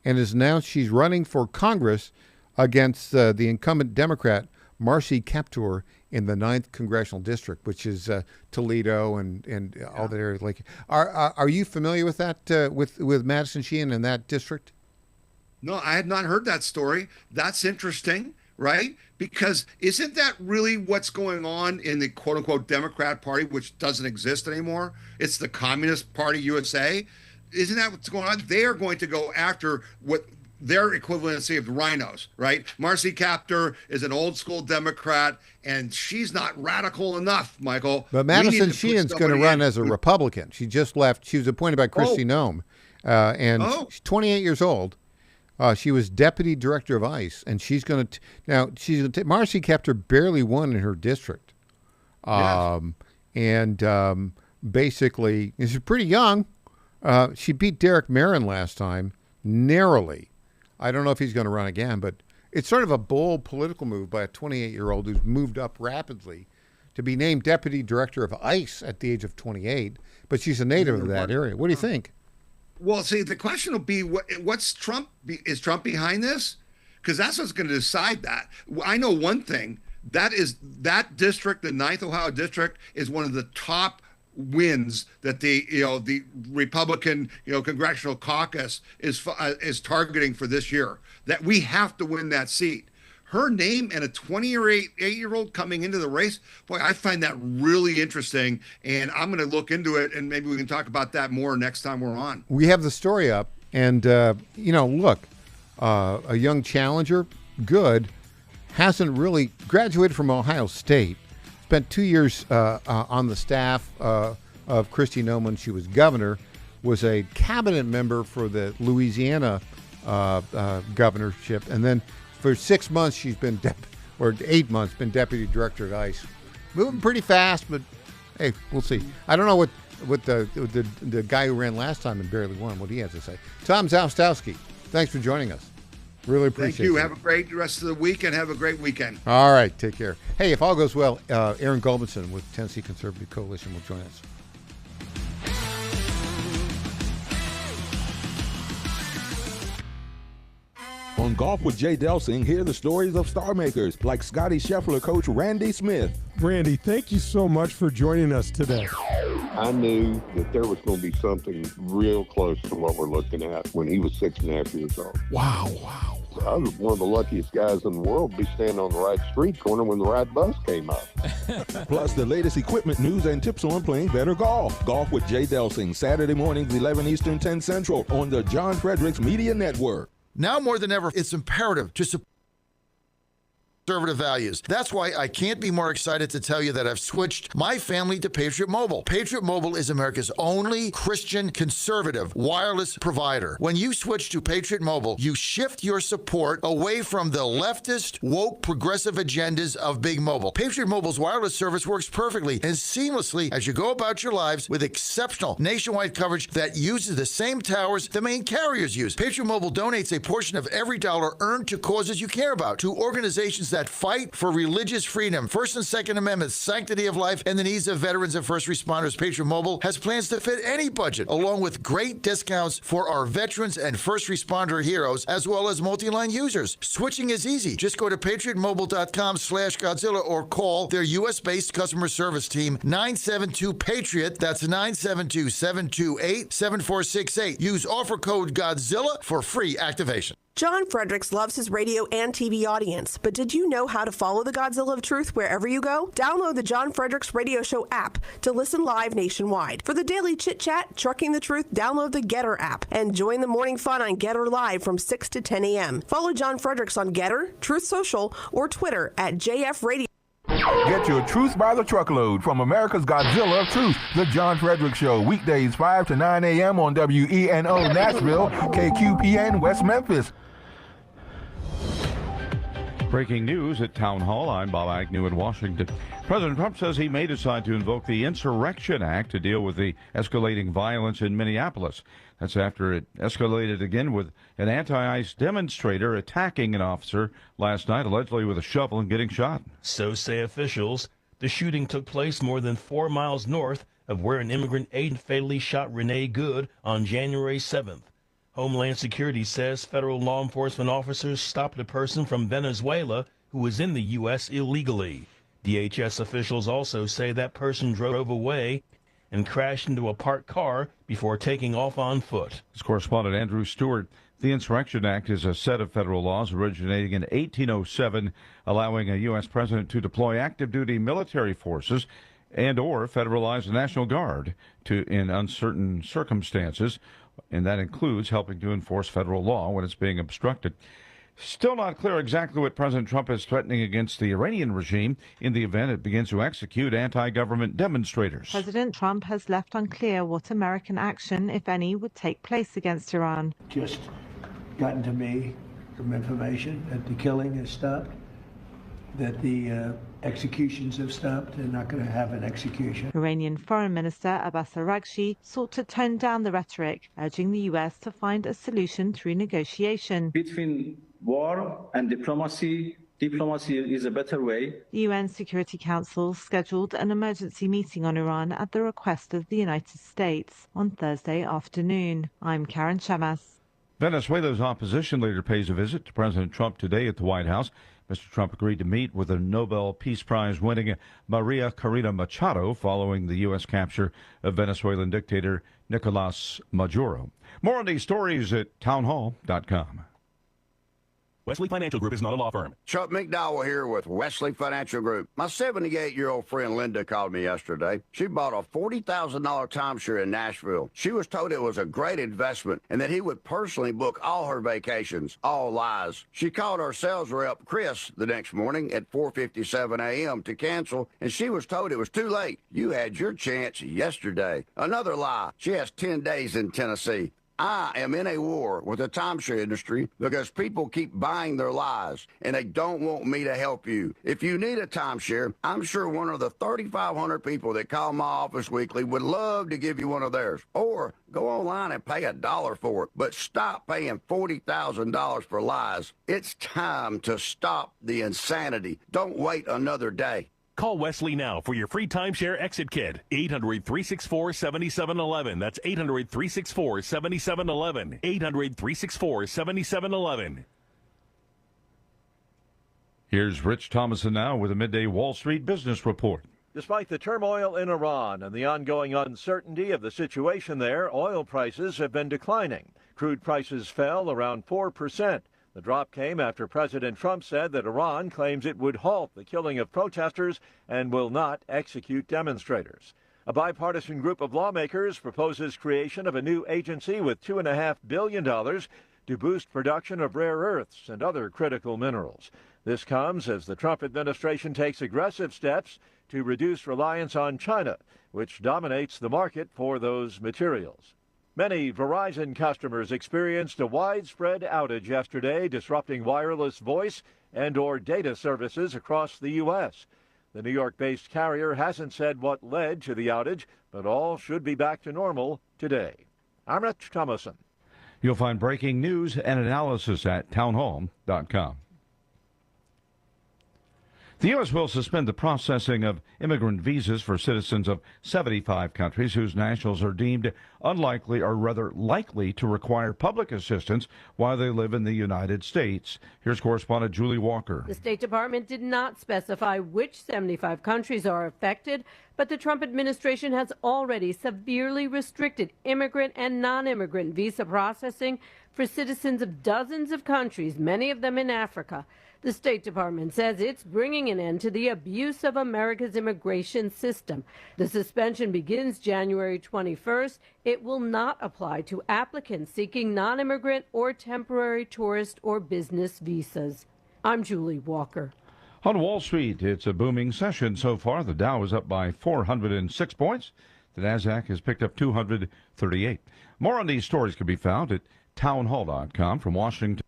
and has announced she's running for Congress against the incumbent Democrat Marcy Kaptur in the 9th Congressional District, which is Toledo and all that area. Like, are you familiar with that with Madison Sheehan in that district? No, I had not heard that story. That's interesting, right? Because isn't that really what's going on in the quote unquote Democrat Party, which doesn't exist anymore? It's the Communist Party USA. Isn't that what's going on? They are going to go after what their equivalency of the rhinos, right? Marcy Kaptur is an old school Democrat, and she's not radical enough, Michael. But Madison Sheehan's going to run as a Republican. She just left. She was appointed by Kristi Noem, and she's 28 years old. She was deputy director of ICE, and she's going to Marcy Kaptur barely won in her district, and basically she's pretty young. She beat Derek Marin last time narrowly. I don't know if he's going to run again, but it's sort of a bold political move by a 28-year-old who's moved up rapidly to be named deputy director of ICE at the age of 28. But she's a native of that area. What do you think? Well, see, the question will be, what's Trump? Is Trump behind this? Because that's what's going to decide that. I know one thing. That district, the 9th Ohio district, is one of the top wins that the Republican Congressional Caucus is targeting for this year. That we have to win that seat. Her name and a 28-year-old coming into the race, boy, I find that really interesting, and I'm going to look into it, and maybe we can talk about that more next time we're on. We have the story up, and look, a young challenger, good, hasn't really graduated from Ohio State. Spent 2 years on the staff of Kristi Noem when she was governor, was a cabinet member for the Louisiana governorship, and then for 6 months she's been 8 months been deputy director at ICE. Moving pretty fast, but hey, we'll see. I don't know what the guy who ran last time and barely won, what he has to say. Tom Zastowski, thanks for joining us. Really appreciate it. Thank you. Have a great rest of the week and have a great weekend. All right. Take care. Hey, if all goes well, Aaron Goldmanson with Tennessee Conservative Coalition will join us. On Golf with Jay Delsing, hear the stories of star makers like Scotty Scheffler coach Randy Smith. Randy, thank you so much for joining us today. I knew that there was going to be something real close to what we're looking at when he was 6.5 years old. Wow. I was one of the luckiest guys in the world to be standing on the right street corner when the right bus came up. Plus the latest equipment news and tips on playing better golf. Golf with Jay Delsing, Saturday mornings, 11 Eastern, 10 Central on the John Fredericks Media Network. Now more than ever, it's imperative to support conservative values. That's why I can't be more excited to tell you that I've switched my family to Patriot Mobile. Patriot Mobile is America's only Christian conservative wireless provider. When you switch to Patriot Mobile, you shift your support away from the leftist, woke, progressive agendas of Big Mobile. Patriot Mobile's wireless service works perfectly and seamlessly as you go about your lives with exceptional nationwide coverage that uses the same towers the main carriers use. Patriot Mobile donates a portion of every dollar earned to causes you care about, to organizations that fight for religious freedom, First and Second Amendments, sanctity of life, and the needs of veterans and first responders. Patriot Mobile has plans to fit any budget, along with great discounts for our veterans and first responder heroes, as well as multi-line users. Switching is easy. Just go to patriotmobile.com/Godzilla or call their U.S.-based customer service team, 972-PATRIOT. That's 972-728-7468. Use offer code Godzilla for free activation. John Fredericks loves his radio and TV audience, but did you know how to follow the Godzilla of Truth wherever you go? Download the John Fredericks Radio Show app to listen live nationwide. For the daily chit-chat, Trucking the Truth, download the Getter app and join the morning fun on Getter Live from 6 to 10 a.m. Follow John Fredericks on Getter, Truth Social, or Twitter at JF Radio. Get your truth by the truckload from America's Godzilla of Truth, The John Frederick Show, weekdays 5 to 9 a.m. on WENO Nashville, KQPN West Memphis. Breaking news at Town Hall. I'm Bob Agnew in Washington. President Trump says he may decide to invoke the Insurrection Act to deal with the escalating violence in Minneapolis. That's after it escalated again with an anti-ICE demonstrator attacking an officer last night, allegedly with a shovel and getting shot. So say officials. The shooting took place more than 4 miles north of where an immigrant agent fatally shot Renee Good on January 7th. Homeland Security says federal law enforcement officers stopped a person from Venezuela who was in the U.S. illegally. DHS officials also say that person drove away and crashed into a parked car before taking off on foot. As correspondent Andrew Stewart, the Insurrection Act is a set of federal laws originating in 1807, allowing a U.S. president to deploy active duty military forces and or federalize the National Guard in uncertain circumstances, and that includes helping to enforce federal law when it's being obstructed. Still not clear exactly what President Trump is threatening against the Iranian regime in the event it begins to execute anti-government demonstrators. President Trump has left unclear what American action, if any, would take place against Iran. Just gotten to me some information that the killing has stopped, that the executions have stopped. They're not going to have an execution. Iranian Foreign Minister Abbas Araghchi sought to tone down the rhetoric, urging the U.S. to find a solution through negotiation. Between war and diplomacy is a better way. The UN Security Council scheduled an emergency meeting on Iran at the request of the United States on Thursday afternoon. I'm Karen Chamas. Venezuela's opposition leader pays a visit to President Trump today at the White House. Mr. Trump agreed to meet with the Nobel Peace Prize winning Maria Corina Machado following the U.S. capture of Venezuelan dictator Nicolas Maduro. More on these stories at townhall.com. Wesley Financial Group is not a law firm. Chuck McDowell here with Wesley Financial Group. My 78-year-old friend Linda called me yesterday. She bought a $40,000 timeshare in Nashville. She was told it was a great investment and that he would personally book all her vacations. All lies. She called our sales rep, Chris, the next morning at 4:57 a.m. to cancel, and she was told it was too late. You had your chance yesterday. Another lie. She has 10 days in Tennessee. I am in a war with the timeshare industry because people keep buying their lies, and they don't want me to help you. If you need a timeshare, I'm sure one of the 3,500 people that call my office weekly would love to give you one of theirs. Or go online and pay $1 for it, but stop paying $40,000 for lies. It's time to stop the insanity. Don't wait another day. Call Wesley now for your free timeshare exit kit. 800-364-7711. That's 800-364-7711. 800-364-7711. Here's Rich Thomason now with a midday Wall Street Business Report. Despite the turmoil in Iran and the ongoing uncertainty of the situation there, oil prices have been declining. Crude prices fell around 4%. The drop came after President Trump said that Iran claims it would halt the killing of protesters and will not execute demonstrators. A bipartisan group of lawmakers proposes creation of a new agency with $2.5 billion to boost production of rare earths and other critical minerals. This comes as the Trump administration takes aggressive steps to reduce reliance on China, which dominates the market for those materials. Many Verizon customers experienced a widespread outage yesterday, disrupting wireless voice and/or data services across the U.S. The New York-based carrier hasn't said what led to the outage, but all should be back to normal today. I'm Rich Thomason. You'll find breaking news and analysis at townhall.com. The U.S. will suspend the processing of immigrant visas for citizens of 75 countries whose nationals are deemed unlikely or rather likely to require public assistance while they live in the United States. Here's correspondent Julie Walker. The State Department did not specify which 75 countries are affected, but the Trump administration has already severely restricted immigrant and non-immigrant visa processing for citizens of dozens of countries, many of them in Africa. The State Department says it's bringing an end to the abuse of America's immigration system. The suspension begins January 21st. It will not apply to applicants seeking non-immigrant or temporary tourist or business visas. I'm Julie Walker. On Wall Street, it's a booming session so far. The Dow is up by 406 points. The Nasdaq has picked up 238. More on these stories can be found at townhall.com. From Washington.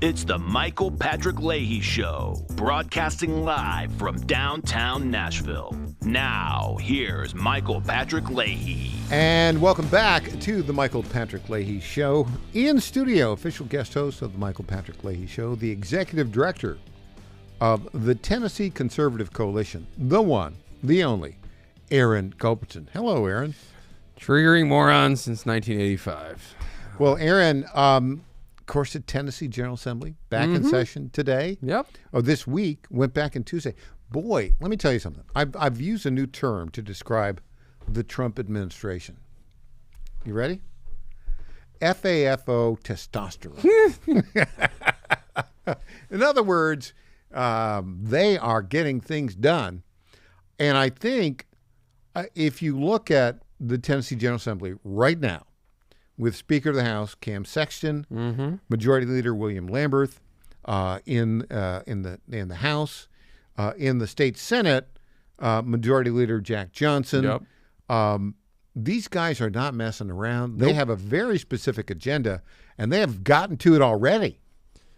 It's the Michael Patrick Leahy Show, broadcasting live from downtown Nashville. Now, here's Michael Patrick Leahy. And welcome back to the Michael Patrick Leahy Show. In studio, official guest host of the Michael Patrick Leahy Show, the executive director of the Tennessee Conservative Coalition, the one, the only, Aaron Culbertson. Hello, Aaron. Triggering morons since 1985. Well, Aaron, of course, the Tennessee General Assembly back in session today. Yep. Oh, this week went back in Tuesday. Boy, let me tell you something. I've used a new term to describe the Trump administration. You ready? FAFO testosterone. In other words, they are getting things done. And I think if you look at the Tennessee General Assembly right now, with Speaker of the House Cam Sexton, Majority Leader William Lamberth in the House, in the state Senate, Majority Leader Jack Johnson. These guys are not messing around. They have a very specific agenda, and they have gotten to it already.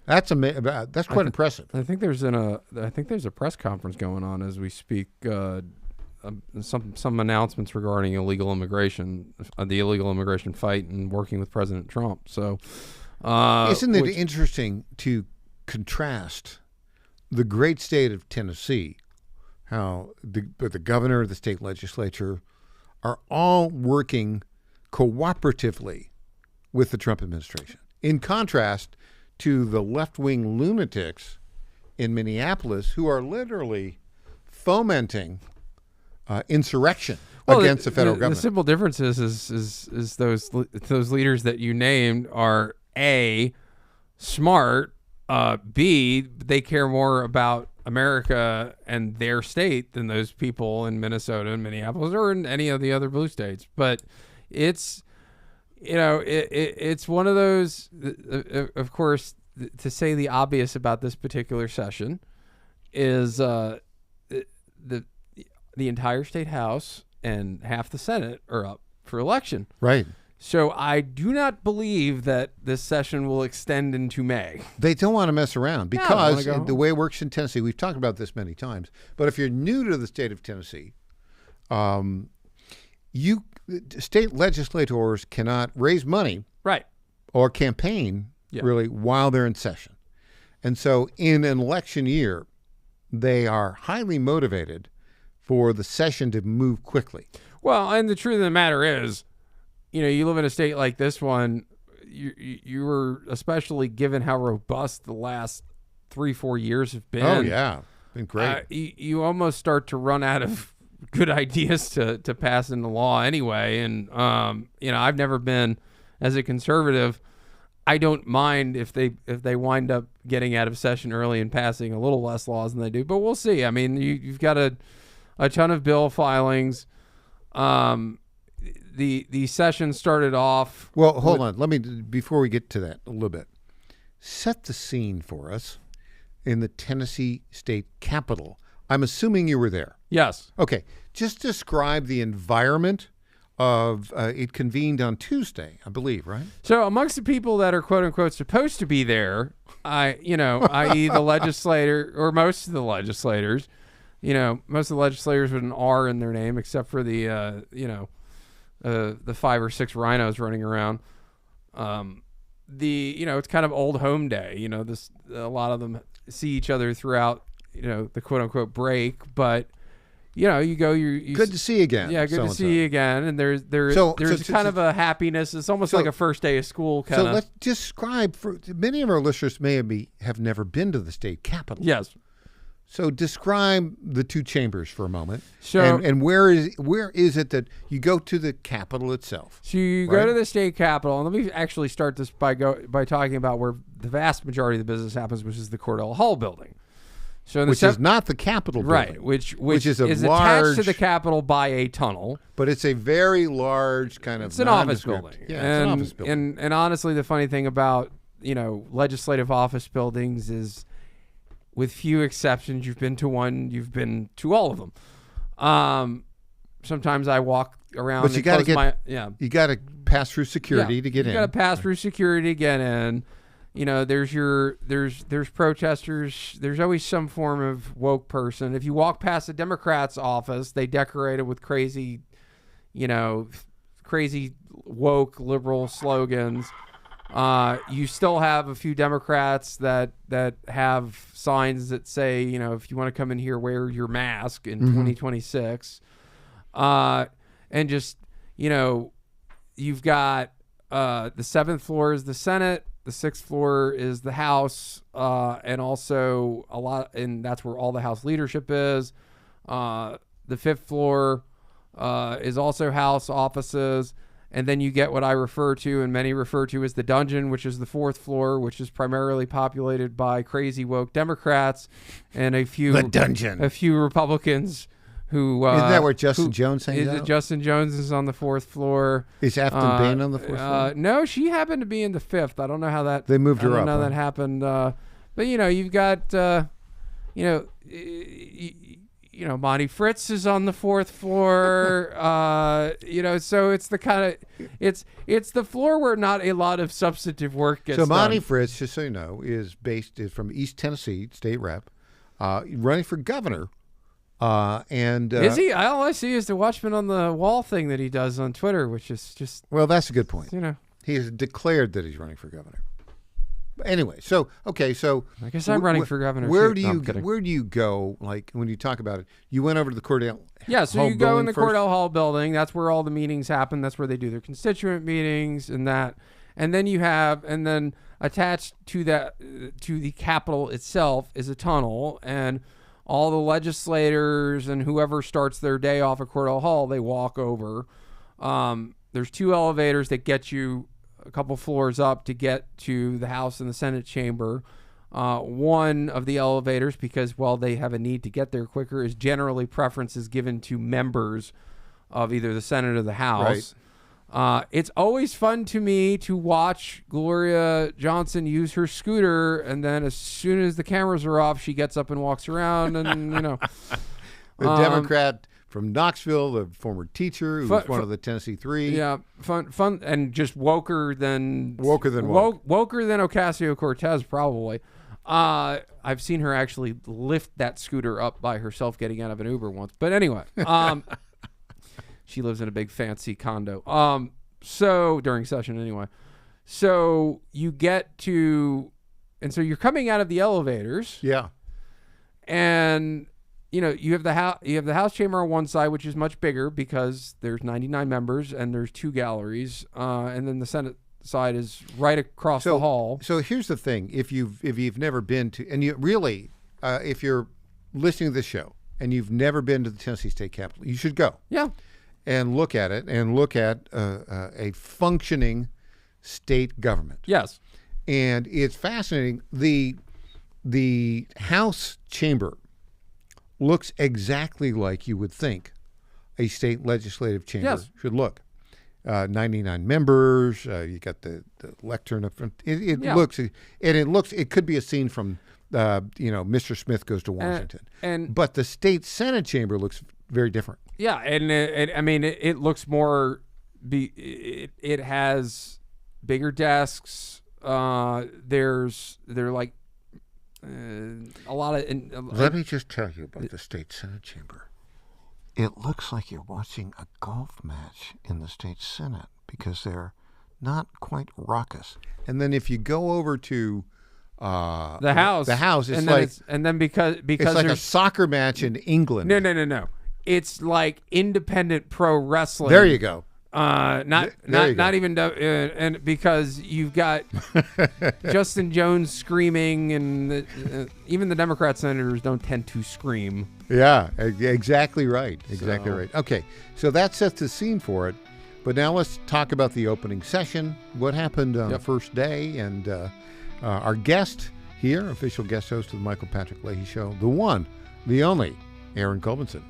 That's quite impressive. I think there's a press conference going on as we speak. Some announcements regarding illegal immigration, the illegal immigration fight, and working with President Trump. So, isn't it interesting to contrast the great state of Tennessee, how the governor, the state legislature, are all working cooperatively with the Trump administration, in contrast to the left-wing lunatics in Minneapolis who are literally fomenting insurrection against the federal government. The simple difference is those leaders that you named are A, smart, B, they care more about America and their state than those people in Minnesota and Minneapolis or in any of the other blue states. But it's, it's one of those, of course, to say the obvious about this particular session is the entire state House and half the Senate are up for election. Right. So I do not believe that this session will extend into May. They don't want to mess around because the way it works in Tennessee, we've talked about this many times, but if you're new to the state of Tennessee, state legislators cannot raise money or campaign really while they're in session. And so in an election year, they are highly motivated for the session to move quickly. Well, and the truth of the matter is, you live in a state like this one, you were especially given how robust the last 3-4 years have been. Oh, yeah. Been great. You almost start to run out of good ideas to pass into law anyway. And, I've never been, as a conservative, I don't mind if they wind up getting out of session early and passing a little less laws than they do. But we'll see. I mean, you've got a ton of bill filings. The session started off. Well, hold on. Let me, before we get to that a little bit, set the scene for us in the Tennessee State Capitol. I'm assuming you were there. Yes. Okay. Just describe the environment of it convened on Tuesday, I believe, right? So amongst the people that are quote unquote supposed to be there, i.e. the legislator or most of the legislators, most of the legislators with an R in their name, except for the 5 or 6 rhinos running around. It's kind of old home day. A lot of them see each other throughout, the quote unquote break, but you go, you good to see you again. Yeah, good to see you again. And there's kind of a happiness. It's almost like a first day of school kind of. So let's describe, for many of our listeners may have never been to the state capitol. Yes. So describe the two chambers for a moment. So, and where is it that you go to the Capitol itself? So you go to the state Capitol, and let me actually start this by talking about where the vast majority of the business happens, which is the Cordell Hall building. So which is not the Capitol building. Right, which is attached to the Capitol by a tunnel. But it's a very large kind of It's an office building. Yeah, it's an office building. And honestly, the funny thing about legislative office buildings is, with few exceptions, you've been to one, you've been to all of them. Sometimes I walk around. But you got to you got to pass through security to get in. You got to pass through security to get in. There's protesters. There's always some form of woke person. If you walk past the Democrats' office, they decorate it with crazy woke liberal slogans. You still have a few Democrats that have signs that say, if you want to come in here, wear your mask in 2026. And just, you've got the 7th floor is the Senate, the 6th floor is the House, and also and that's where all the House leadership is. The 5th floor is also House offices. And then you get what I refer to and many refer to as the dungeon, which is the 4th floor, which is primarily populated by crazy woke Democrats and a few Republicans who isn't that where Justin Jones hangs out? Justin Jones is on the 4th floor. Is Afton Bain on the 4th floor? No, she happened to be in the 5th. I don't know how that they moved her up. I don't know how that happened. But you've got Monty Fritz is on the 4th floor. So it's the kind of it's the floor where not a lot of substantive work gets done. So Monty Fritz, just so you know, is from East Tennessee, state rep, running for governor. Is he? All I see is the Watchman on the Wall thing that he does on Twitter, which is just that's a good point. He has declared that he's running for governor. Anyway, so I guess I'm running for governor. Where do you go? Like when you talk about it, you went over to the Cordell. Yeah, so you go in the Cordell Hall building. That's where all the meetings happen. That's where they do their constituent meetings and that. And then attached to that, to the Capitol itself, is a tunnel, and all the legislators and whoever starts their day off at Cordell Hall, they walk over. There's 2 elevators that get you a couple floors up to get to the House and the Senate chamber. One of the elevators, because they have a need to get there quicker, is generally preferences given to members of either the Senate or the House. Right. It's always fun to me to watch Gloria Johnson use her scooter, and then as soon as the cameras are off, she gets up and walks around, and the Democrat from Knoxville, the former teacher who was one of the Tennessee Three. Yeah, fun, and just woker than Ocasio-Cortez, probably. I've seen her actually lift that scooter up by herself getting out of an Uber once. But anyway, she lives in a big fancy condo. So during session anyway. So you get to, and so you're coming out of the elevators. Yeah. And you have the House chamber on one side, which is much bigger because there's 99 members and there's 2 galleries, and then the Senate side is right across the hall. So here's the thing: if you've never been to, and you really, if you're listening to this show and you've never been to the Tennessee State Capitol, you should go. Yeah, and look at it, and look at a functioning state government. Yes, and it's fascinating. The House chamber looks exactly like you would think a state legislative chamber should look. 99 members. You got the lectern up front. It looks, and it could be a scene from, Mr. Smith Goes to Washington. But the state Senate chamber looks very different. Yeah, and it looks more. It has bigger desks. They're like a lot of. Let me just tell you about the state Senate chamber. It looks like you're watching a golf match in the state Senate because they're not quite raucous. And then if you go over to the House, it's because it's like a soccer match in England. No. It's like independent pro wrestling. There you go. Not even, and because you've got Justin Jones screaming, and even the Democrat senators don't tend to scream. Yeah, exactly right. Exactly right. Okay, so that sets the scene for it. But now let's talk about the opening session. What happened on the first day, and our guest here, official guest host of the Michael Patrick Leahy Show, the one, the only, Aaron Colbinson.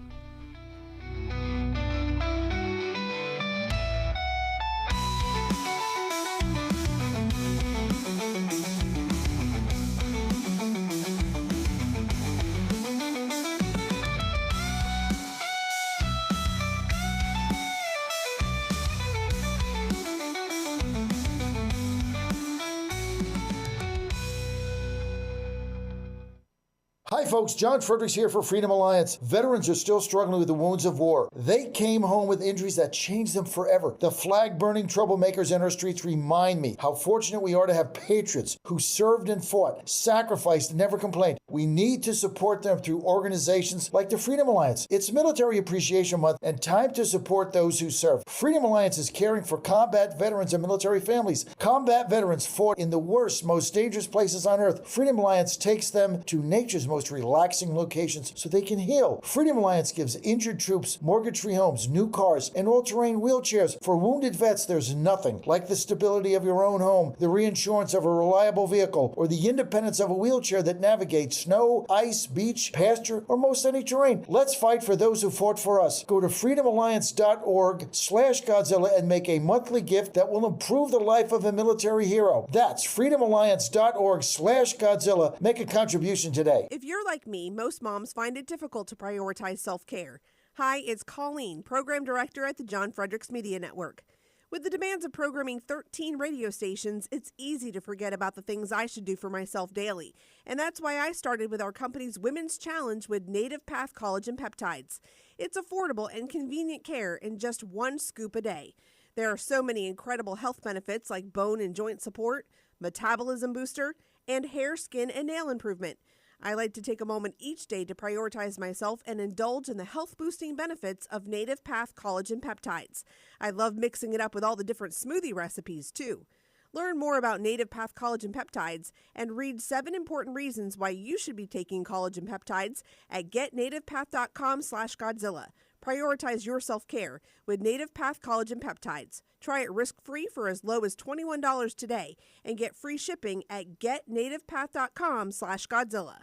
Hi folks, John Fredericks here for Freedom Alliance. Veterans are still struggling with the wounds of war. They came home with injuries that changed them forever. The flag-burning troublemakers in our streets remind me how fortunate we are to have patriots who served and fought, sacrificed, and never complained. We need to support them through organizations like the Freedom Alliance. It's Military Appreciation Month and time to support those who serve. Freedom Alliance is caring for combat veterans and military families. Combat veterans fought in the worst, most dangerous places on earth. Freedom Alliance takes them to nature's most relaxing locations so they can heal. Freedom Alliance gives injured troops mortgage-free homes, new cars, and all-terrain wheelchairs. For wounded vets, there's nothing like the stability of your own home, the reinsurance of a reliable vehicle, or the independence of a wheelchair that navigates snow, ice, beach, pasture, or most any terrain. Let's fight for those who fought for us. Go to freedomalliance.org/Godzilla and make a monthly gift that will improve the life of a military hero. That's freedomalliance.org/Godzilla. Make a contribution today. If you're like me, most moms find it difficult to prioritize self-care. Hi, it's Colleen, Program Director at the John Fredericks Media Network. With the demands of programming 13 radio stations, it's easy to forget about the things I should do for myself daily. And that's why I started with our company's Women's Challenge with Native Path Collagen Peptides. It's affordable and convenient care in just one scoop a day. There are so many incredible health benefits like bone and joint support, metabolism booster, and hair, skin, and nail improvement. I like to take a moment each day to prioritize myself and indulge in the health-boosting benefits of Native Path Collagen Peptides. I love mixing it up with all the different smoothie recipes, too. Learn more about Native Path Collagen Peptides and read 7 important reasons why you should be taking collagen peptides at getnativepath.com/Godzilla. Prioritize your self-care with Native Path Collagen Peptides. Try it risk-free for as low as $21 today and get free shipping at getnativepath.com/Godzilla.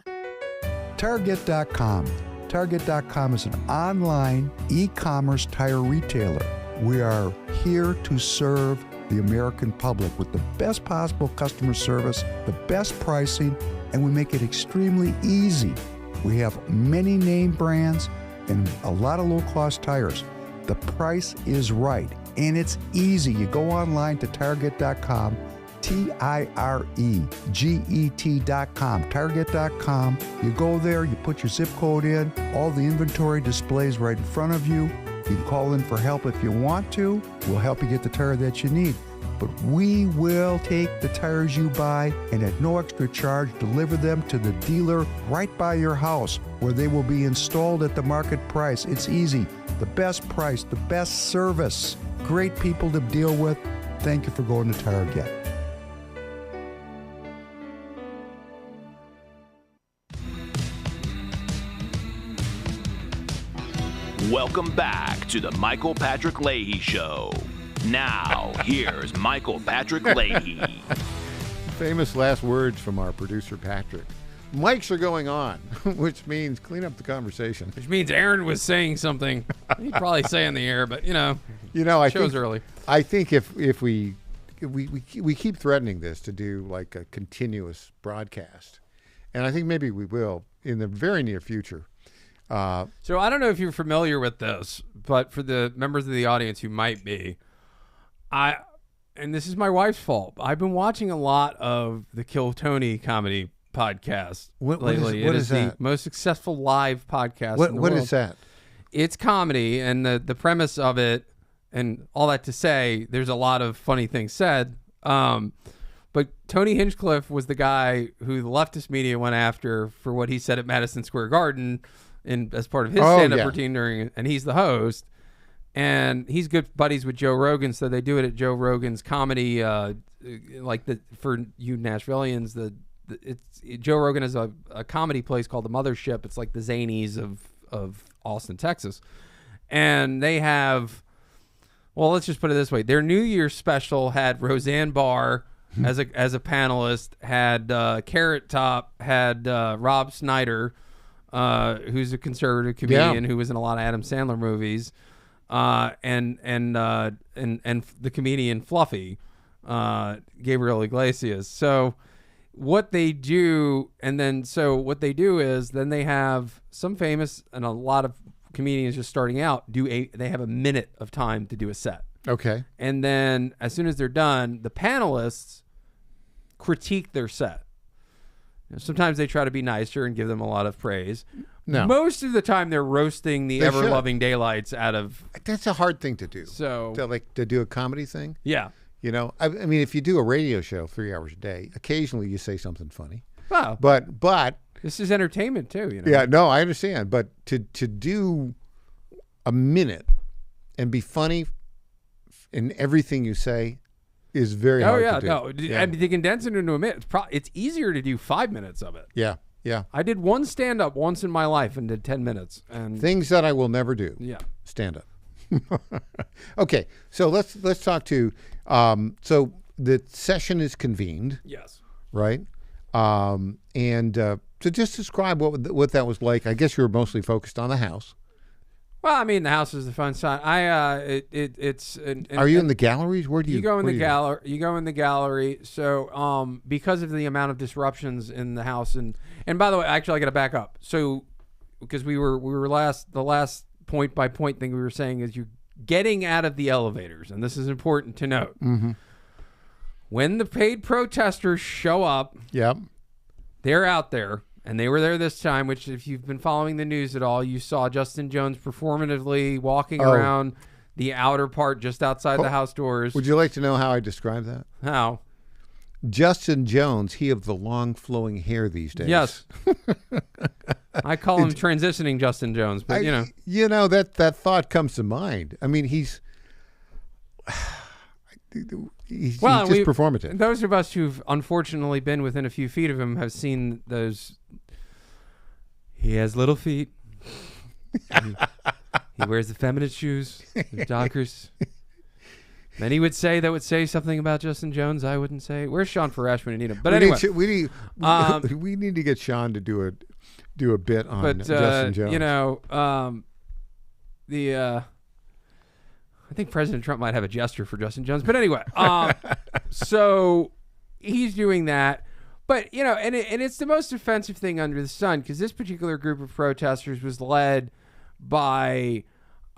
Target.com. Target.com is an online e-commerce tire retailer. We are here to serve the American public with the best possible customer service, the best pricing, and we make it extremely easy. We have many name brands and a lot of low-cost tires. The price is right, and it's easy. You go online to Target.com, Tireget.com, Target.com. You go there, you put your zip code in, all the inventory displays right in front of you. You can call in for help if you want to. We'll help you get the tire that you need. But we will take the tires you buy and at no extra charge deliver them to the dealer right by your house where they will be installed at the market price. It's easy. The best price, the best service. Great people to deal with. Thank you for going to Target. Welcome back to the Michael Patrick Leahy Show. Now, here's Michael Patrick Leahy. Famous last words from our producer, Patrick. Mics are going on, which means clean up the conversation. Which means Aaron was saying something. He'd probably say in the air, but I show's think, early. I think if we keep threatening this to do like a continuous broadcast, and I think maybe we will in the very near future. So I don't know if you're familiar with this, but for the members of the audience who might be, and this is my wife's fault, I've been watching a lot of the Kill Tony comedy podcast lately. What it is the that? most successful live podcast in the What world. is that? It's comedy, and the premise of it, and all that to say, there's a lot of funny things said. But Tony Hinchcliffe was the guy who the leftist media went after for what he said at Madison Square Garden as part of his stand-up routine and he's the host. And he's good buddies with Joe Rogan, so they do it at Joe Rogan's comedy, for you Nashvillians, Joe Rogan has a comedy place called The Mothership. It's like the Zanies of Austin, Texas. And they have, well, let's just put it this way. Their New Year's special had Roseanne Barr as a panelist, had Carrot Top, had Rob Schneider, who's a conservative comedian who was in a lot of Adam Sandler movies. And the comedian Fluffy, Gabriel Iglesias. So what they do, what they do is then they have some famous and a lot of comedians just starting out they have a minute of time to do a set. Okay. And then as soon as they're done, the panelists critique their set. Sometimes they try to be nicer and give them a lot of praise. No. Most of the time they're roasting the They ever-loving daylights out of... That's a hard thing to do. So... To do a comedy thing? Yeah. You know, I mean, if you do a radio show 3 hours a day, occasionally you say something funny. Well, but this is entertainment too, you know. Yeah, no, I understand. But to do a minute and be funny in everything you say is very hard to do. Oh, yeah, no. I mean, to condense it into a minute, it's easier to do 5 minutes of it. Yeah, yeah. I did one stand-up once in my life and did 10 minutes. And things that I will never do. Yeah. Stand up. Okay, so let's talk to. So the session is convened. Yes. Right. So just describe what that was like. I guess you were mostly focused on the house. Well, I mean, the house is the fun side. It's. Are you in the galleries? Where do you go in the gallery? You go in the gallery. So, because of the amount of disruptions in the house, and by the way, actually, I got to back up. So, because we were the last point by point thing we were saying is you're getting out of the elevators, and this is important to note. Mm-hmm. When the paid protesters show up, yep, they're out there. And they were there this time, which if you've been following the news at all, you saw Justin Jones performatively walking around the outer part just outside the house doors. Would you like to know how I describe that? How? Justin Jones, he of the long flowing hair these days. Yes. I call him transitioning Justin Jones, but you know. You know, that thought comes to mind. I mean, he's just performative. Those of us who've unfortunately been within a few feet of him have seen those. He has little feet. He wears effeminate shoes, Dockers. Many would say something about Justin Jones. I wouldn't say. Where's Sean Farash when you need him? But anyway, we need to get Sean to do a bit on Justin Jones. You know, I think President Trump might have a gesture for Justin Jones. But anyway, so he's doing that. But, you know, and it's the most offensive thing under the sun because this particular group of protesters was led by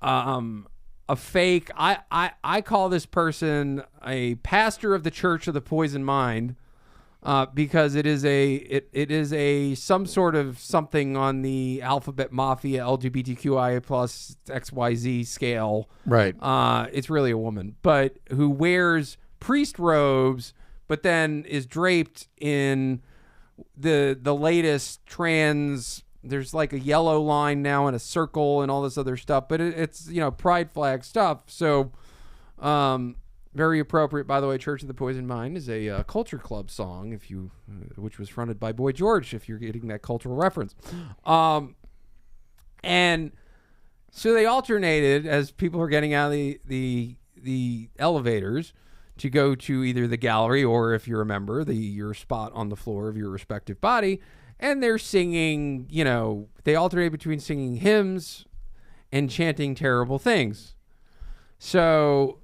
a fake, I call this person a pastor of the Church of the Poison Mind because it is some sort of something on the alphabet mafia LGBTQIA plus XYZ scale. Right. It's really a woman, but who wears priest robes, but then is draped in the latest trans. There's like a yellow line now and a circle and all this other stuff, but it's pride flag stuff. So, very appropriate, by the way. Church of the Poison Mind is a Culture Club song, which was fronted by Boy George, if you're getting that cultural reference. And so they alternated as people are getting out of the elevators to go to either the gallery or, if you're a member, your spot on the floor of your respective body. And they're singing, they alternate between singing hymns and chanting terrible things. So,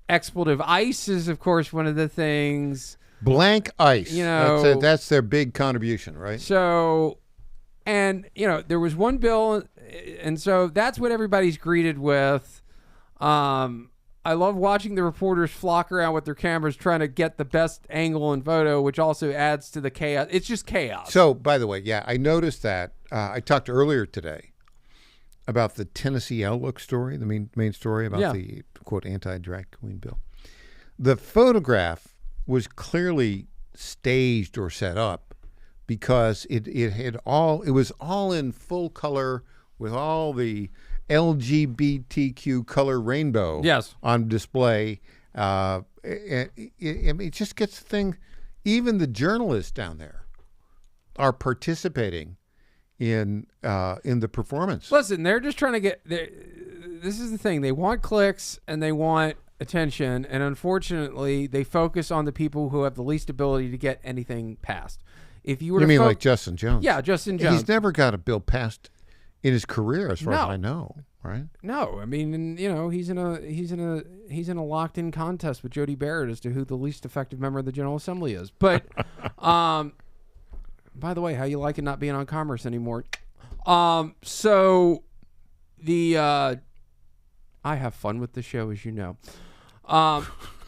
expletive ice is, of course, one of the things. Blank ice. That's their big contribution, right? So, and, there was one bill, and so that's what everybody's greeted with. I love watching the reporters flock around with their cameras trying to get the best angle and photo, which also adds to the chaos. It's just chaos. So, by the way, yeah, I noticed that. I talked earlier today about the Tennessee Outlook story, the main story about the, quote, anti-drag queen bill. The photograph was clearly staged or set up because it was all in full color with all the LGBTQ color rainbow on display. It just gets the thing. Even the journalists down there are participating in the performance. Listen, they're just trying to get. This is the thing. They want clicks and they want attention, and unfortunately, they focus on the people who have the least ability to get anything passed. If you were, you mean like Justin Jones? Yeah, Justin Jones. He's never got a bill passed in his career, as far as I know, right? No, I mean, he's in a locked-in contest with Jody Barrett as to who the least effective member of the General Assembly is. But, by the way, how you like it not being on Commerce anymore? So I have fun with the show, as you know.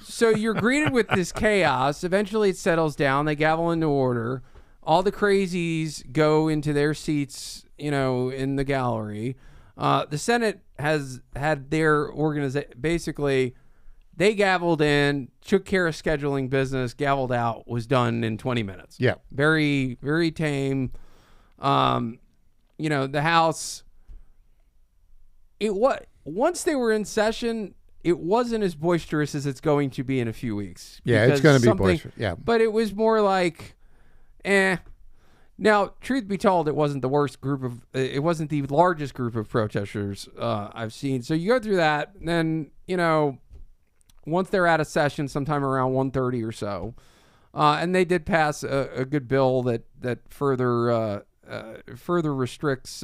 So you're greeted with this chaos. Eventually it settles down. They gavel into order. All the crazies go into their seats, in the gallery. The Senate has had their organization. Basically, they gavelled in, took care of scheduling business, gavelled out, was done in 20 minutes. Yeah. Very, very tame. The House, once they were in session, it wasn't as boisterous as it's going to be in a few weeks. Yeah, it's going to be boisterous. Yeah. But it was more like, Now, truth be told, it wasn't the largest group of protesters I've seen. So you go through that, and then, once they're out of session sometime around 1:30 or so, and they did pass a good bill that further restricts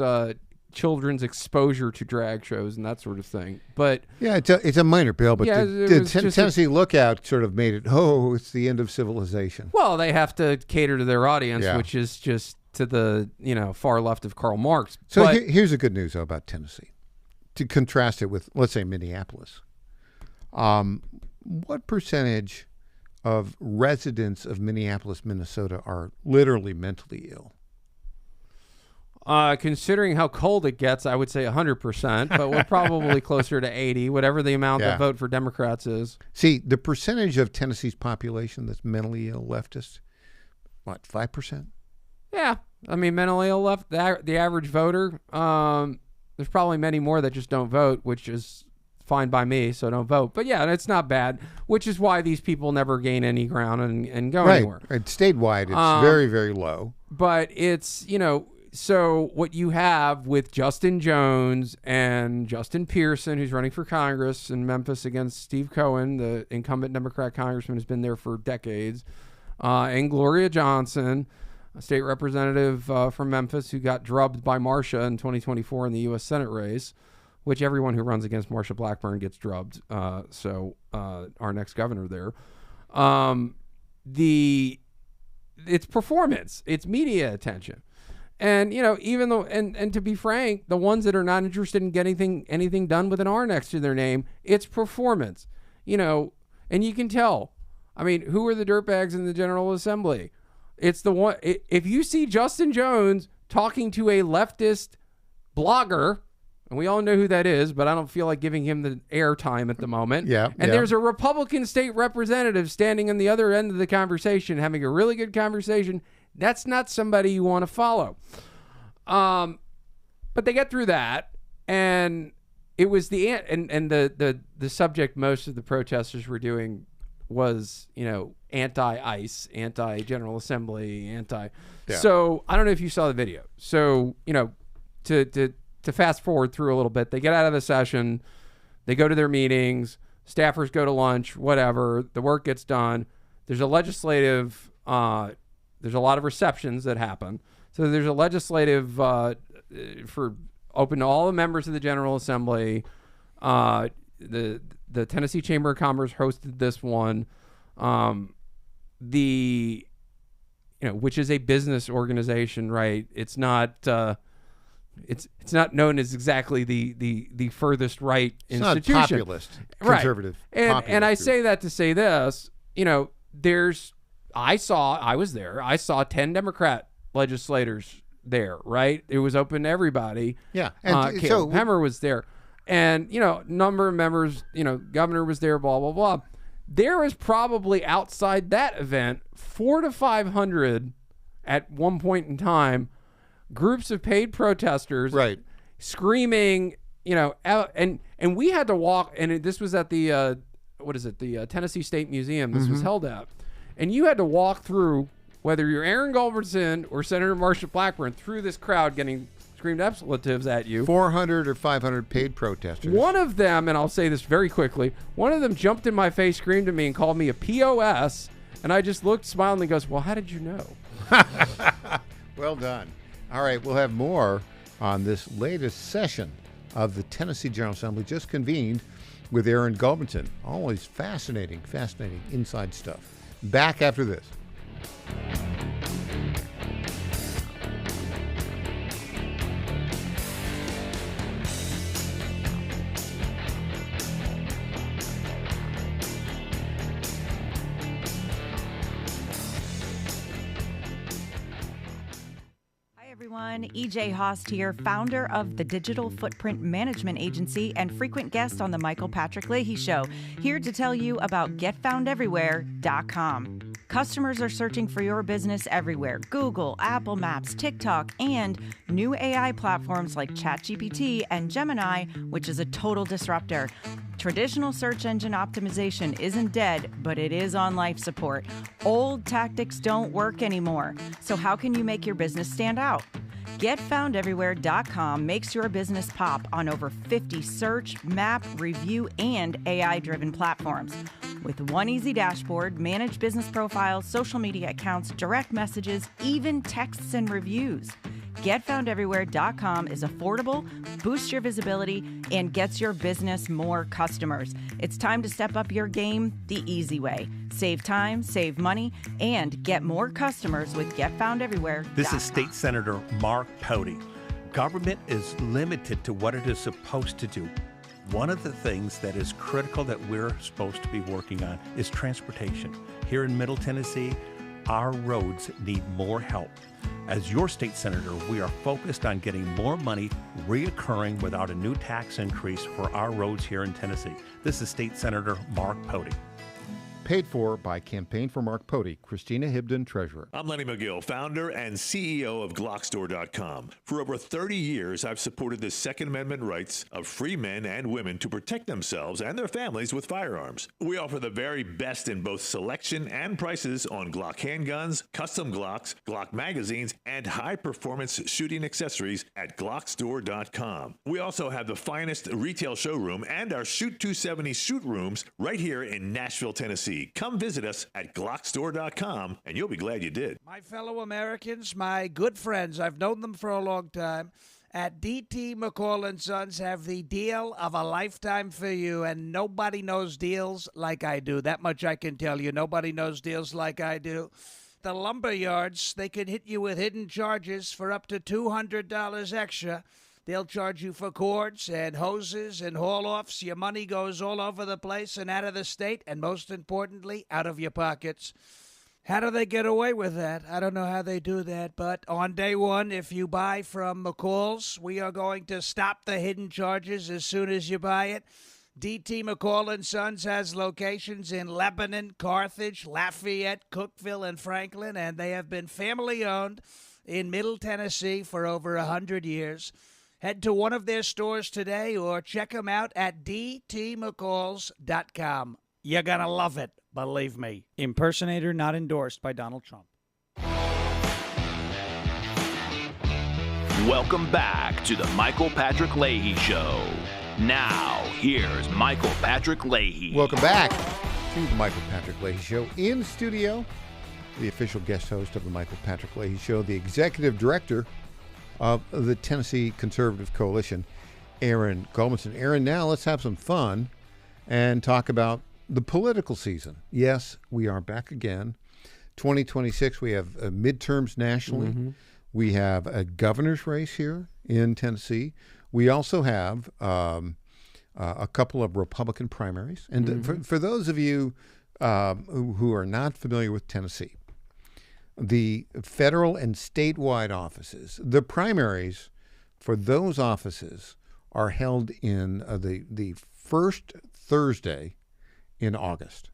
children's exposure to drag shows and that sort of thing. But yeah, it's a minor bill, but the Tennessee Lookout sort of made it, it's the end of civilization. Well, they have to cater to their audience, which is just to the far left of Karl Marx. So here's the good news though about Tennessee. To contrast it with, let's say, Minneapolis, what percentage of residents of Minneapolis, Minnesota are literally mentally ill? Considering how cold it gets, I would say 100%, but we're probably closer to 80, whatever the amount that vote for Democrats is. See, the percentage of Tennessee's population that's mentally ill leftist, 5%? Yeah. I mean, mentally ill left, the average voter, there's probably many more that just don't vote, which is fine by me, so don't vote. But yeah, it's not bad, which is why these people never gain any ground and go anywhere. Right. Statewide, it's very, very low. But it's, so what you have with Justin Jones and Justin Pearson, who's running for Congress in Memphis against Steve Cohen, the incumbent Democrat congressman who's been there for decades, and Gloria Johnson, a state representative from Memphis who got drubbed by Marsha in 2024 in the U.S. Senate race, which everyone who runs against Marsha Blackburn gets drubbed. So our next governor there. It's performance. It's media attention. And, even though, and to be frank, the ones that are not interested in getting anything done with an R next to their name, it's performance, and you can tell. I mean, who are the dirtbags in the General Assembly? It's the one, if you see Justin Jones talking to a leftist blogger, and we all know who that is, but I don't feel like giving him the airtime at the moment. Yeah. And there's a Republican state representative standing on the other end of the conversation, having a really good conversation. That's not somebody you want to follow. But they get through that, and it was the subject most of the protesters were doing was, anti-ICE, anti-General Assembly, So I don't know if you saw the video. So, to fast forward through a little bit, they get out of the session, they go to their meetings, staffers go to lunch, whatever, the work gets done. There's a legislative, there's a lot of receptions that happen. So there's a legislative for open to all the members of the General Assembly. The Tennessee Chamber of Commerce hosted this one. Which is a business organization, right? It's not it's not known as exactly the furthest right institution. It's not populist, conservative. Right. And I say that to say this, I saw 10 Democrat legislators there, right? It was open to everybody. Yeah. And Caleb Hemmer was there. And, number of members, governor was there, blah, blah, blah. There is probably outside that event 400 to 500 at one point in time, groups of paid protesters, right, screaming, out, and we had to walk, and this was at the the Tennessee State Museum. This was held at, and you had to walk through, whether you're Aaron Gulbertson or Senator Marsha Blackburn, through this crowd getting screamed expletives at you. 400 or 500 paid protesters. One of them, and I'll say this very quickly, one of them jumped in my face, screamed at me, and called me a POS, and I just looked, smiled, and goes, well, how did you know? Well done. All right, we'll have more on this latest session of the Tennessee General Assembly, just convened, with Aaron Gulbertson. Always fascinating inside stuff. Back after this. everyone. EJ Haast here, founder of the Digital Footprint Management Agency and frequent guest on the Michael Patrick Leahy Show, here to tell you about GetFoundEverywhere.com. Customers are searching for your business everywhere: Google, Apple Maps, TikTok, and new AI platforms like ChatGPT and Gemini, which is a total disruptor. Traditional search engine optimization isn't dead, but it is on life support. Old tactics don't work anymore. So how can you make your business stand out? GetFoundEverywhere.com makes your business pop on over 50 search, map, review, and AI-driven platforms. With one easy dashboard, manage business profiles, social media accounts, direct messages, even texts and reviews. GetFoundEverywhere.com is affordable, boosts your visibility, and gets your business more customers. It's time to step up your game the easy way. Save time, save money, and get more customers with GetFoundEverywhere.com. This is State Senator Mark Pody. Government is limited to what it is supposed to do. One of the things that is critical that we're supposed to be working on is transportation. Here in Middle Tennessee, our roads need more help. As your state senator, we are focused on getting more money reoccurring without a new tax increase for our roads here in Tennessee. This is State Senator Mark Pody. Paid for by Campaign for Mark Pody, Christina Hibden, Treasurer. I'm Lenny McGill, founder and CEO of Glockstore.com. For over 30 years, I've supported the Second Amendment rights of free men and women to protect themselves and their families with firearms. We offer the very best in both selection and prices on Glock handguns, custom Glocks, Glock magazines, and high-performance shooting accessories at Glockstore.com. We also have the finest retail showroom and our Shoot 270 shoot rooms right here in Nashville, Tennessee. Come visit us at Glockstore.com, and you'll be glad you did. My fellow Americans, my good friends, I've known them for a long time, at D.T. McCall & Sons have the deal of a lifetime for you, and nobody knows deals like I do. That much I can tell you. Nobody knows deals like I do. The lumber yards, they can hit you with hidden charges for up to $200 extra. They'll charge you for cords and hoses and haul-offs. Your money goes all over the place and out of the state, and most importantly, out of your pockets. How do they get away with that? I don't know how they do that, but on day one, if you buy from McCall's, we are going to stop the hidden charges as soon as you buy it. D.T. McCall & Sons has locations in Lebanon, Carthage, Lafayette, Cookeville, and Franklin, and they have been family-owned in Middle Tennessee for over 100 years. Head to one of their stores today or check them out at dtmccalls.com. You're going to love it, believe me. Impersonator not endorsed by Donald Trump. Welcome back to the Michael Patrick Leahy Show. Now, here's Michael Patrick Leahy. Welcome back to the Michael Patrick Leahy Show. In studio, the official guest host of the Michael Patrick Leahy Show, the executive director of the Tennessee Conservative Coalition, Aaron Gulmanson. Aaron, now let's have some fun and talk about the political season. Yes, we are back again. 2026, we have midterms nationally. Mm-hmm. We have a governor's race here in Tennessee. We also have a couple of Republican primaries. And mm-hmm. for those of you who are not familiar with Tennessee, the federal and statewide offices, the primaries for those offices are held in the first Thursday in August.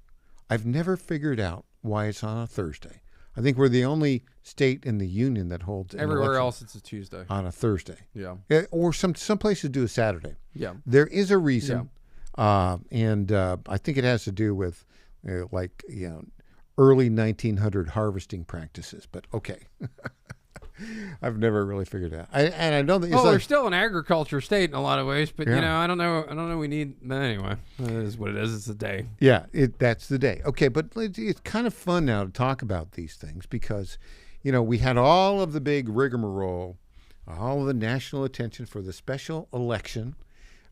I've never figured out why it's on a Thursday. I think we're the only state in the union that holds everywhere else it's a Tuesday on a Thursday. Yeah, or some places do a Saturday. Yeah, there is a reason, and I think it has to do with early 1900 harvesting practices, but okay. I've never really figured it out. I know that we're still an agriculture state in a lot of ways, but I don't know. We need anyway. It is what it is. It's a day. Yeah, that's the day. Okay, but it's kind of fun now to talk about these things because, we had all of the big rigmarole, all of the national attention for the special election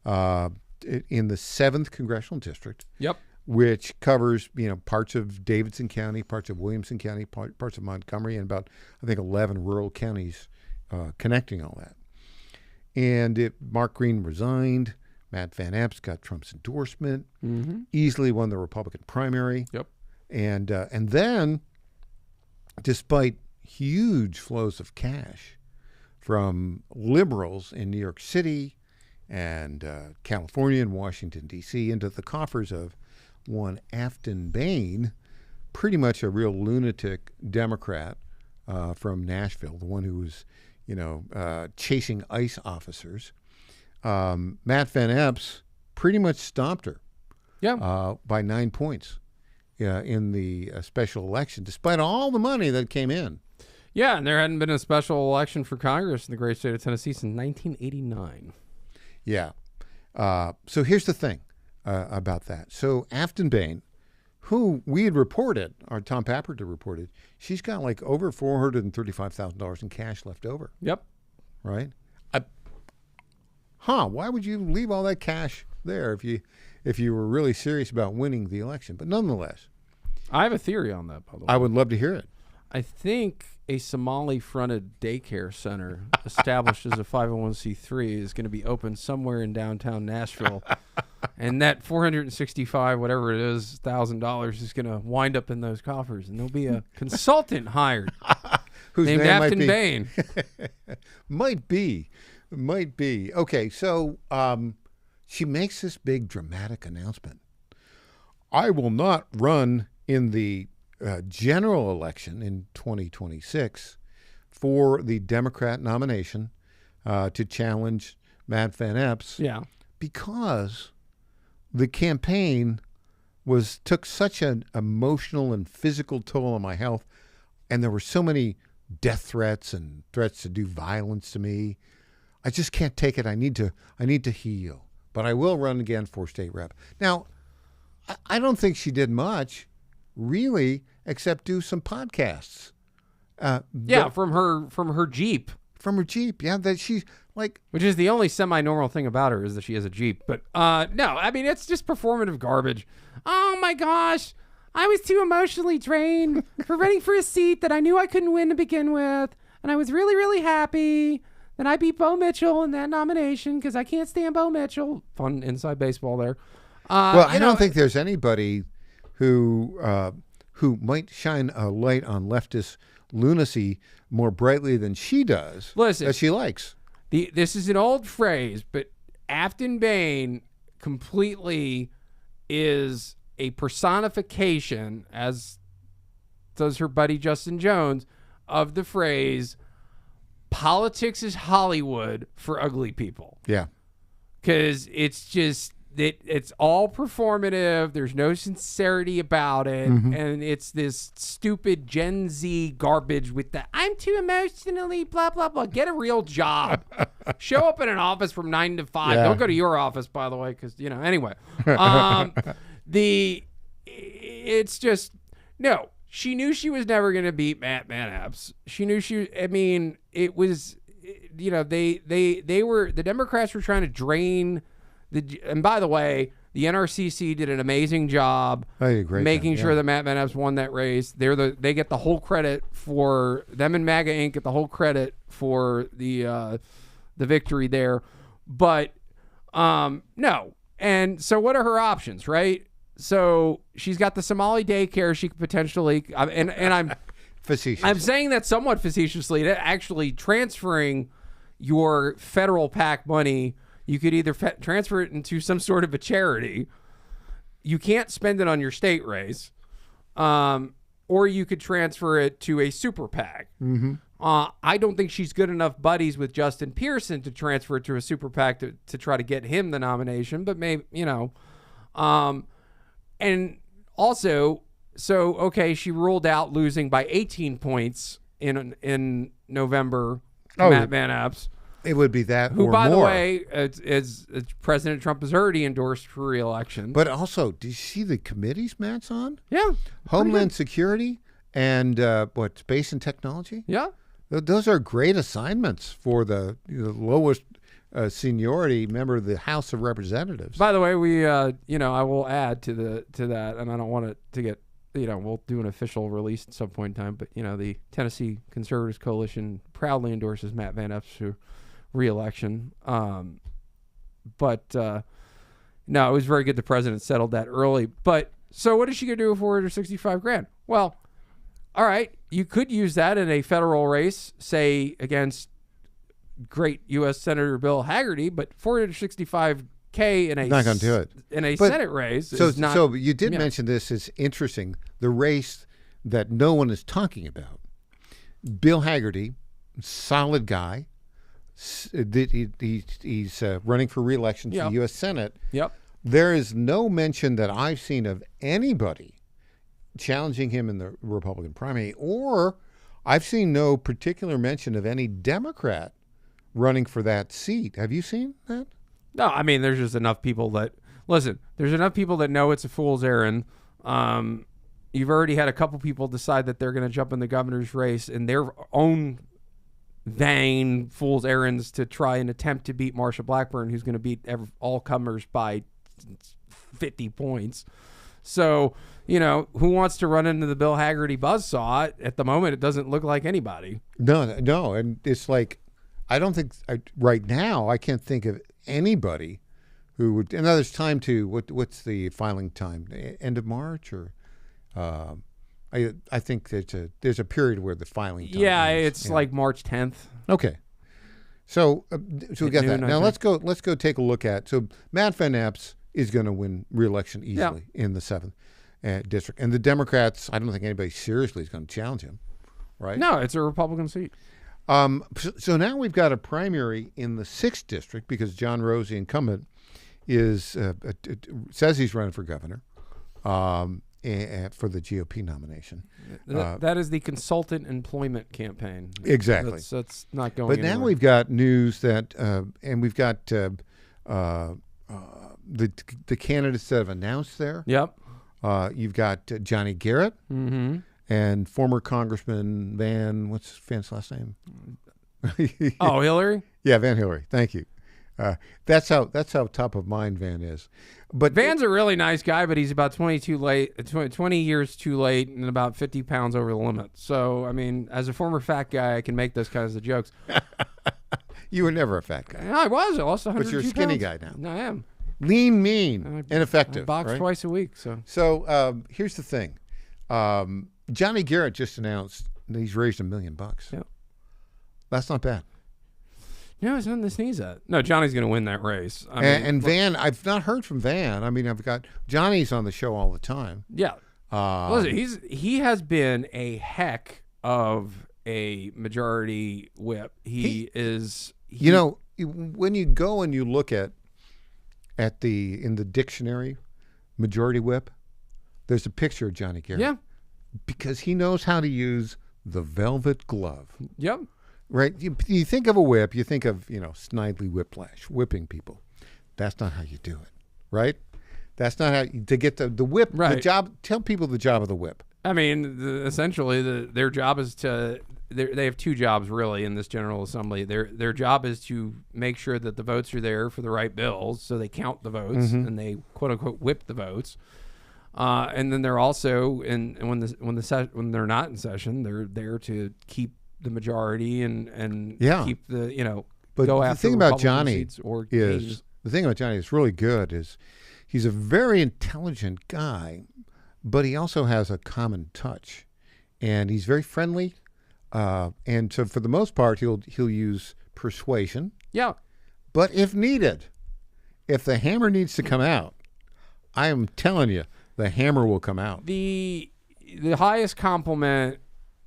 in the 7th Congressional District. Yep. Which covers, parts of Davidson County, parts of Williamson County, parts of Montgomery, and about, I think, 11 rural counties connecting all that. And Mark Green resigned. Matt Van Apps got Trump's endorsement, easily won the Republican primary. Yep. And then, despite huge flows of cash from liberals in New York City and California and Washington, D.C. into the coffers of one Afton Bain, pretty much a real lunatic Democrat from Nashville, the one who was, chasing ICE officers. Matt Van Epps pretty much stomped her by 9 points in the special election, despite all the money that came in. Yeah, and there hadn't been a special election for Congress in the great state of Tennessee since 1989. Yeah. So here's the thing about that. So Afton Bain, who we had reported, or Tom Papperter reported, she's got like over $435,000 in cash left over. Yep. Right? Why would you leave all that cash there if you were really serious about winning the election? But nonetheless. I have a theory on that, by the way. I would love to hear it. I think a Somali-fronted daycare center established as a 501c3 is going to be open somewhere in downtown Nashville, and that $465, whatever it is, $1,000 is going to wind up in those coffers, and there'll be a consultant hired whose named name Afton Bain. Might be. Okay, so she makes this big dramatic announcement. I will not run in the general election in 2026 for the Democrat nomination to challenge Matt Van Epps. Yeah. Because the campaign took such an emotional and physical toll on my health, and there were so many death threats and threats to do violence to me. I just can't take it. I need to heal. But I will run again for state rep. Now, I don't think she did much, really, except do some podcasts. From her Jeep. From her Jeep, yeah. That she's like, which is the only semi-normal thing about her is that she has a Jeep. But no, I mean it's just performative garbage. Oh my gosh, I was too emotionally drained for running for a seat that I knew I couldn't win to begin with, and I was really, really happy that I beat Bo Mitchell in that nomination because I can't stand Bo Mitchell. Fun inside baseball there. I don't think there's anybody who might shine a light on leftist lunacy more brightly than she does. Listen, that she likes. This is an old phrase, but Afton Bain completely is a personification, as does her buddy Justin Jones, of the phrase, politics is Hollywood for ugly people. Yeah. Because it's just, it's all performative. There's no sincerity about it. Mm-hmm. And it's this stupid Gen Z garbage with the, I'm too emotionally, blah, blah, blah. Get a real job. Show up in an office from 9 to 5. Yeah. Don't go to your office, by the way, because, anyway. It's just, no. She knew she was never going to beat Matt Van Epps. She knew it was, the Democrats were trying to drain and by the way, the NRCC did an amazing job making sure that Matt Van Epps won that race. They get the whole credit for them, and MAGA Inc. get the whole credit for the victory there. But no. And so what are her options, right? So she's got the Somali daycare she could potentially, and I'm facetious. I'm saying that somewhat facetiously. That actually transferring your federal PAC money, you could either transfer it into some sort of a charity. You can't spend it on your state race, or you could transfer it to a super PAC. Mm-hmm. I don't think she's good enough buddies with Justin Pearson to transfer it to a super PAC to try to get him the nomination. But maybe and also, she ruled out losing by 18 points in November. Matt Van Epps. It would be that, who, or by more. the way, it's President Trump has already endorsed for re-election. But also, do you see the committees Matt's on? Yeah, Homeland Security and Space and Technology. Yeah, those are great assignments for the lowest seniority member of the House of Representatives. By the way, we I will add to that, and I don't want it to get. We'll do an official release at some point in time, but the Tennessee Conservatives Coalition proudly endorses Matt Van Epps for re-election. But no, it was very good the president settled that early. But so what is she gonna do for $465,000? Well, all right, you could use that in a federal race, say against great U.S. Senator Bill Hagerty, but $465K in a not going to do it in a But- Senate race. So, is not, so you did yeah. mention this is interesting. The race that no one is talking about. Bill Hagerty, solid guy. He's running for re-election to Yep. the U.S. Senate. Yep. There is no mention that I've seen of anybody challenging him in the Republican primary, or I've seen no particular mention of any Democrat running for that seat. Have you seen that? No, I mean, there's just enough people that listen. There's enough people that know it's a fool's errand. You've already had a couple people decide that they're going to jump in the governor's race in their own vain fool's errands to try and attempt to beat Marsha Blackburn, who's going to beat all comers by 50 points. So, who wants to run into the Bill Hagerty buzzsaw? At the moment, it doesn't look like anybody. No. And it's like, I don't think, right now, I can't think of anybody who would, and there's time to, what's the filing time? End of March or, I think there's a period where the filing time ends. It's like March 10th. Okay. So we got that. noon, I Now think. let's go take a look at, so Matt Van Epps is going to win re-election easily in the 7th district. And the Democrats, I don't think anybody seriously is going to challenge him, right? No, it's a Republican seat. So now we've got a primary in the 6th district because John Rose, the incumbent, says he's running for governor for the GOP nomination. That is the consultant employment campaign. Exactly. That's not going But anywhere. now we've got news that, and we've got the candidates that have announced there. Yep. You've got Johnny Garrett and former Congressman what's Van's last name? Oh, Hillary? Yeah, Van Hillary. Thank you. That's how top of mind Van is. But Van's a really nice guy, but he's about 20 years too late and about 50 pounds over the limit. So, I mean, as a former fat guy, I can make those kinds of jokes. You were never a fat guy. I was. I lost 100 But you're a skinny guy now. I am. Lean, mean, and effective. I box right? twice a week. So here's the thing. Johnny Garrett just announced that he's raised $1 million. Yep. That's not bad. No, it's nothing to sneeze at. No, Johnny's going to win that race. And Van, I've not heard from Van. I mean, I've got Johnny's on the show all the time. Yeah. Listen, he has been a heck of a majority whip. When you go and you look in the dictionary, majority whip, there's a picture of Johnny Garrett. Yeah. Because he knows how to use the velvet glove. Yep. Right? You think of a whip, you think of, Snidely Whiplash, whipping people. That's not how you do it, right? That's not how to get the whip, right. the job. Tell people the job of the whip. I mean, essentially, their job is they have two jobs, really, in this General Assembly. Their job is to make sure that the votes are there for the right bills, so they count the votes, and they, quote-unquote, whip the votes. And then they're also, when they're not in session, they're there to keep the majority and keep the But go the after thing about Republican Johnny seats or is gains. the thing about Johnny is really good is he's a very intelligent guy, but he also has a common touch, and he's very friendly, and so for the most part he'll use persuasion. Yeah, but if needed, if the hammer needs to come out, I am telling you, the hammer will come out. The highest compliment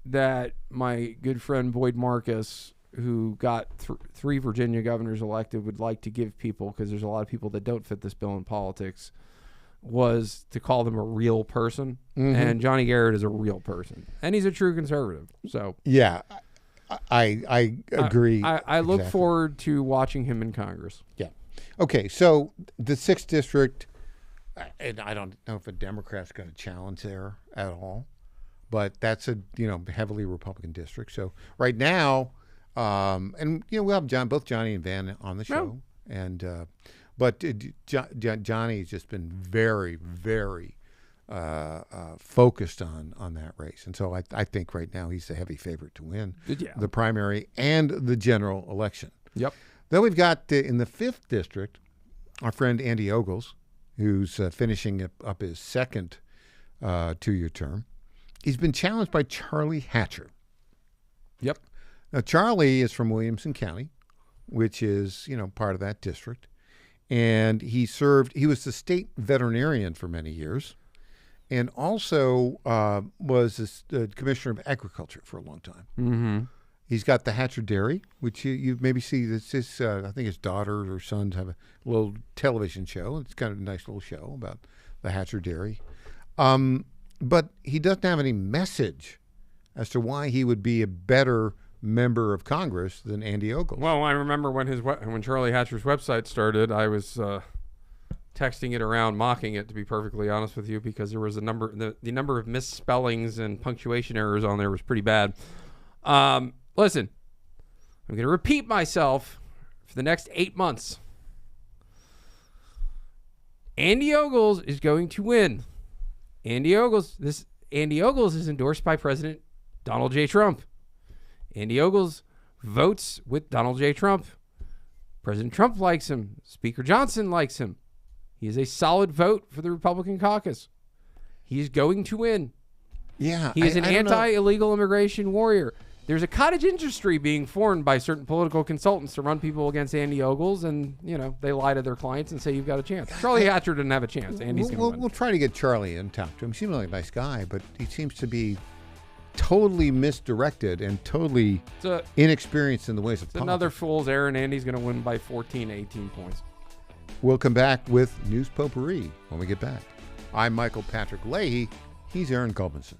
that my good friend Boyd Marcus, who got 3 Virginia governors elected, would like to give people, because there's a lot of people that don't fit this bill in politics, was to call them a real person. And Johnny Garrett is a real person, and he's a true conservative. So yeah, I agree. I look exactly. forward to watching him in Congress. Yeah. Okay, so the 6th district, and I don't know if a Democrat's going to challenge there at all, but that's a heavily Republican district. So right now, and we'll have both Johnny and Van on the show, and but Johnny's just been very, very focused on that race, and so I think right now he's the heavy favorite to win the primary and the general election. Yep. Then we've got in the 5th district our friend Andy Ogles, who's finishing up his second 2-year term. He's been challenged by Charlie Hatcher. Yep. Now, Charlie is from Williamson County, which is, part of that district. And he was the state veterinarian for many years, and also was the commissioner of agriculture for a long time. Mm-hmm. He's got the Hatcher Dairy, which you maybe see. I think his daughter or sons have a little television show. It's kind of a nice little show about the Hatcher Dairy. But he doesn't have any message as to why he would be a better member of Congress than Andy Ogles. Well, I remember when Charlie Hatcher's website started, I was texting it around, mocking it, to be perfectly honest with you, because there was the number of misspellings and punctuation errors on there was pretty bad. Listen, I'm going to repeat myself for the next 8 months. Andy Ogles is going to win. Andy Ogles is endorsed by President Donald J. Trump. Andy Ogles votes with Donald J. Trump. President Trump likes him. Speaker Johnson likes him. He is a solid vote for the Republican caucus. He is going to win. Yeah. He is an anti-illegal immigration warrior. There's a cottage industry being formed by certain political consultants to run people against Andy Ogles, and, they lie to their clients and say you've got a chance. Charlie Hatcher didn't have a chance. Andy's going to win. We'll try to get Charlie in, talk to him. He seems like a nice guy, but he seems to be totally misdirected and totally inexperienced in the ways of politics. Another fool's errand. Andy's going to win by 14, 18 points. We'll come back with News Potpourri when we get back. I'm Michael Patrick Leahy. He's Aaron Gulbinson.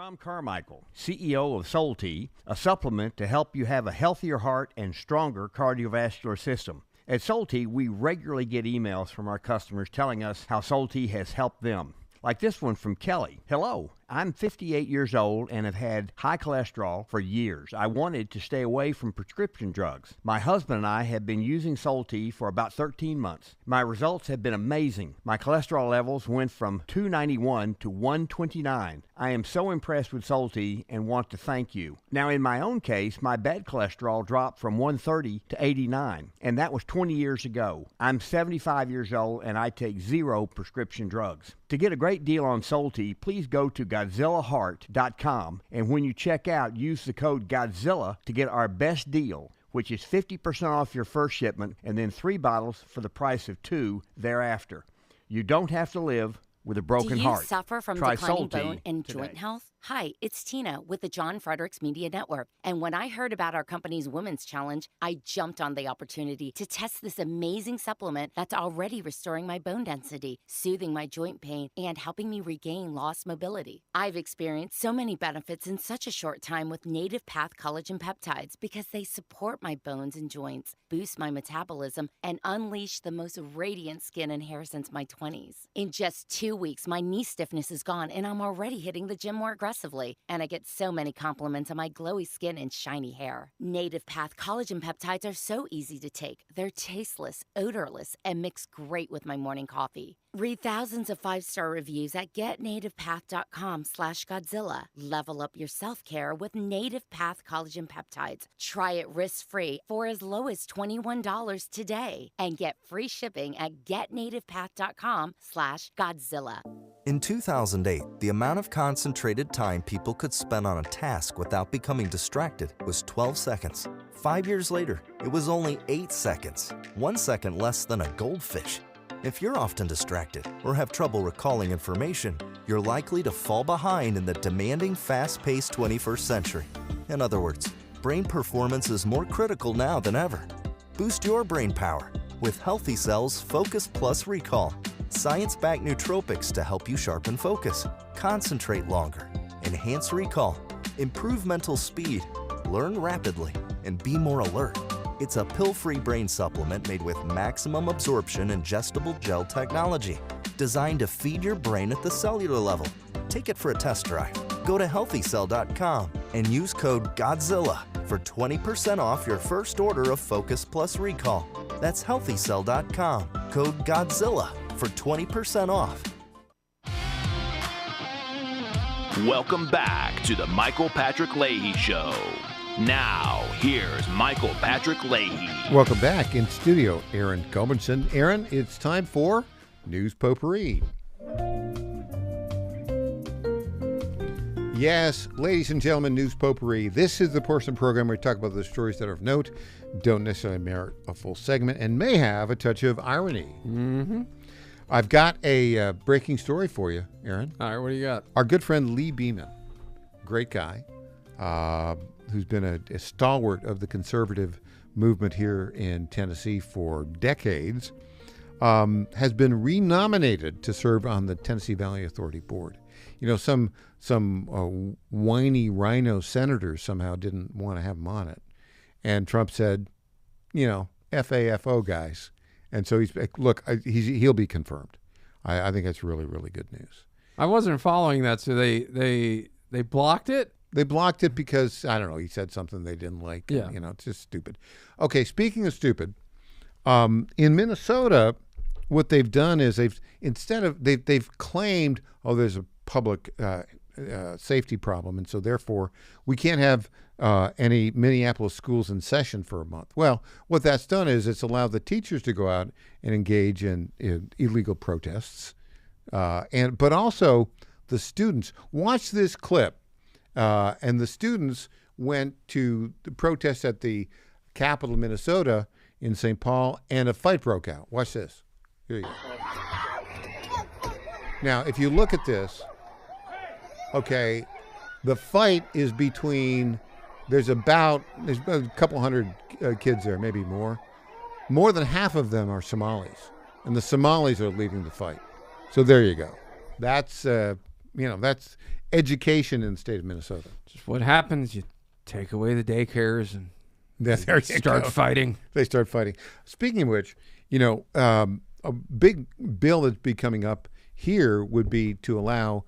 Tom Carmichael, CEO of Soul Tea, a supplement to help you have a healthier heart and stronger cardiovascular system. At Soul Tea, we regularly get emails from our customers telling us how Soul Tea has helped them. Like this one from Kelly. Hello, I'm 58 years old and have had high cholesterol for years. I wanted to stay away from prescription drugs. My husband and I have been using Soul Tea for about 13 months. My results have been amazing. My cholesterol levels went from 291 to 129. I am so impressed with Soul Tea and want to thank you. Now, in my own case, my bad cholesterol dropped from 130 to 89, and that was 20 years ago. I'm 75 years old and I take 0 prescription drugs. To get a great deal on Soul Tea, please go to GodzillaHeart.com, and when you check out, use the code Godzilla to get our best deal, which is 50% off your first shipment and then 3 bottles for the price of 2 thereafter. You don't have to live with a broken heart. Do you suffer from Try declining Soul Tea bone and joint today. health? Hi, it's Tina with the John Fredericks Media Network. And when I heard about our company's Women's Challenge, I jumped on the opportunity to test this amazing supplement that's already restoring my bone density, soothing my joint pain, and helping me regain lost mobility. I've experienced so many benefits in such a short time with Native Path Collagen Peptides because they support my bones and joints, boost my metabolism, and unleash the most radiant skin and hair since my 20s. In just 2 weeks, my knee stiffness is gone, and I'm already hitting the gym more aggressively. And I get so many compliments on my glowy skin and shiny hair. Native Path Collagen Peptides are so easy to take. They're tasteless, odorless, and mix great with my morning coffee. Read thousands of 5-star reviews at getnativepath.com/Godzilla. Level up your self-care with Native Path Collagen Peptides. Try it risk-free for as low as $21 today. And get free shipping at getnativepath.com/Godzilla. In 2008, the amount of concentrated time people could spend on a task without becoming distracted was 12 seconds. 5 years later, it was only 8 seconds, 1 second less than a goldfish. If you're often distracted or have trouble recalling information, you're likely to fall behind in the demanding, fast-paced 21st century. In other words, brain performance is more critical now than ever. Boost your brain power with Healthy Cells Focus Plus Recall. Science-backed nootropics to help you sharpen focus, concentrate longer, enhance recall, improve mental speed, learn rapidly, and be more alert. It's a pill-free brain supplement made with maximum absorption ingestible gel technology, designed to feed your brain at the cellular level. Take it for a test drive. Go to healthycell.com and use code GODZILLA for 20% off your first order of Focus Plus Recall. That's healthycell.com, code GODZILLA for 20% off. Welcome back to the Michael Patrick Leahy Show. Now, here's Michael Patrick Leahy. Welcome back in studio, Aaron Gulbinson. Aaron, it's time for News Potpourri. Yes, ladies and gentlemen, News Potpourri. This is the portion of the program where we talk about the stories that are of note, don't necessarily merit a full segment, and may have a touch of irony. Mm-hmm. I've got a breaking story for you, Aaron. All right, what do you got? Our good friend Lee Beeman, great guy, who's been a stalwart of the conservative movement here in Tennessee for decades, has been renominated to serve on the Tennessee Valley Authority Board. You know, some whiny rhino senators somehow didn't want to have him on it. And Trump said, you know, FAFO, guys. And so he'll be confirmed. I think that's really, really good news. I wasn't following that, so they blocked it? They blocked it because, I don't know, he said something they didn't like. Yeah. You know, it's just stupid. Okay, speaking of stupid, in Minnesota, what they've done is they've claimed, there's a public safety problem, and so therefore we can't have any Minneapolis schools in session for a month. Well, what that's done is it's allowed the teachers to go out and engage in illegal protests, but also the students. Watch this clip. And the students went to the protest at the capital of Minnesota in St. Paul, and a fight broke out. Watch this. Here you go. Now, if you look at this, okay, the fight is between, there's a couple hundred kids there, maybe more. More than half of them are Somalis, and the Somalis are leading the fight. So there you go. That's, that's education in the state of Minnesota. Just what happens, you take away the daycares and there you start go. fighting. They start fighting. Speaking of which, a big bill that's be coming up here would be to allow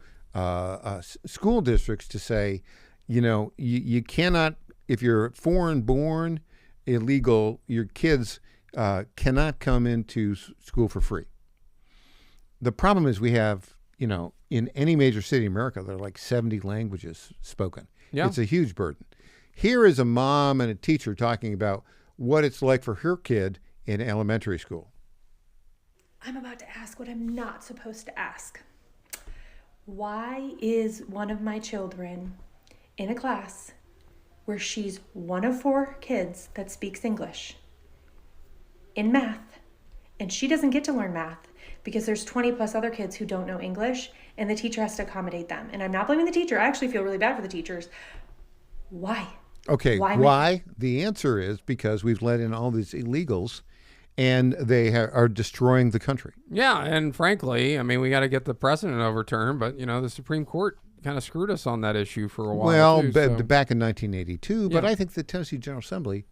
school districts to say, you cannot, if you're foreign born, illegal, your kids cannot come into school for free. The problem is we have, in any major city in America, there are like 70 languages spoken. Yeah. It's a huge burden. Here is a mom and a teacher talking about what it's like for her kid in elementary school. I'm about to ask what I'm not supposed to ask. Why is one of my children in a class where she's one of 4 kids that speaks English in math, and she doesn't get to learn math because there's 20 plus other kids who don't know English, and the teacher has to accommodate them? And I'm not blaming the teacher. I actually feel really bad for the teachers. Why? Okay, why? The answer is because we've let in all these illegals, and they are destroying the country. Yeah, and frankly, I mean, we got to get the precedent overturned, but, the Supreme Court kind of screwed us on that issue for a while. Well, too, back in 1982, but Yeah. I think the Tennessee General Assembly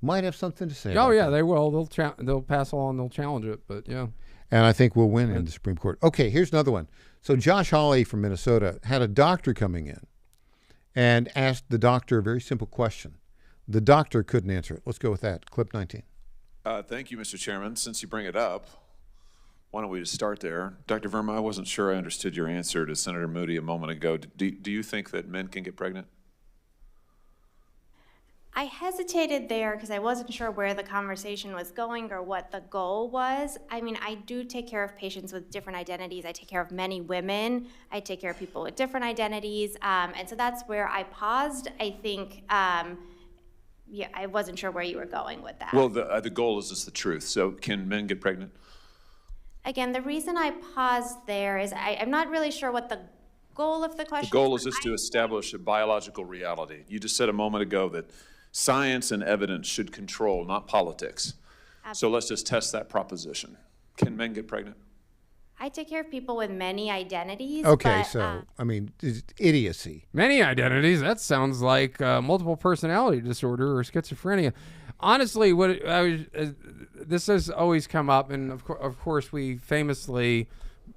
might have something to say Oh, about yeah, that. they will. They'll pass a law and they'll challenge it, but yeah. And I think we'll win in the Supreme Court. Okay, here's another one. So Josh Hawley from Minnesota had a doctor coming in and asked the doctor a very simple question. The doctor couldn't answer it. Let's go with that. Clip 19. Thank you, Mr. Chairman. Since you bring it up, why don't we just start there? Dr. Verma, I wasn't sure I understood your answer to Senator Moody a moment ago. Do you think that men can get pregnant? I hesitated there because I wasn't sure where the conversation was going or what the goal was. I mean, I do take care of patients with different identities. I take care of many women. I take care of people with different identities. And so that's where I paused. I think, I wasn't sure where you were going with that. Well, the goal is just the truth. So can men get pregnant? Again, the reason I paused there is I'm not really sure what the goal of the question is. The goal is just to establish a biological reality. You just said a moment ago that science and evidence should control, not politics. So let's just test that proposition. Can men get pregnant? I take care of people with many identities. Okay, but, so, it's idiocy. Many identities? That sounds like multiple personality disorder or schizophrenia. Honestly, this has always come up, and of course we famously,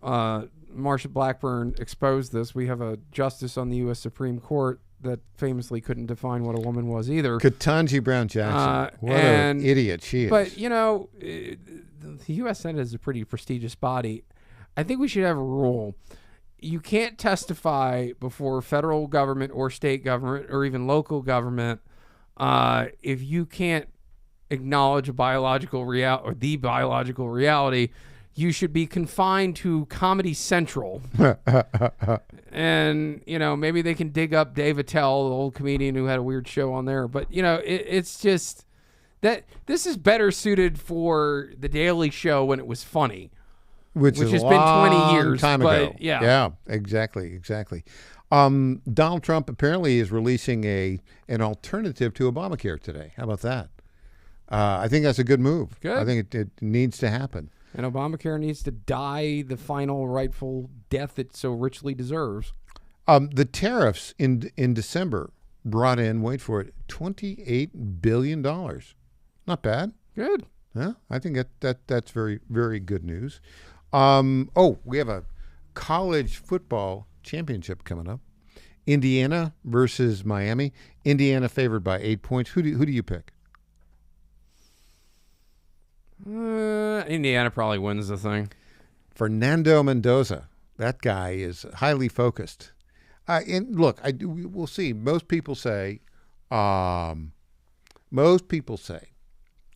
Marsha Blackburn exposed this. We have a justice on the U.S. Supreme Court that famously couldn't define what a woman was either. Ketanji Brown Jackson. What an idiot she is. But, the U.S. Senate is a pretty prestigious body. I think we should have a rule. you can't testify before federal government or state government or even local government if you can't acknowledge a biological reality or the biological reality. You should be confined to Comedy Central. And, maybe they can dig up Dave Attell, the old comedian who had a weird show on there. But, it's just that this is better suited for The Daily Show when it was funny. Which has is been 20 years. Time ago. Yeah, exactly. Donald Trump apparently is releasing an alternative to Obamacare today. How about that? I think that's a good move. Good. I think it needs to happen. And Obamacare needs to die the final rightful death it so richly deserves. The tariffs in December brought in, wait for it, $28 billion. Not bad. Good. Yeah, I think that's very, very good news. We have a college football championship coming up. Indiana versus Miami. Indiana favored by 8 points. Who do you pick? Indiana probably wins the thing. Fernando Mendoza. That guy is highly focused. And look, we'll see. Most people say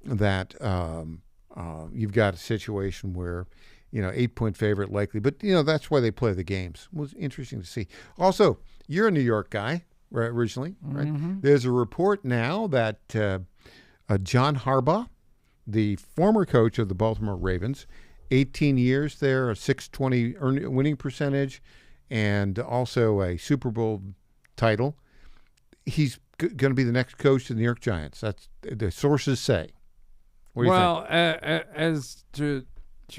that you've got a situation where 8-point favorite likely, but that's why they play the games. It was interesting to see. Also, you're a New York guy, right, originally, right? Mm-hmm. There's a report now that John Harbaugh, the former coach of the Baltimore Ravens, 18 years there, a .620 winning percentage, and also a Super Bowl title. He's going to be the next coach of the New York Giants. That's the sources say. What do you think? As to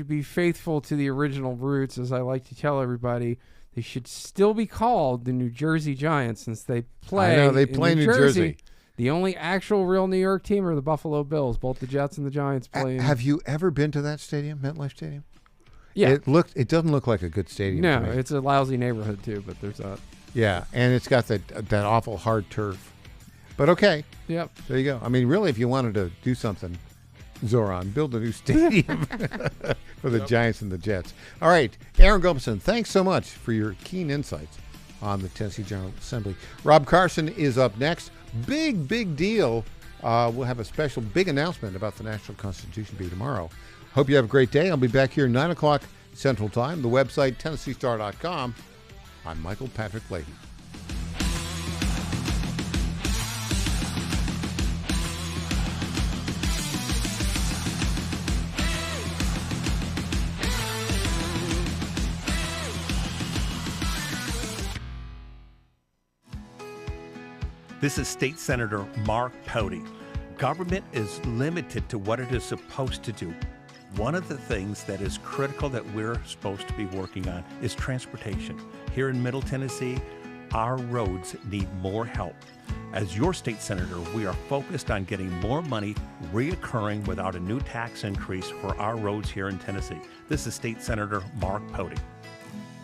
be faithful to the original roots, as I like to tell everybody, they should still be called the New Jersey Giants since they play. I know, they play in New Jersey. The only actual real New York team are the Buffalo Bills. Both the Jets and the Giants play. Have you ever been to that stadium, MetLife Stadium? Yeah. It doesn't look like a good stadium. No, to me. it's a lousy neighborhood too, but there's that. Yeah, and it's got that awful hard turf. But okay. Yep. There you go. I mean, really, if you wanted to do something, Zoran, build a new stadium for the Giants and the Jets. All right, Aaron Gomson, thanks so much for your keen insights on the Tennessee General Assembly. Rob Carson is up next. Big deal. We'll have a special big announcement about the National Constitution Day tomorrow. Hope you have a great day. I'll be back here 9 o'clock Central Time. The website, TennesseeStar.com. I'm Michael Patrick Leahy. This is State Senator Mark Pody. Government is limited to what it is supposed to do. One of the things that is critical that we're supposed to be working on is transportation. Here in Middle Tennessee, our roads need more help. As your state senator, we are focused on getting more money reoccurring without a new tax increase for our roads here in Tennessee. This is State Senator Mark Pody.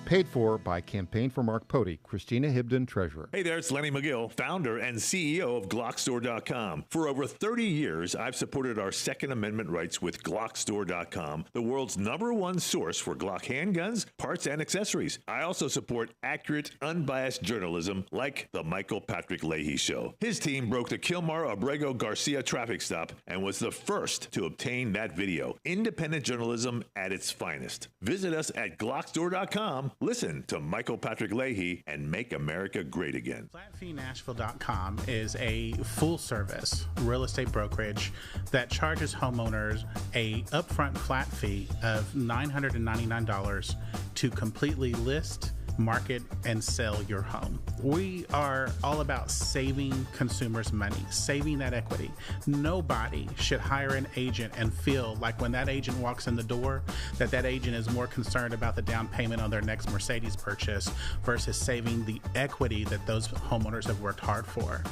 Paid for by Campaign for Mark Pody, Christina Hibden, Treasurer. Hey there, it's Lenny McGill, founder and CEO of GlockStore.com. For over 30 years, I've supported our Second Amendment rights with GlockStore.com, the world's #1 source for Glock handguns, parts, and accessories. I also support accurate, unbiased journalism like The Michael Patrick Leahy Show. His team broke the Kilmar Abrego Garcia traffic stop and was the first to obtain that video. Independent journalism at its finest. Visit us at GlockStore.com. Listen to Michael Patrick Leahy and make America great again. FlatFeeNashville.com is a full-service real estate brokerage that charges homeowners a upfront flat fee of $999 to completely list, market, and sell your home. We are all about saving consumers money, saving that equity. Nobody should hire an agent and feel like when that agent walks in the door, that agent is more concerned about the down payment on their next Mercedes purchase versus saving the equity that those homeowners have worked hard for.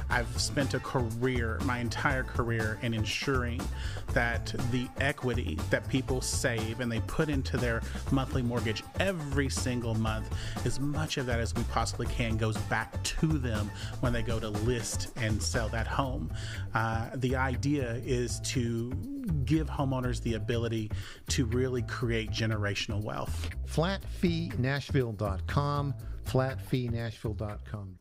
I've spent my entire career in ensuring that the equity that people save and they put into their monthly mortgage every single month as much of that as we possibly can goes back to them when they go to list and sell that home. The idea is to give homeowners the ability to really create generational wealth. Flatfeenashville.com, flatfeenashville.com.